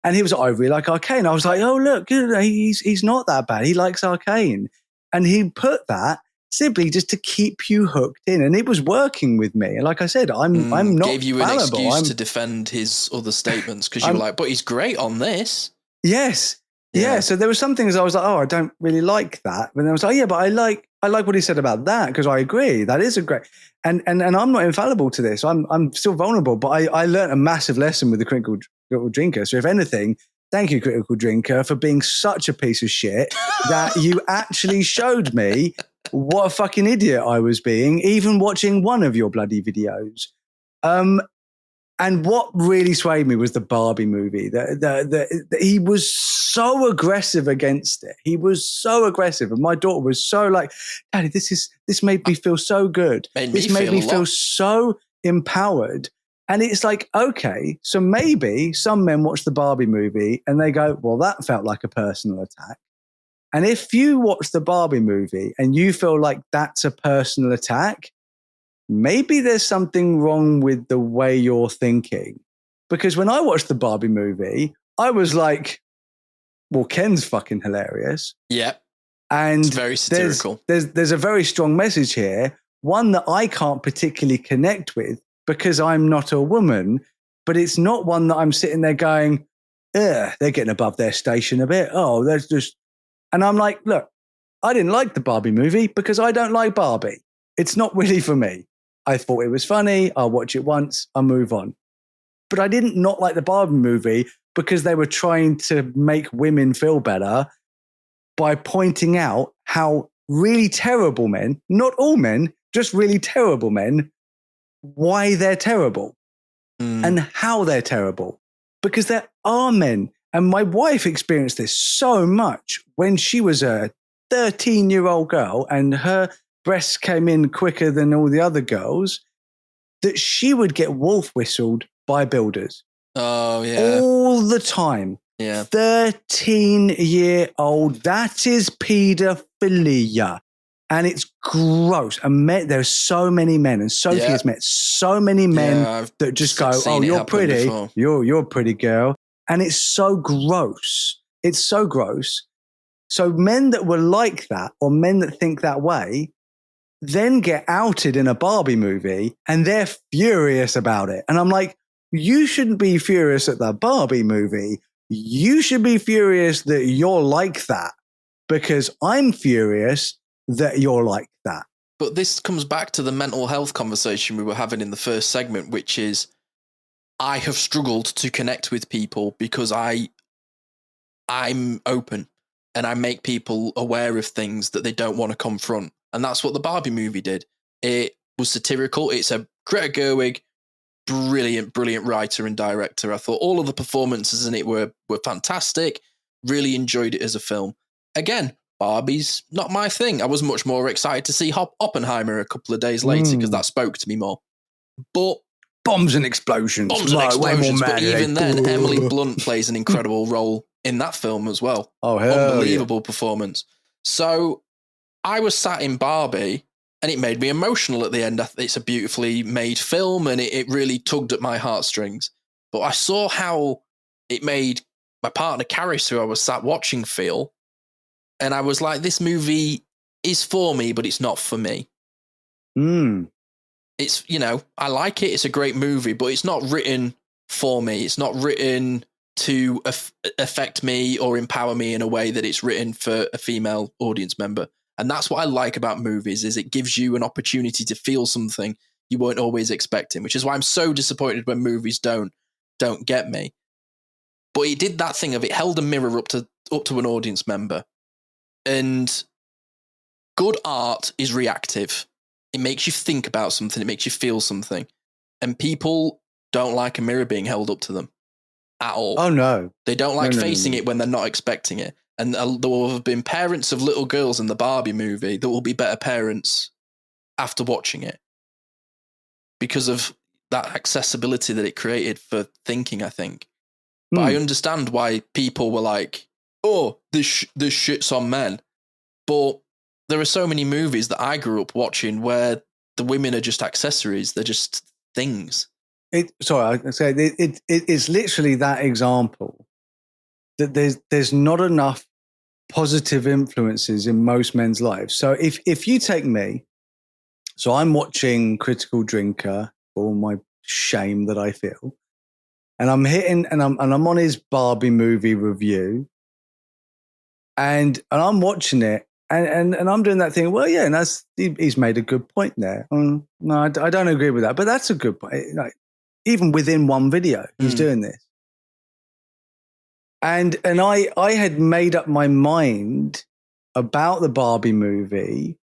And he was like, I really like Arcane. I was like, oh, look, he's not that bad. He likes Arcane. And he put that simply just to keep you hooked in. And it was working with me. And like I said, I'm not gave you fallible. An excuse to defend his other statements, because you were like, but he's great on this. Yes. Yeah. So there were some things I was like, oh, I don't really like that. But then I was like, yeah, but I like what he said about that, because I agree. That is a great, and I'm not infallible to this. I'm still vulnerable, but I learned a massive lesson with the Critical Drinker. So if anything, thank you, Critical Drinker, for being such a piece of shit that you actually showed me what a fucking idiot I was being, even watching one of your bloody videos. And what really swayed me was the Barbie movie. He was so aggressive against it. He was so aggressive. And my daughter was so like, Daddy, this made me feel so good. This made me feel so empowered. And it's like, okay, so maybe some men watch the Barbie movie and they go, well, that felt like a personal attack. And if you watch the Barbie movie and you feel like that's a personal attack, maybe there's something wrong with the way you're thinking. Because when I watched the Barbie movie, I was like, well, Ken's fucking hilarious. Yeah. And it's very satirical. There's a very strong message here, one that I can't particularly connect with because I'm not a woman, but it's not one that I'm sitting there going, they're getting above their station a bit. Oh, there's just, and I'm like, look, I didn't like the Barbie movie because I don't like Barbie. It's not really for me. I thought it was funny. I'll watch it once. I'll move on. But I didn't not like the Barbie movie because they were trying to make women feel better by pointing out how really terrible men, not all men, just really terrible men, why they're terrible and how they're terrible. Because there are men, and my wife experienced this so much when she was a 13-year-old girl, and her breasts came in quicker than all the other girls, that she would get wolf whistled by builders. Oh, yeah. All the time. Yeah. 13-year-old. That is paedophilia. And it's gross. And there's so many men, and Sophie has met so many men that just go, "Oh, you're pretty. You're a pretty girl." And it's so gross. It's so gross. So men that were like that, or men that think that way, then get outed in a Barbie movie, and they're furious about it. And I'm like, you shouldn't be furious at the Barbie movie. You should be furious that you're like that, because I'm furious that you're like that. But this comes back to the mental health conversation we were having in the first segment, which is I have struggled to connect with people because I'm open and I make people aware of things that they don't want to confront. And that's what the Barbie movie did. It was satirical. It's a Greta Gerwig, brilliant writer and director. I thought all of the performances in it were fantastic. Really enjoyed it as a film. Again, Barbie's not my thing. I was much more excited to see Oppenheimer a couple of days later because that spoke to me more. But bombs and explosions. But even then, Emily Blunt plays an incredible role in that film as well. Oh, hell Unbelievable performance. So I was sat in Barbie and it made me emotional at the end. It's a beautifully made film and it really tugged at my heartstrings. But I saw how it made my partner Caris, who I was sat watching, feel. And I was like, this movie is for me, but it's not for me. It's, I like it. It's a great movie, but it's not written for me. It's not written to affect me or empower me in a way that it's written for a female audience member. And that's what I like about movies, is it gives you an opportunity to feel something you weren't always expecting, which is why I'm so disappointed when movies don't get me. But it did that thing of it held a mirror up to an audience member. And good art is reactive. It makes you think about something. It makes you feel something. And people don't like a mirror being held up to them at all. Oh, no. They don't like facing it when they're not expecting it. And there will have been parents of little girls in the Barbie movie that will be better parents after watching it because of that accessibility that it created for thinking, I think. But I understand why people were like, oh, this shit's on men. But there are so many movies that I grew up watching where the women are just accessories. They're just things. It's literally that example that there's not enough positive influences in most men's lives. So if you take me, so I'm watching Critical Drinker for all my shame that I feel, and I'm on his Barbie movie review, and I'm watching it, and I'm doing that thing. Well, yeah, and he's made a good point there. No, I don't agree with that, but that's a good point. Like, even within one video, he's doing this. And I had made up my mind about the Barbie movie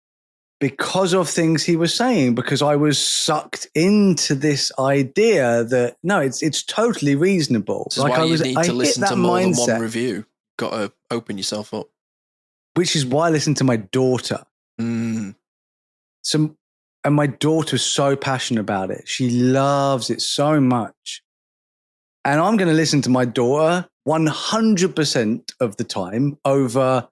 because of things he was saying, because I was sucked into this idea that, no, it's totally reasonable. This is why you need to listen to more than one review. Got to open yourself up. Which is why I listen to my daughter. And my daughter's so passionate about it. She loves it so much. And I'm going to listen to my daughter 100% of the time over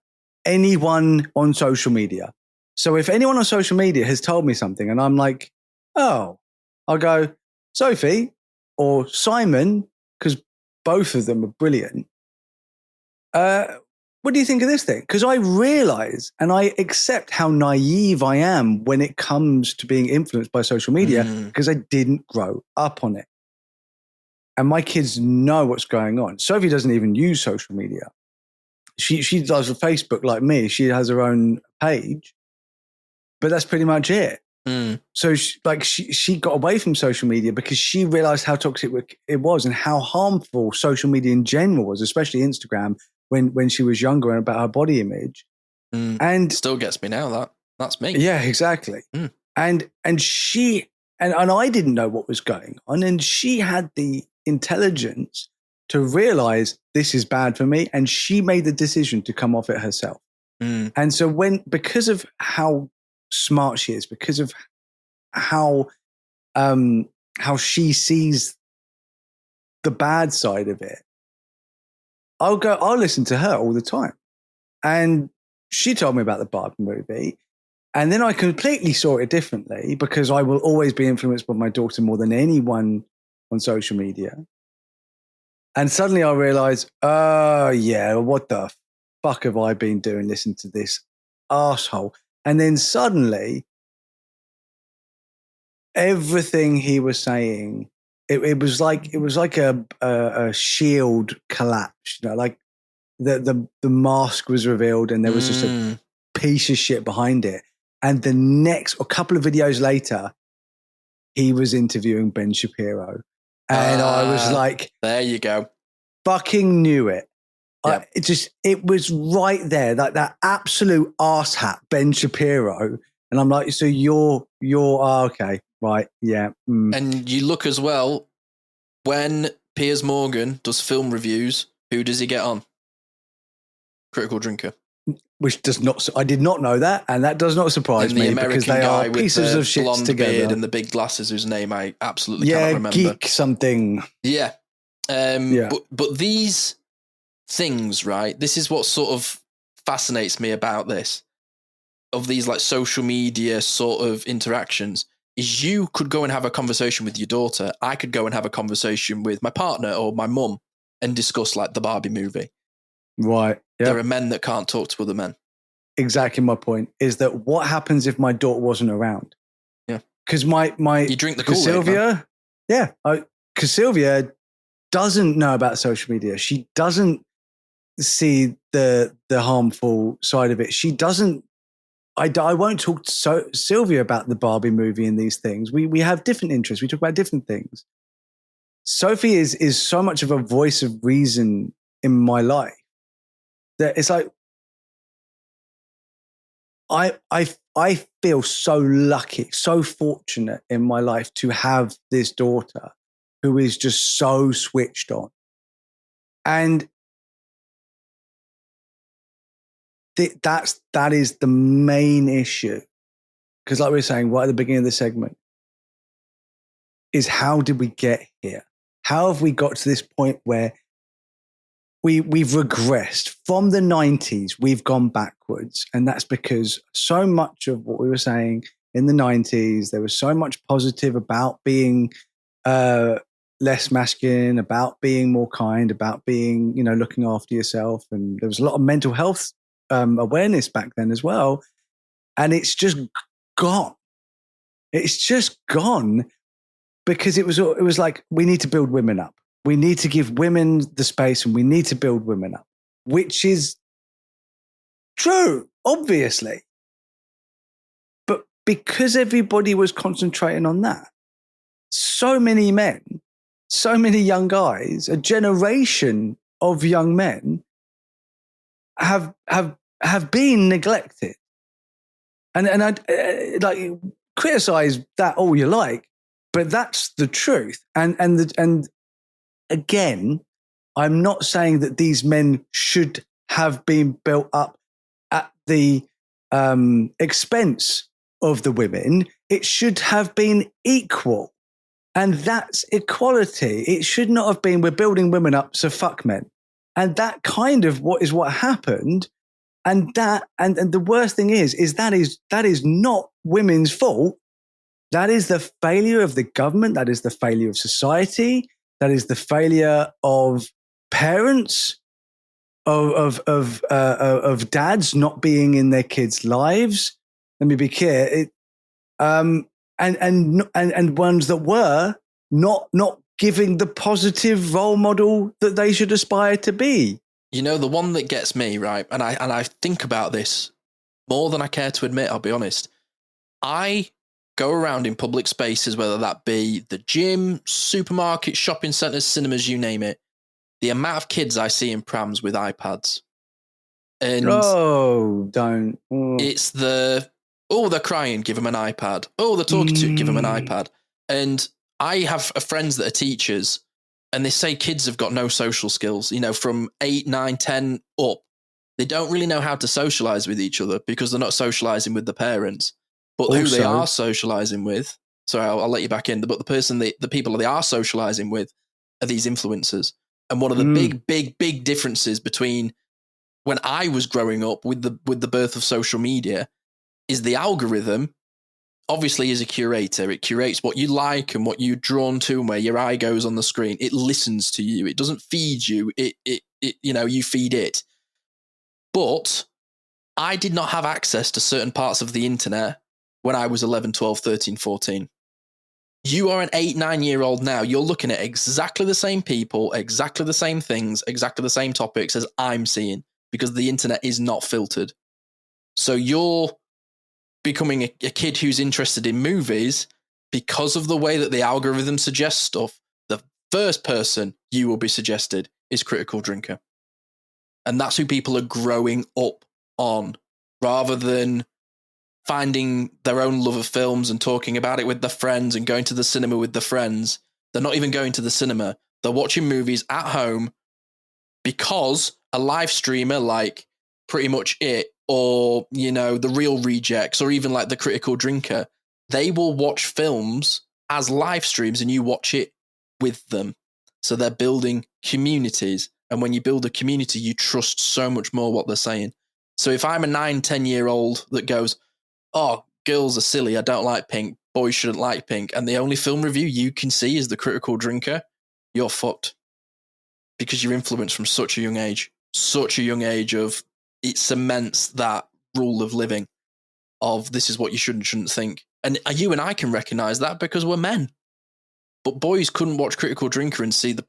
anyone on social media. So if anyone on social media has told me something and I'm like, oh, I'll go, Sophie or Simon, because both of them are brilliant. What do you think of this thing? Because I realize and I accept how naive I am when it comes to being influenced by social media because I didn't grow up on it. And my kids know what's going on. Sophie doesn't even use social media. She does a Facebook like me. She has her own page, but that's pretty much it. So she got away from social media because she realized how toxic it was and how harmful social media in general was, especially Instagram when she was younger and about her body image. And still gets me now. That's me. Yeah, exactly. And she and I didn't know what was going on, and she had the intelligence to realize this is bad for me, and she made the decision to come off it herself. And so because of how smart she is, because of how she sees the bad side of it, I'll listen to her all the time. And she told me about the Barbie movie. And then I completely saw it differently, because I will always be influenced by my daughter more than anyone on social media. And suddenly I realized, oh yeah, what the fuck have I been doing listening to this arsehole? And then suddenly everything he was saying, it was like a shield collapsed, like the mask was revealed and there was just a piece of shit behind it. And the next, a couple of videos later, he was interviewing Ben Shapiro. And I was like, there you go. Fucking knew it. Yep. It was right there, like that absolute arsehat, Ben Shapiro. And I'm like, so you're okay, right, yeah. And you look as well, when Piers Morgan does film reviews, who does he get on? Critical Drinker. Which does not, I did not know that, and that does not surprise me, because they are pieces of shit together. Beard and the big glasses, whose name I absolutely cannot remember. Geek something. Yeah. But these things, right? This is what sort of fascinates me about this, of these like social media sort of interactions, is you could go and have a conversation with your daughter. I could go and have a conversation with my partner or my mum and discuss like the Barbie movie. Right. Yep. There are men that can't talk to other men. Exactly my point is that what happens if my daughter wasn't around? Yeah. Because my you drink the Kool-Aid, Sylvia, yeah, because Sylvia doesn't know about social media. She doesn't see the harmful side of it. She doesn't. I won't talk to Sylvia about the Barbie movie and these things. We have different interests. We talk about different things. Sophie is so much of a voice of reason in my life that it's like I feel so lucky, so fortunate in my life to have this daughter who is just so switched on. And that is the main issue. Because like we were saying right at the beginning of the segment, is how did we get here? How have we got to this point where we've regressed from the 90s? We've gone backwards. And that's because so much of what we were saying in the 90s, there was so much positive about being less masculine, about being more kind, about being, looking after yourself. And there was a lot of mental health awareness back then as well. And it's just gone. It's just gone because it was like, we need to build women up. We need to give women the space and we need to build women up, which is true, obviously. But because everybody was concentrating on that, so many men, so many young guys, a generation of young men have been neglected. And I like criticize that all you like, but that's the truth. And again, I'm not saying that these men should have been built up at the expense of the women. It should have been equal. And that's equality. It should not have been, we're building women up, so fuck men. And that kind of what happened. And the worst thing is that is not women's fault. That is the failure of the government. That is the failure of society. That is the failure of parents, of dads not being in their kids' lives. Let me be clear. And ones that were not giving the positive role model that they should aspire to be. The one that gets me, right, and I think about this more than I care to admit, I'll be honest. I go around in public spaces, whether that be the gym, supermarket, shopping centres, cinemas, you name it. The amount of kids I see in prams with iPads. And don't. It's they're crying, give them an iPad. Oh, they're talking to, give them an iPad. And I have friends that are teachers, and they say kids have got no social skills, from 8, 9, 10 up. They don't really know how to socialize with each other because they're not socializing with the parents. but also, who they are socializing with. Sorry, I'll let you back in. But the people they are socializing with are these influencers. And one of the big differences between when I was growing up with the birth of social media is the algorithm obviously is a curator. It curates what you like and what you're drawn to and where your eye goes on the screen. It listens to you. It doesn't feed you. It you feed it. But I did not have access to certain parts of the internet when I was 11, 12, 13, 14. You are an 8, 9-year-old now. You're looking at exactly the same people, exactly the same things, exactly the same topics as I'm seeing because the internet is not filtered. So you're becoming a kid who's interested in movies because of the way that the algorithm suggests stuff. The first person you will be suggested is Critical Drinker. And that's who people are growing up on, rather than finding their own love of films and talking about it with their friends and going to the cinema with their friends. They're not even going to the cinema. They're watching movies at home because a live streamer like Pretty Much It or, The Real Rejects or even like the Critical Drinker, they will watch films as live streams and you watch it with them. So they're building communities. And when you build a community, you trust so much more what they're saying. So if I'm a 9, 10-year-old that goes, oh, girls are silly, I don't like pink, boys shouldn't like pink, and the only film review you can see is The Critical Drinker, you're fucked. Because you're influenced from such a young age of it cements that rule of living of this is what you should and shouldn't think. And you and I can recognize that because we're men. But boys couldn't watch Critical Drinker and see the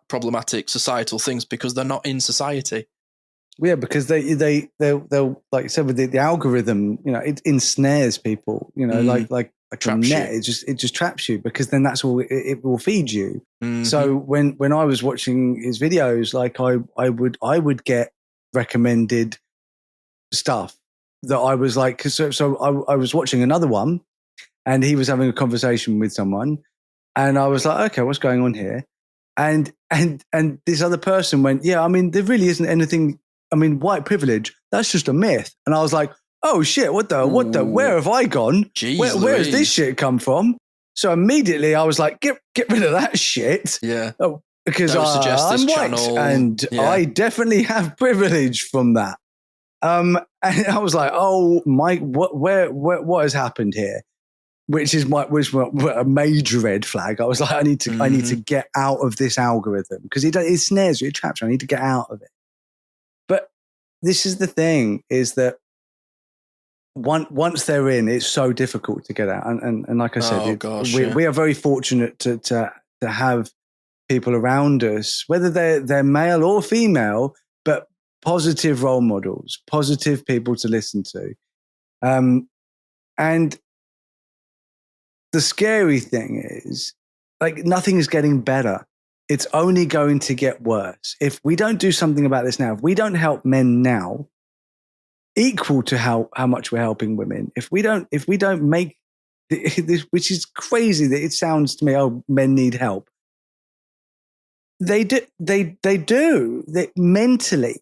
problematic societal things because they're not in society. Yeah, because they'll like you said with the algorithm, it ensnares people. Like a net, it just traps you because then that's all it will feed you. Mm-hmm. So when I was watching his videos, like I would get recommended stuff that I was like, so I was watching another one, and he was having a conversation with someone. And I was like, okay, what's going on here? And this other person went, yeah, I mean, there really isn't anything. I mean, white privilege, that's just a myth. And I was like, oh shit, where have I gone? Jeez, where has this shit come from? So immediately I was like, get rid of that shit. Yeah. Because I'm white and I definitely have privilege from that. And I was like, oh my, what has happened here? Which was a major red flag. I was like, I need to get out of this algorithm because it snares you, it traps you. I need to get out of it. But this is the thing: is that once they're in, it's so difficult to get out. And like I said, we are very fortunate to have people around us, whether they're male or female, but positive role models, positive people to listen to, and. The scary thing is, like, nothing is getting better. It's only going to get worse. If we don't do something about this now, if we don't help men now, equal to how much we're helping women, if we don't make this, which is crazy that it sounds to me, oh, men need help. They do mentally.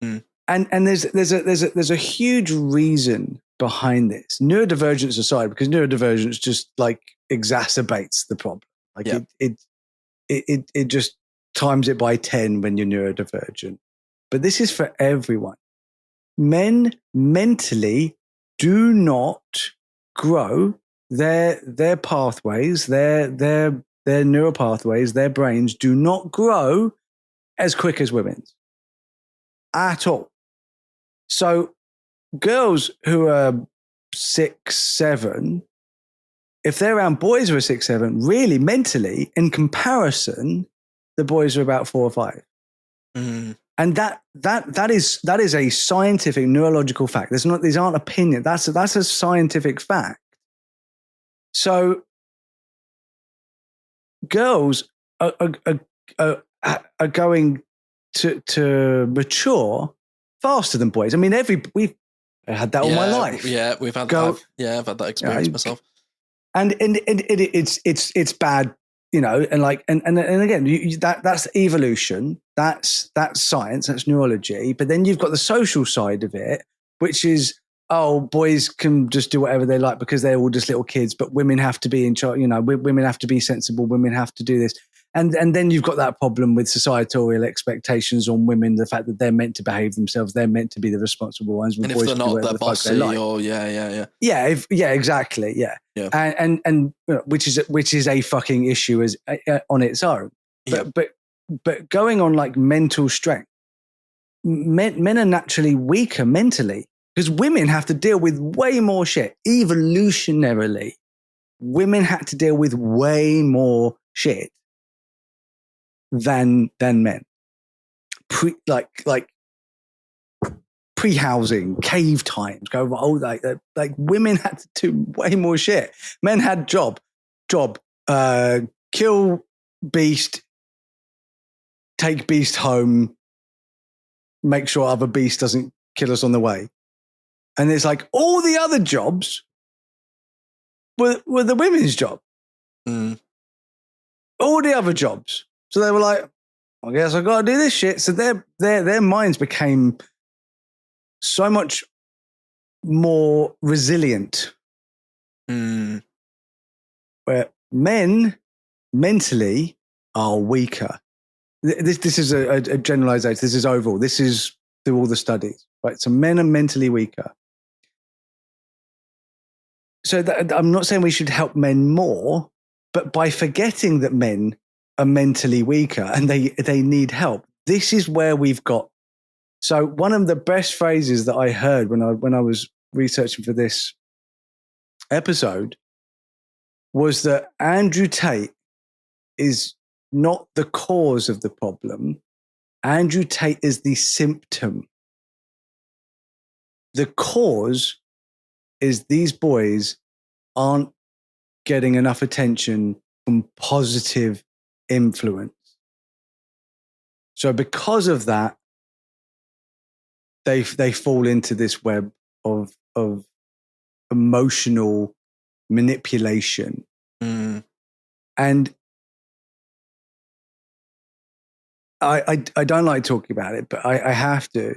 Mm. And there's a huge reason behind this, neurodivergence aside, because neurodivergence just like exacerbates the problem. Like it just times it by 10 when you're neurodivergent. But this is for everyone. Men mentally do not grow their pathways, their neural pathways, their brains do not grow as quick as women's at all. So girls who are 6, 7, if they're around boys who are 6, 7, really mentally, in comparison, the boys are about 4 or 5. Mm. And that is a scientific neurological fact. These aren't opinions. That's a scientific fact. So girls are going to mature faster than boys. I mean, we've had that all my life. Yeah, we've had that. I've had that experience myself. And it's bad, and again, that's evolution. That's science. That's neurology. But then you've got the social side of it, which is, oh, boys can just do whatever they like because they're all just little kids, but women have to be in charge. You know, women have to be sensible. Women have to do this. And then you've got that problem with societal expectations on women, the fact that they're meant to behave themselves. They're meant to be the responsible ones. And if they're not, they're bossy or yeah. Yeah, exactly. Yeah. And which is a fucking issue as on its own. But going on like mental strength, men are naturally weaker mentally because women have to deal with way more shit. Evolutionarily, women had to deal with way more shit than men. Pre-housing, cave times, like women had to do way more shit. Men had job, kill beast, take beast home, make sure other beast doesn't kill us on the way. And it's like all the other jobs were the women's job. All the other jobs. So they were like, I guess I got to do this shit. So their minds became so much more resilient. Where men mentally are weaker. This is a generalization. This is overall. This is through all the studies, right? So men are mentally weaker. So I'm not saying we should help men more, but by forgetting that men are mentally weaker and they need help, this is where we've got. So one of the best phrases that I heard when I was researching for this episode was that Andrew Tate is not the cause of the problem. Andrew Tate is the symptom. The cause is these boys aren't getting enough attention from positive influence. So because of that, they fall into this web of emotional manipulation. And I don't like talking about it, but I have to.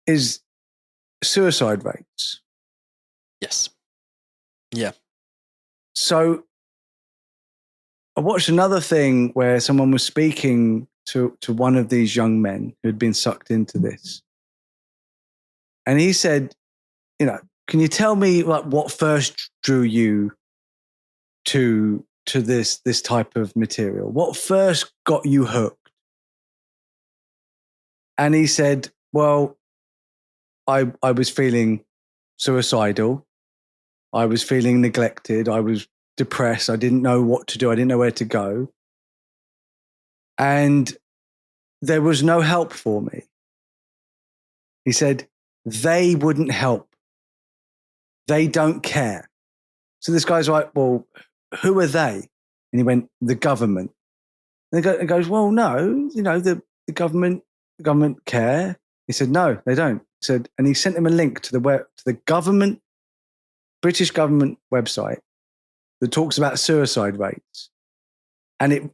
Is suicide rates. Yes. Yeah. So I watched another thing where someone was speaking to one of these young men who had been sucked into this. And he said, can you tell me like what first drew you to this type of material? What first got you hooked? And he said, well, I was feeling suicidal. I was feeling neglected. I was depressed. I didn't know what to do. I didn't know where to go. And there was no help for me. He said, they wouldn't help. They don't care. So this guy's like, well, who are they? And he went, the government. And he goes, well, no, the government care. He said, no, they don't. He said, and he sent him a link to the government, British government website that talks about suicide rates. And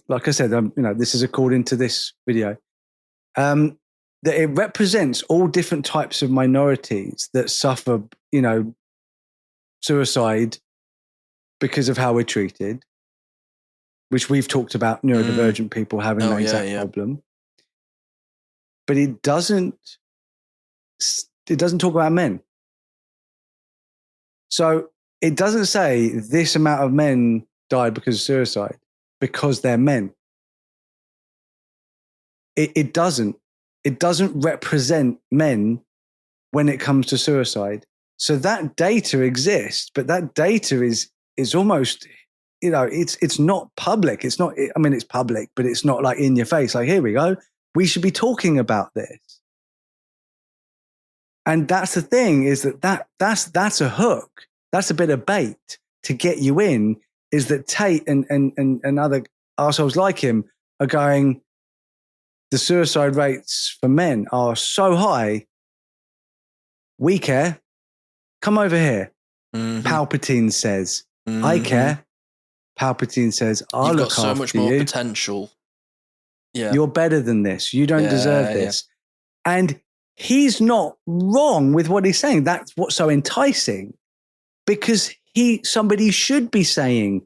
like I said, this is according to this video, that it represents all different types of minorities that suffer, suicide because of how we're treated, which we've talked about neurodivergent people having that exact problem. But it doesn't talk about men. So it doesn't say this amount of men died because of suicide because they're men. It doesn't represent men when it comes to suicide. So that data exists, but that data is almost, it's not public. It's not, it's public, but it's not like in your face. Like, here we go. We should be talking about this. And that's the thing, is that's a hook. That's a bit of bait to get you in, is that Tate and other arseholes like him are going, the suicide rates for men are so high. We care. Come over here. Mm-hmm. Palpatine says, I care. Palpatine says, I'll look after you. You've got so much more potential. Yeah. You're better than this. You don't deserve this. Yeah. And he's not wrong with what he's saying. That's what's so enticing, because somebody should be saying,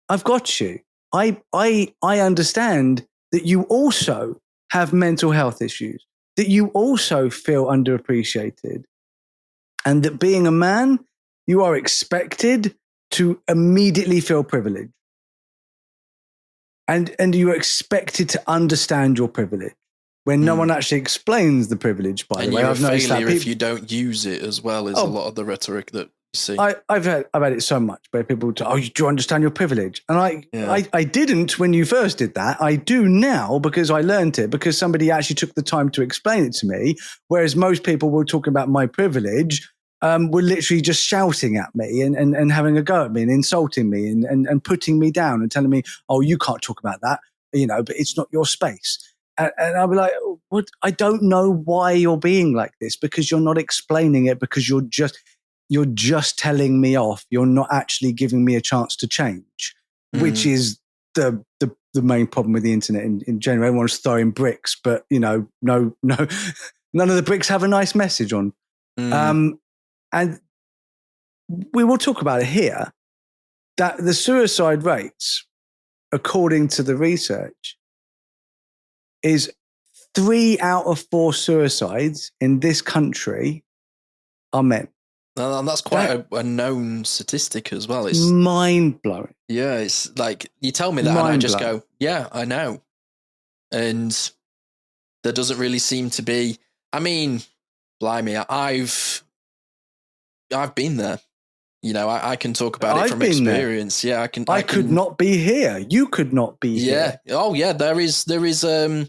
I've got you. I understand that you also have mental health issues, that you also feel underappreciated, and that being a man, you are expected to immediately feel privileged. And you are expected to understand your privilege when no one actually explains the privilege, by the way. I've noticed that if you don't use it as well, is a lot of the rhetoric that you see. I've had it so much where people do you understand your privilege? And I didn't when you first did that. I do now because I learned it, because somebody actually took the time to explain it to me. Whereas most people were talking about my privilege, were literally just shouting at me and having a go at me and insulting me and putting me down and telling me, oh, you can't talk about that, but it's not your space. And I'll be like, what? I don't know why you're being like this, because you're not explaining it, because you're just telling me off. You're not actually giving me a chance to change, which is the main problem with the internet in general. Everyone's throwing bricks, but no, none of the bricks have a nice message on. And we will talk about it here, that the suicide rates, according to the research, is 3 out of 4 suicides in this country are men. And that's quite a known statistic as well. It's mind-blowing. Yeah, it's like, you tell me that and I just go, yeah, I know. And there doesn't really seem to be, I mean, blimey, I've been there. I can talk about it from experience. There. Yeah, I could not be here. You could not be here. Oh yeah, there is there's a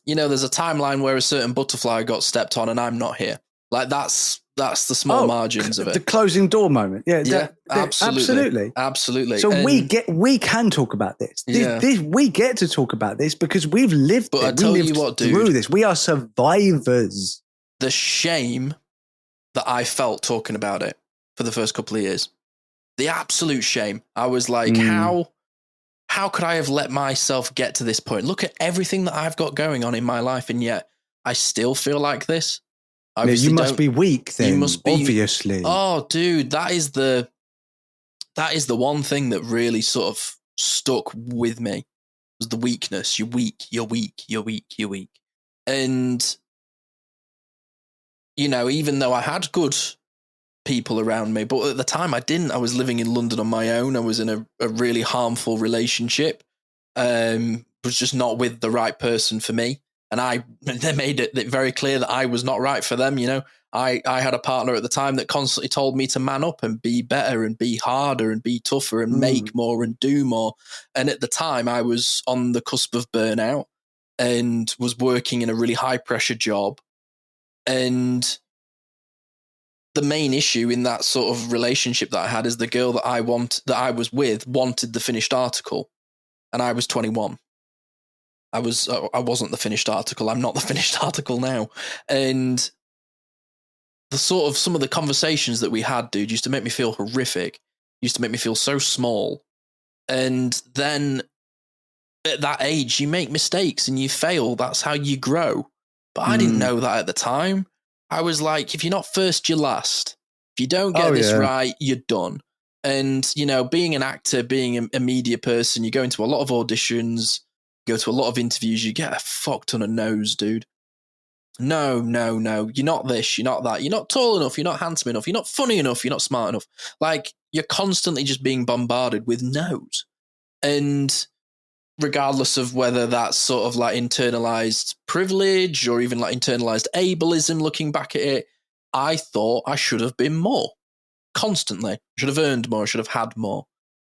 timeline where a certain butterfly got stepped on and I'm not here. Like that's the small margins of it. The closing door moment. Yeah, absolutely. So we can talk about this. We get to talk about this because we've lived it. But I tell you what, dude, through this. We are survivors. The shame that I felt talking about it for the first couple of years, the absolute shame. I was like, how could I have let myself get to this point? Look at everything that I've got going on in my life, and yet I still feel like this. You must be weak then, you must be, obviously. Oh, dude, that is the one thing that really sort of stuck with me, was the weakness. You're weak, you're weak, you're weak, you're weak. And, even though I had good people around me, but at the time I didn't. I was living in London on my own. I was in a really harmful relationship. Was just not with the right person for me. And they made it very clear that I was not right for them. I had a partner at the time that constantly told me to man up and be better and be harder and be tougher and make more and do more. And at the time I was on the cusp of burnout and was working in a really high pressure job. And the main issue in that sort of relationship that I had is the girl that I was with wanted the finished article, and I was 21. I wasn't the finished article. I'm not the finished article now. And the sort of some of the conversations that we had, dude, used to make me feel horrific. Used to make me feel so small. And then at that age, you make mistakes and you fail. That's how you grow. But I didn't know that at the time. I was like, if you're not first, you're last. If you don't get this right, you're done. And, being an actor, being a media person, you go into a lot of auditions, go to a lot of interviews, you get a fuck ton of no's, dude. No. You're not this, you're not that. You're not tall enough, you're not handsome enough, you're not funny enough, you're not smart enough. Like, you're constantly just being bombarded with no's. And regardless of whether that's sort of like internalized privilege or even like internalized ableism, looking back at it, I thought I should have been more constantly. I should have earned more. I should have had more.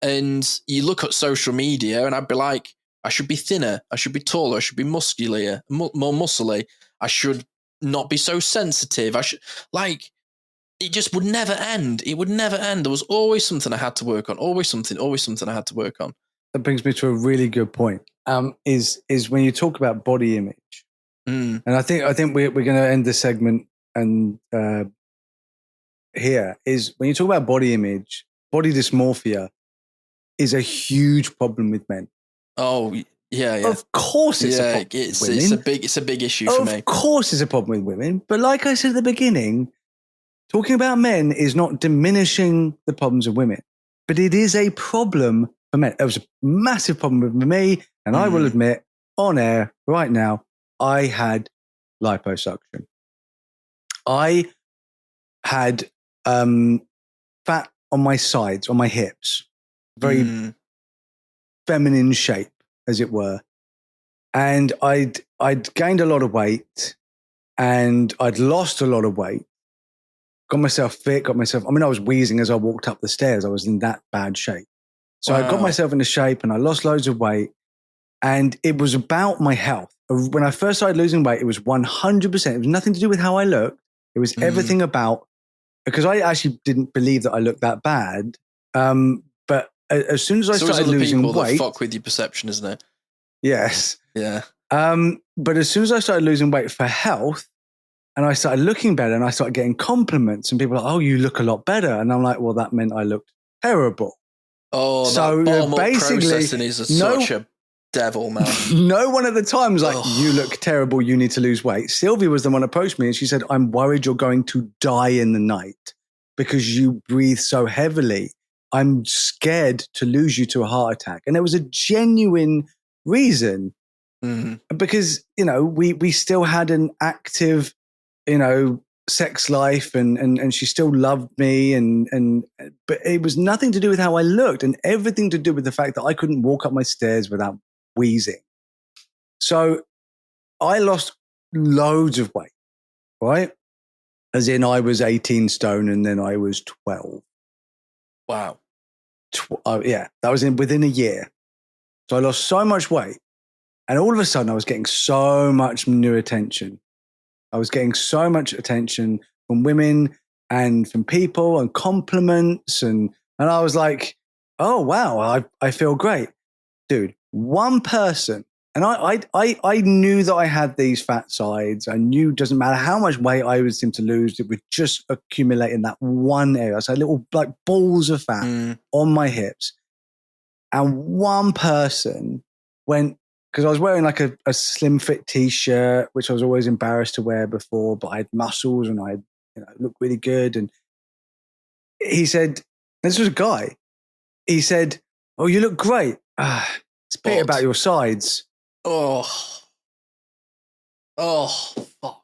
And you look at social media and I'd be like, I should be thinner. I should be taller. I should be muscular, more muscly. I should not be so sensitive. It just would never end. It would never end. There was always something I had to work on. Always something I had to work on. That brings me to a really good point. Is when you talk about body image, and I think we're going to end the segment and here is when you talk about body image, body dysmorphia is a huge problem with men. Oh, Yeah, yeah. Of course it's a problem with women. It's a big issue for me. Of course it's a problem with women. But like I said at the beginning, talking about men is not diminishing the problems of women. But it is a problem for men. It was a massive problem with me. And I will admit on air right now, I had liposuction. I had fat on my sides, on my hips. Very feminine shape, as it were. And I'd gained a lot of weight and I'd lost a lot of weight. Got myself fit, I was wheezing as I walked up the stairs. I was in that bad shape. So I got myself into shape and I lost loads of weight. And it was about my health. When I first started losing weight, it was 100%. It was nothing to do with how I looked. It was everything about, because I actually didn't believe that I looked that bad. But as soon as I started losing weight. That fuck with your perception, isn't it? Yes. Yeah. But as soon as I started losing weight for health, and I started looking better, and I started getting compliments, and people are like, "Oh, you look a lot better," and I'm like, "Well, that meant I looked terrible." Oh, so that basically, processing is such a devil, man. No one at the time was like, "You look terrible. You need to lose weight." Sylvia was the one who approached me, and she said, "I'm worried you're going to die in the night because you breathe so heavily. I'm scared to lose you to a heart attack." And it was a genuine reason. Because, we still had an active, sex life and she still loved me but it was nothing to do with how I looked and everything to do with the fact that I couldn't walk up my stairs without wheezing. So I lost loads of weight, right? As in I was 18 stone and then I was 12. Wow. Yeah, that was within a year. So I lost so much weight. And all of a sudden, I was getting so much new attention. I was getting so much attention from women and from people and compliments. And I was like, oh, wow, I feel great. Dude, one person, and I knew that I had these fat sides. I knew it doesn't matter how much weight I was seem to lose, it would just accumulate in that one area. So little like balls of fat on my hips. And one person went, because I was wearing like a slim fit t-shirt, which I was always embarrassed to wear before, but I had muscles and I looked really good. And he said, this was a guy. He said, "Oh, you look great. It's a bit about your sides." Oh, fuck.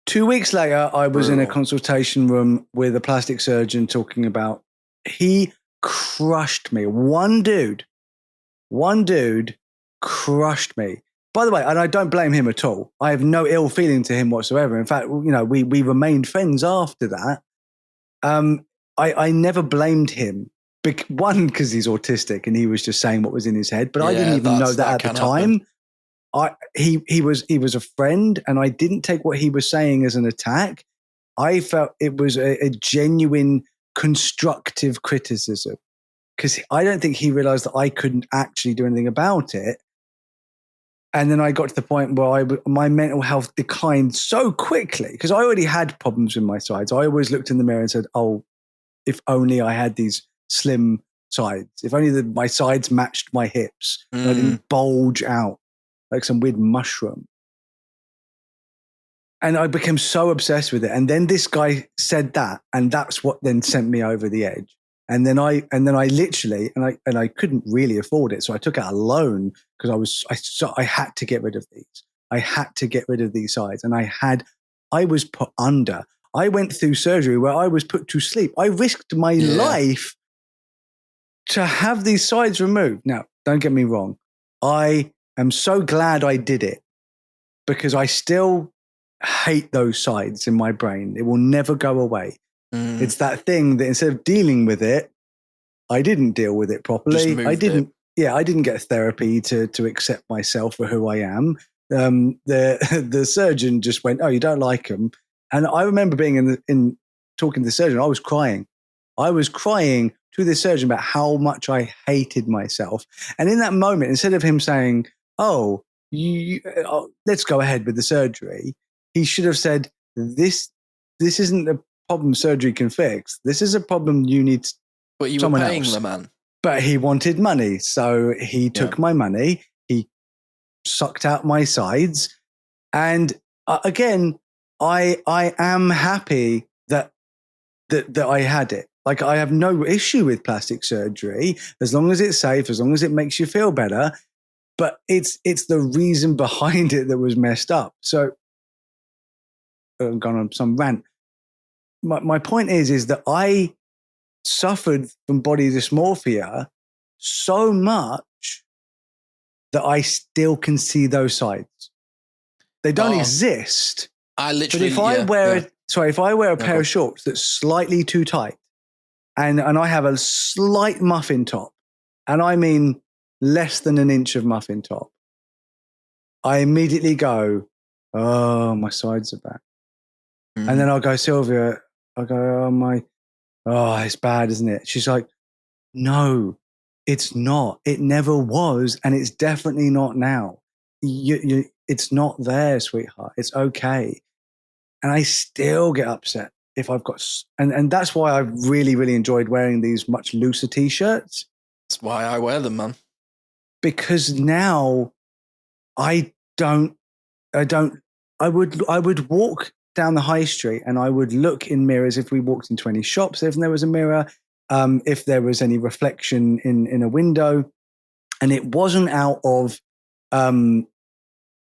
2 weeks later, I was in a consultation room with a plastic surgeon talking about, he crushed me. One dude crushed me. By the way, and I don't blame him at all. I have no ill feeling to him whatsoever. In fact, we remained friends after that. I never blamed him. One, because he's autistic and he was just saying what was in his head. But I didn't even know that at the time. He was a friend, and I didn't take what he was saying as an attack. I felt it was a genuine constructive criticism, because I don't think he realized that I couldn't actually do anything about it. And then I got to the point where my mental health declined so quickly, because I already had problems with my sides. I always looked in the mirror and said, "Oh, if only I had these slim sides. If only my sides matched my hips. And I didn't bulge out like some weird mushroom." And I became so obsessed with it. And then this guy said that, and that's what then sent me over the edge. And then I literally, and I couldn't really afford it. So I took out a loan because I had to get rid of these. I had to get rid of these sides. And I was put under. I went through surgery where I was put to sleep. I risked my life to have these sides removed. Now, don't get me wrong. I am so glad I did it, because I still hate those sides in my brain. It will never go away. It's that thing that instead of dealing with it, I didn't deal with it properly. I didn't get therapy to accept myself for who I am. The surgeon just went, "Oh, you don't like him." And I remember being in talking to the surgeon, I was crying. I was crying to the surgeon about how much I hated myself. And in that moment, instead of him saying, "Oh, let's go ahead with the surgery," he should have said, this isn't a problem surgery can fix. This is a problem you need but you someone were paying else. The man. But he wanted money. So he took my money. He sucked out my sides. And again, I am happy that I had it. Like, I have no issue with plastic surgery as long as it's safe, as long as it makes you feel better. But it's the reason behind it that was messed up. So I've gone on some rant. My point is that I suffered from body dysmorphia so much that I still can see those sides. They don't exist. I literally. But if I wear a pair of shorts that's slightly too tight, and I have a slight muffin top, and I mean less than an inch of muffin top, I immediately go, oh, my sides are back. And then I'll go, Sylvia, it's bad, isn't it? She's like, no, it's not. It never was, and it's definitely not now. It's not there, sweetheart. It's okay. And I still get upset if I've got, and that's why I've really, really enjoyed wearing these much looser t-shirts. That's why I wear them, man. Because now I would walk down the high street and I would look in mirrors. If we walked into any shops, if there was a mirror, if there was any reflection in a window, and it wasn't out of, oh,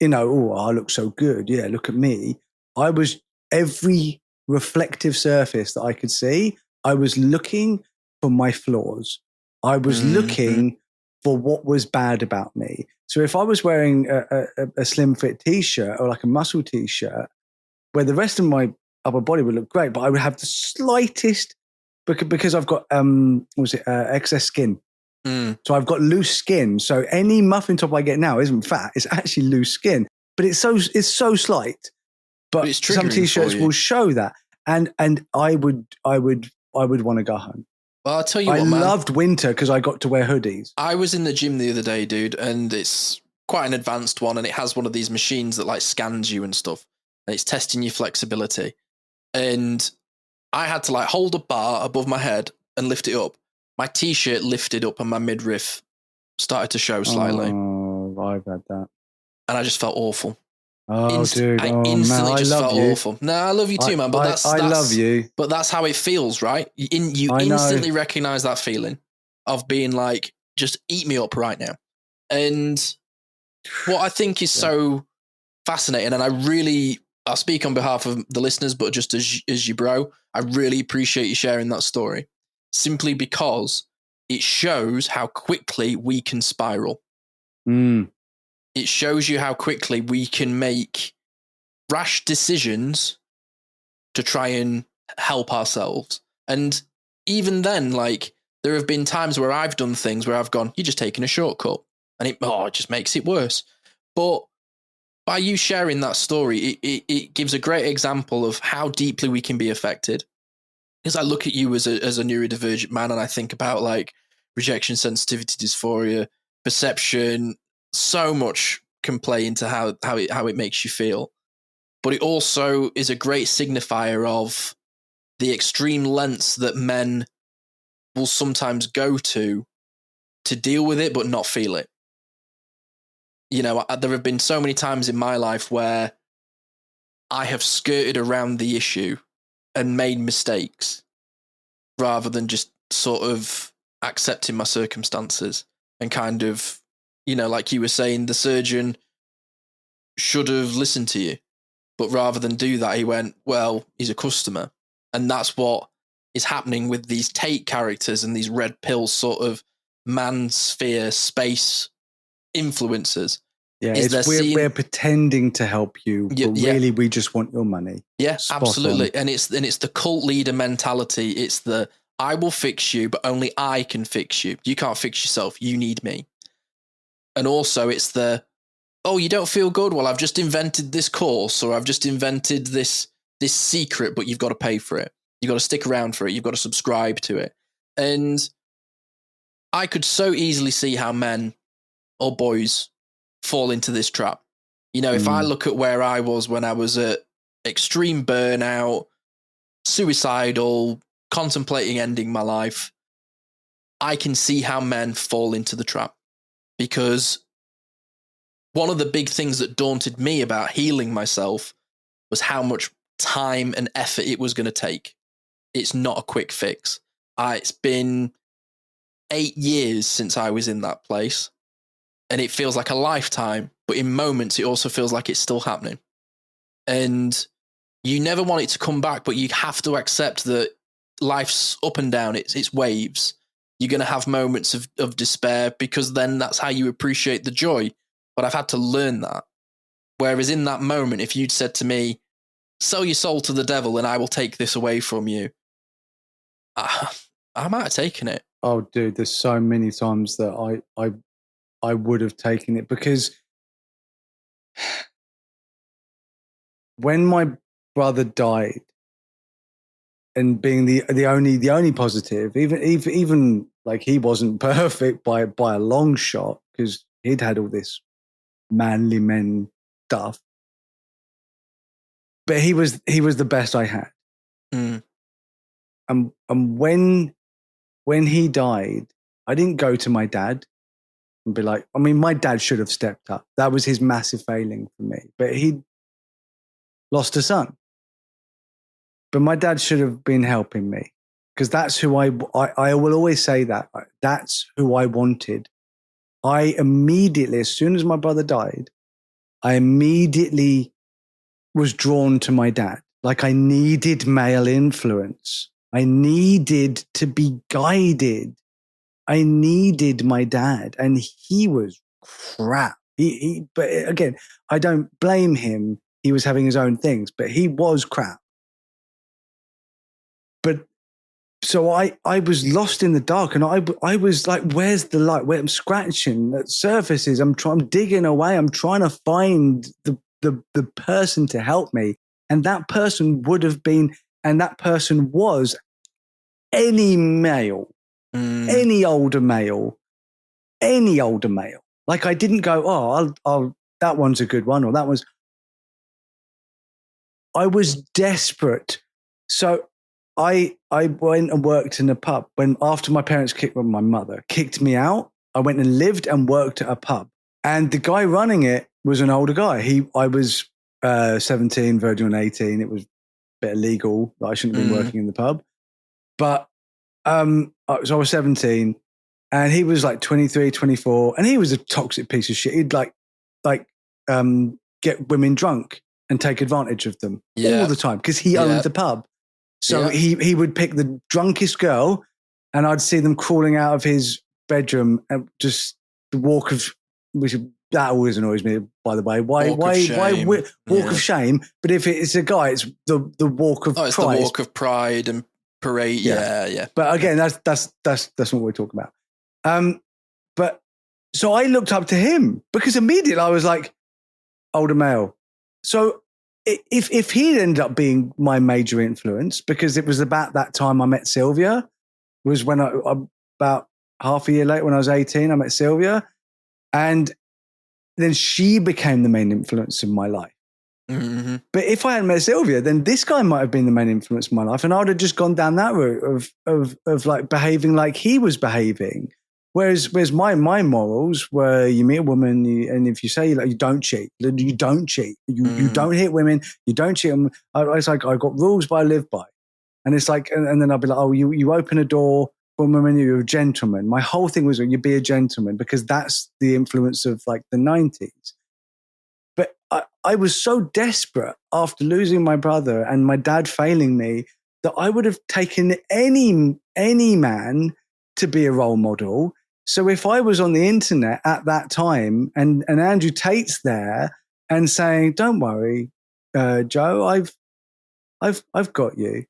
I look so good. Yeah, look at me. I was, every reflective surface that I could see, I was looking for my flaws. I was looking for what was bad about me. So if I was wearing a slim fit t-shirt or like a muscle t-shirt, where the rest of my upper body would look great, but I would have the slightest, because I've got excess skin. So I've got loose skin. So any muffin top I get now isn't fat; it's actually loose skin. But it's so slight. But some t-shirts will show that, and I would want to go home. Well, I'll tell you what, man. I loved winter because I got to wear hoodies. I was in the gym the other day, dude, and it's quite an advanced one, and it has one of these machines that like scans you and stuff, and it's testing your flexibility. And I had to like hold a bar above my head and lift it up. My t-shirt lifted up and my midriff started to show slightly. Oh, I've had that. And I just felt awful. Oh, dude. I instantly just felt you. awful. No, I love you too, man. But that's I love you. But that's how it feels, right? You instantly recognize that feeling of being like, just eat me up right now. And what I think is so fascinating, and I'll speak on behalf of the listeners, but just as you bro, I really appreciate you sharing that story, simply because it shows how quickly we can spiral. It shows you how quickly we can make rash decisions to try and help ourselves. And even then, like, there have been times where I've done things where I've gone, you're just taking a shortcut, and it just makes it worse. But by you sharing that story, it gives a great example of how deeply we can be affected. Because I look at you as a neurodivergent man, and I think about like rejection sensitivity dysphoria, perception. So much can play into how it makes you feel. But it also is a great signifier of the extreme lengths that men will sometimes go to deal with it, but not feel it. You know, there have been so many times in my life where I have skirted around the issue and made mistakes rather than just sort of accepting my circumstances and kind of, you know, like you were saying, the surgeon should have listened to you. But rather than do that, he went, well, he's a customer. And that's what is happening with these Tate characters and these red pill sort of Manosphere space influencers. Yeah, we're pretending to help you, but really we just want your money. Yeah, Spot absolutely. on. And it's the cult leader mentality. It's the I will fix you, but only I can fix you. You can't fix yourself. You need me. And also it's the, oh, you don't feel good? Well, I've just invented this course, or I've just invented this secret, but you've got to pay for it. You've got to stick around for it. You've got to subscribe to it. And I could so easily see how men or boys fall into this trap. You know, if I look at where I was when I was at extreme burnout, suicidal, contemplating ending my life, I can see how men fall into the trap. Because one of the big things that daunted me about healing myself was how much time and effort it was going to take. It's not a quick fix. It's been 8 years since I was in that place, and it feels like a lifetime, but in moments it also feels like it's still happening. And you never want it to come back, but you have to accept that life's up and down, it's waves. You're going to have moments of despair, because then that's how you appreciate the joy. But I've had to learn that. Whereas in that moment, if you'd said to me, sell your soul to the devil and I will take this away from you, I might have taken it. Oh, dude, there's so many times that I would have taken it, because when my brother died, and being the only positive, even like he wasn't perfect by a long shot, because he'd had all this manly men stuff, but he was the best I had. Mm. And when he died, I didn't go to my dad and be like, I mean, my dad should have stepped up. That was his massive failing for me. But he lost a son. But my dad should have been helping me, because that's who I will always say that. That's who I wanted. I immediately, as soon as my brother died, I immediately was drawn to my dad. Like, I needed male influence. I needed to be guided. I needed my dad, and he was crap. But again, I don't blame him. He was having his own things, but he was crap. But so I was lost in the dark, and I was like, where's the light? Where I'm scratching at surfaces. I'm digging away. I'm trying to find the person to help me. And that person would have been, and that person was any male, any older male. Like, I didn't go, I'll that one's a good one, or that was. I was desperate. So I went and worked in a pub after my parents my mother kicked me out. I went and lived and worked at a pub, and the guy running it was an older guy. I was 17, verging on 18. It was a bit illegal. I shouldn't have been working in the pub, but so I was 17, and he was like 23, 24, and he was a toxic piece of shit. He'd like get women drunk and take advantage of them all the time, because he owned the pub. So he would pick the drunkest girl, and I'd see them crawling out of his bedroom, and just the walk of, which that always annoys me, by the way. Why walk of shame? But if it's a guy, it's the walk of pride. It's the walk of pride and parade. Yeah. But again, that's what we're talking about. But so I looked up to him, because immediately I was like, older male. So if he'd ended up being my major influence, because it was about that time I met Sylvia, was when about half a year later, when I was 18, I met Sylvia, and then she became the main influence in my life. Mm-hmm. But if I hadn't met Sylvia, then this guy might have been the main influence in my life, and I would have just gone down that route of like behaving like he was behaving. Whereas my morals were, you meet a woman, and if you say, like, you don't cheat, you don't hit women, you don't cheat them. It's like, I got rules, but I live by. And it's like, and then I'll be like, oh, you open a door for a woman, you're a gentleman. My whole thing was, you be a gentleman, because that's the influence of like the 90s. But I was so desperate after losing my brother and my dad failing me, that I would have taken any man to be a role model. So if I was on the internet at that time, and Andrew Tate's there and saying, "Don't worry, Joe, I've got you,"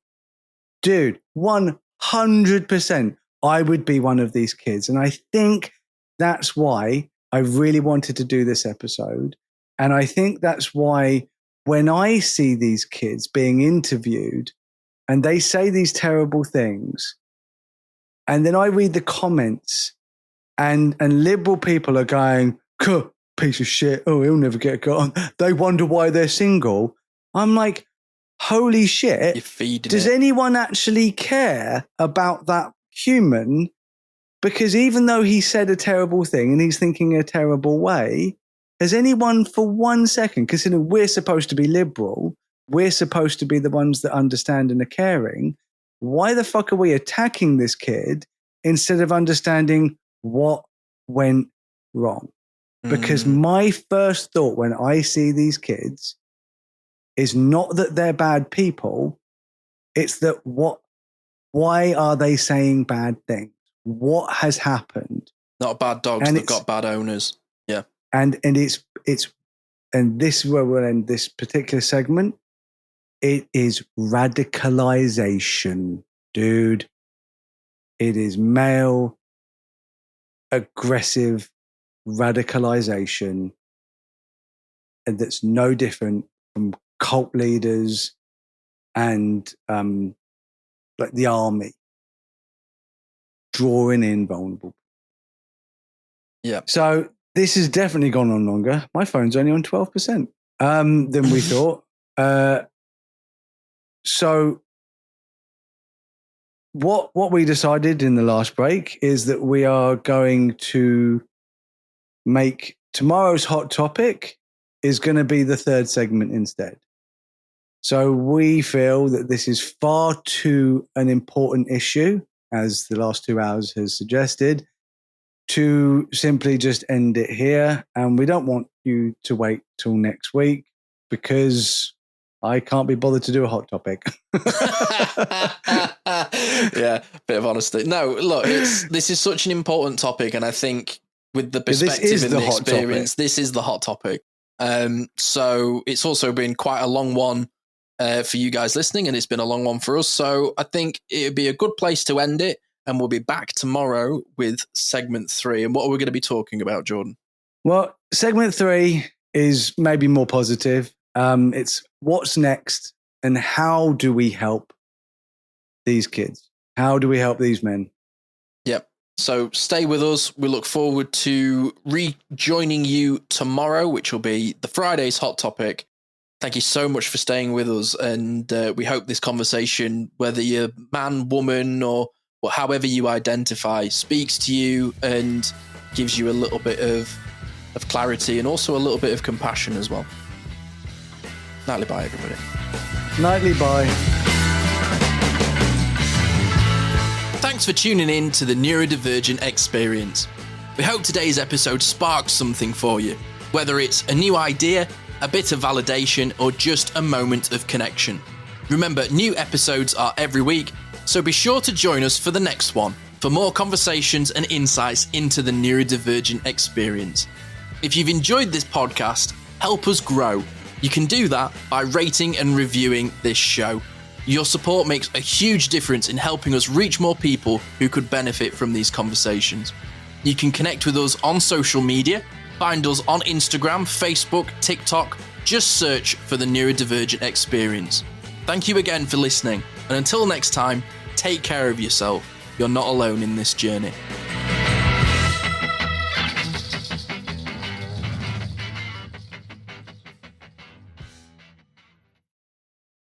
dude, 100%, I would be one of these kids. And I think that's why I really wanted to do this episode. And I think that's why when I see these kids being interviewed and they say these terrible things, and then I read the comments, and liberal people are going, piece of shit, oh, he'll never get on. They wonder why they're single. I'm like, holy shit. You're feeding Does anyone actually care about that human? Because even though he said a terrible thing and he's thinking a terrible way, has anyone for 1 second, considering we're supposed to be liberal, we're supposed to be the ones that understand and are caring, why the fuck are we attacking this kid instead of understanding what went wrong? Because my first thought when I see these kids is not that they're bad people. It's that why are they saying bad things? What has happened? Not bad dogs, they've got bad owners. Yeah. And this is where we'll end this particular segment. It is radicalization, dude. It is male aggressive radicalization, and that's no different from cult leaders and like the army drawing in vulnerable. Yeah. So this has definitely gone on longer. My phone's only on 12% than we thought. So what we decided in the last break is that we are going to make tomorrow's hot topic is going to be the third segment instead. So we feel that this is far too an important issue, as the last 2 hours has suggested, to simply just end it here. And we don't want you to wait till next week because I can't be bothered to do a hot topic. Yeah, bit of honesty. No, look, this is such an important topic, and I think with the perspective and the experience, this is the hot topic. So it's also been quite a long one for you guys listening, and it's been a long one for us. So I think it would be a good place to end it, and we'll be back tomorrow with segment 3. And what are we going to be talking about, Jordan? Well, segment 3 is maybe more positive. It's what's next and how do we help these kids? How do we help these men? Yep. So stay with us. We look forward to rejoining you tomorrow, which will be the Friday's hot topic. Thank you so much for staying with us. And we hope this conversation, whether you're man, woman, or however you identify, speaks to you and gives you a little bit of clarity and also a little bit of compassion as well. Nightly bye, everybody. Nightly bye. Thanks for tuning in to the Neurodivergent Experience. We hope today's episode sparks something for you, whether it's a new idea, a bit of validation, or just a moment of connection. Remember, new episodes are every week, so be sure to join us for the next one for more conversations and insights into the neurodivergent experience. If you've enjoyed this podcast, help us grow. You can do that by rating and reviewing this show. Your support makes a huge difference in helping us reach more people who could benefit from these conversations. You can connect with us on social media. Find us on Instagram, Facebook, TikTok. Just search for the Neurodivergent Experience. Thank you again for listening. And until next time, take care of yourself. You're not alone in this journey.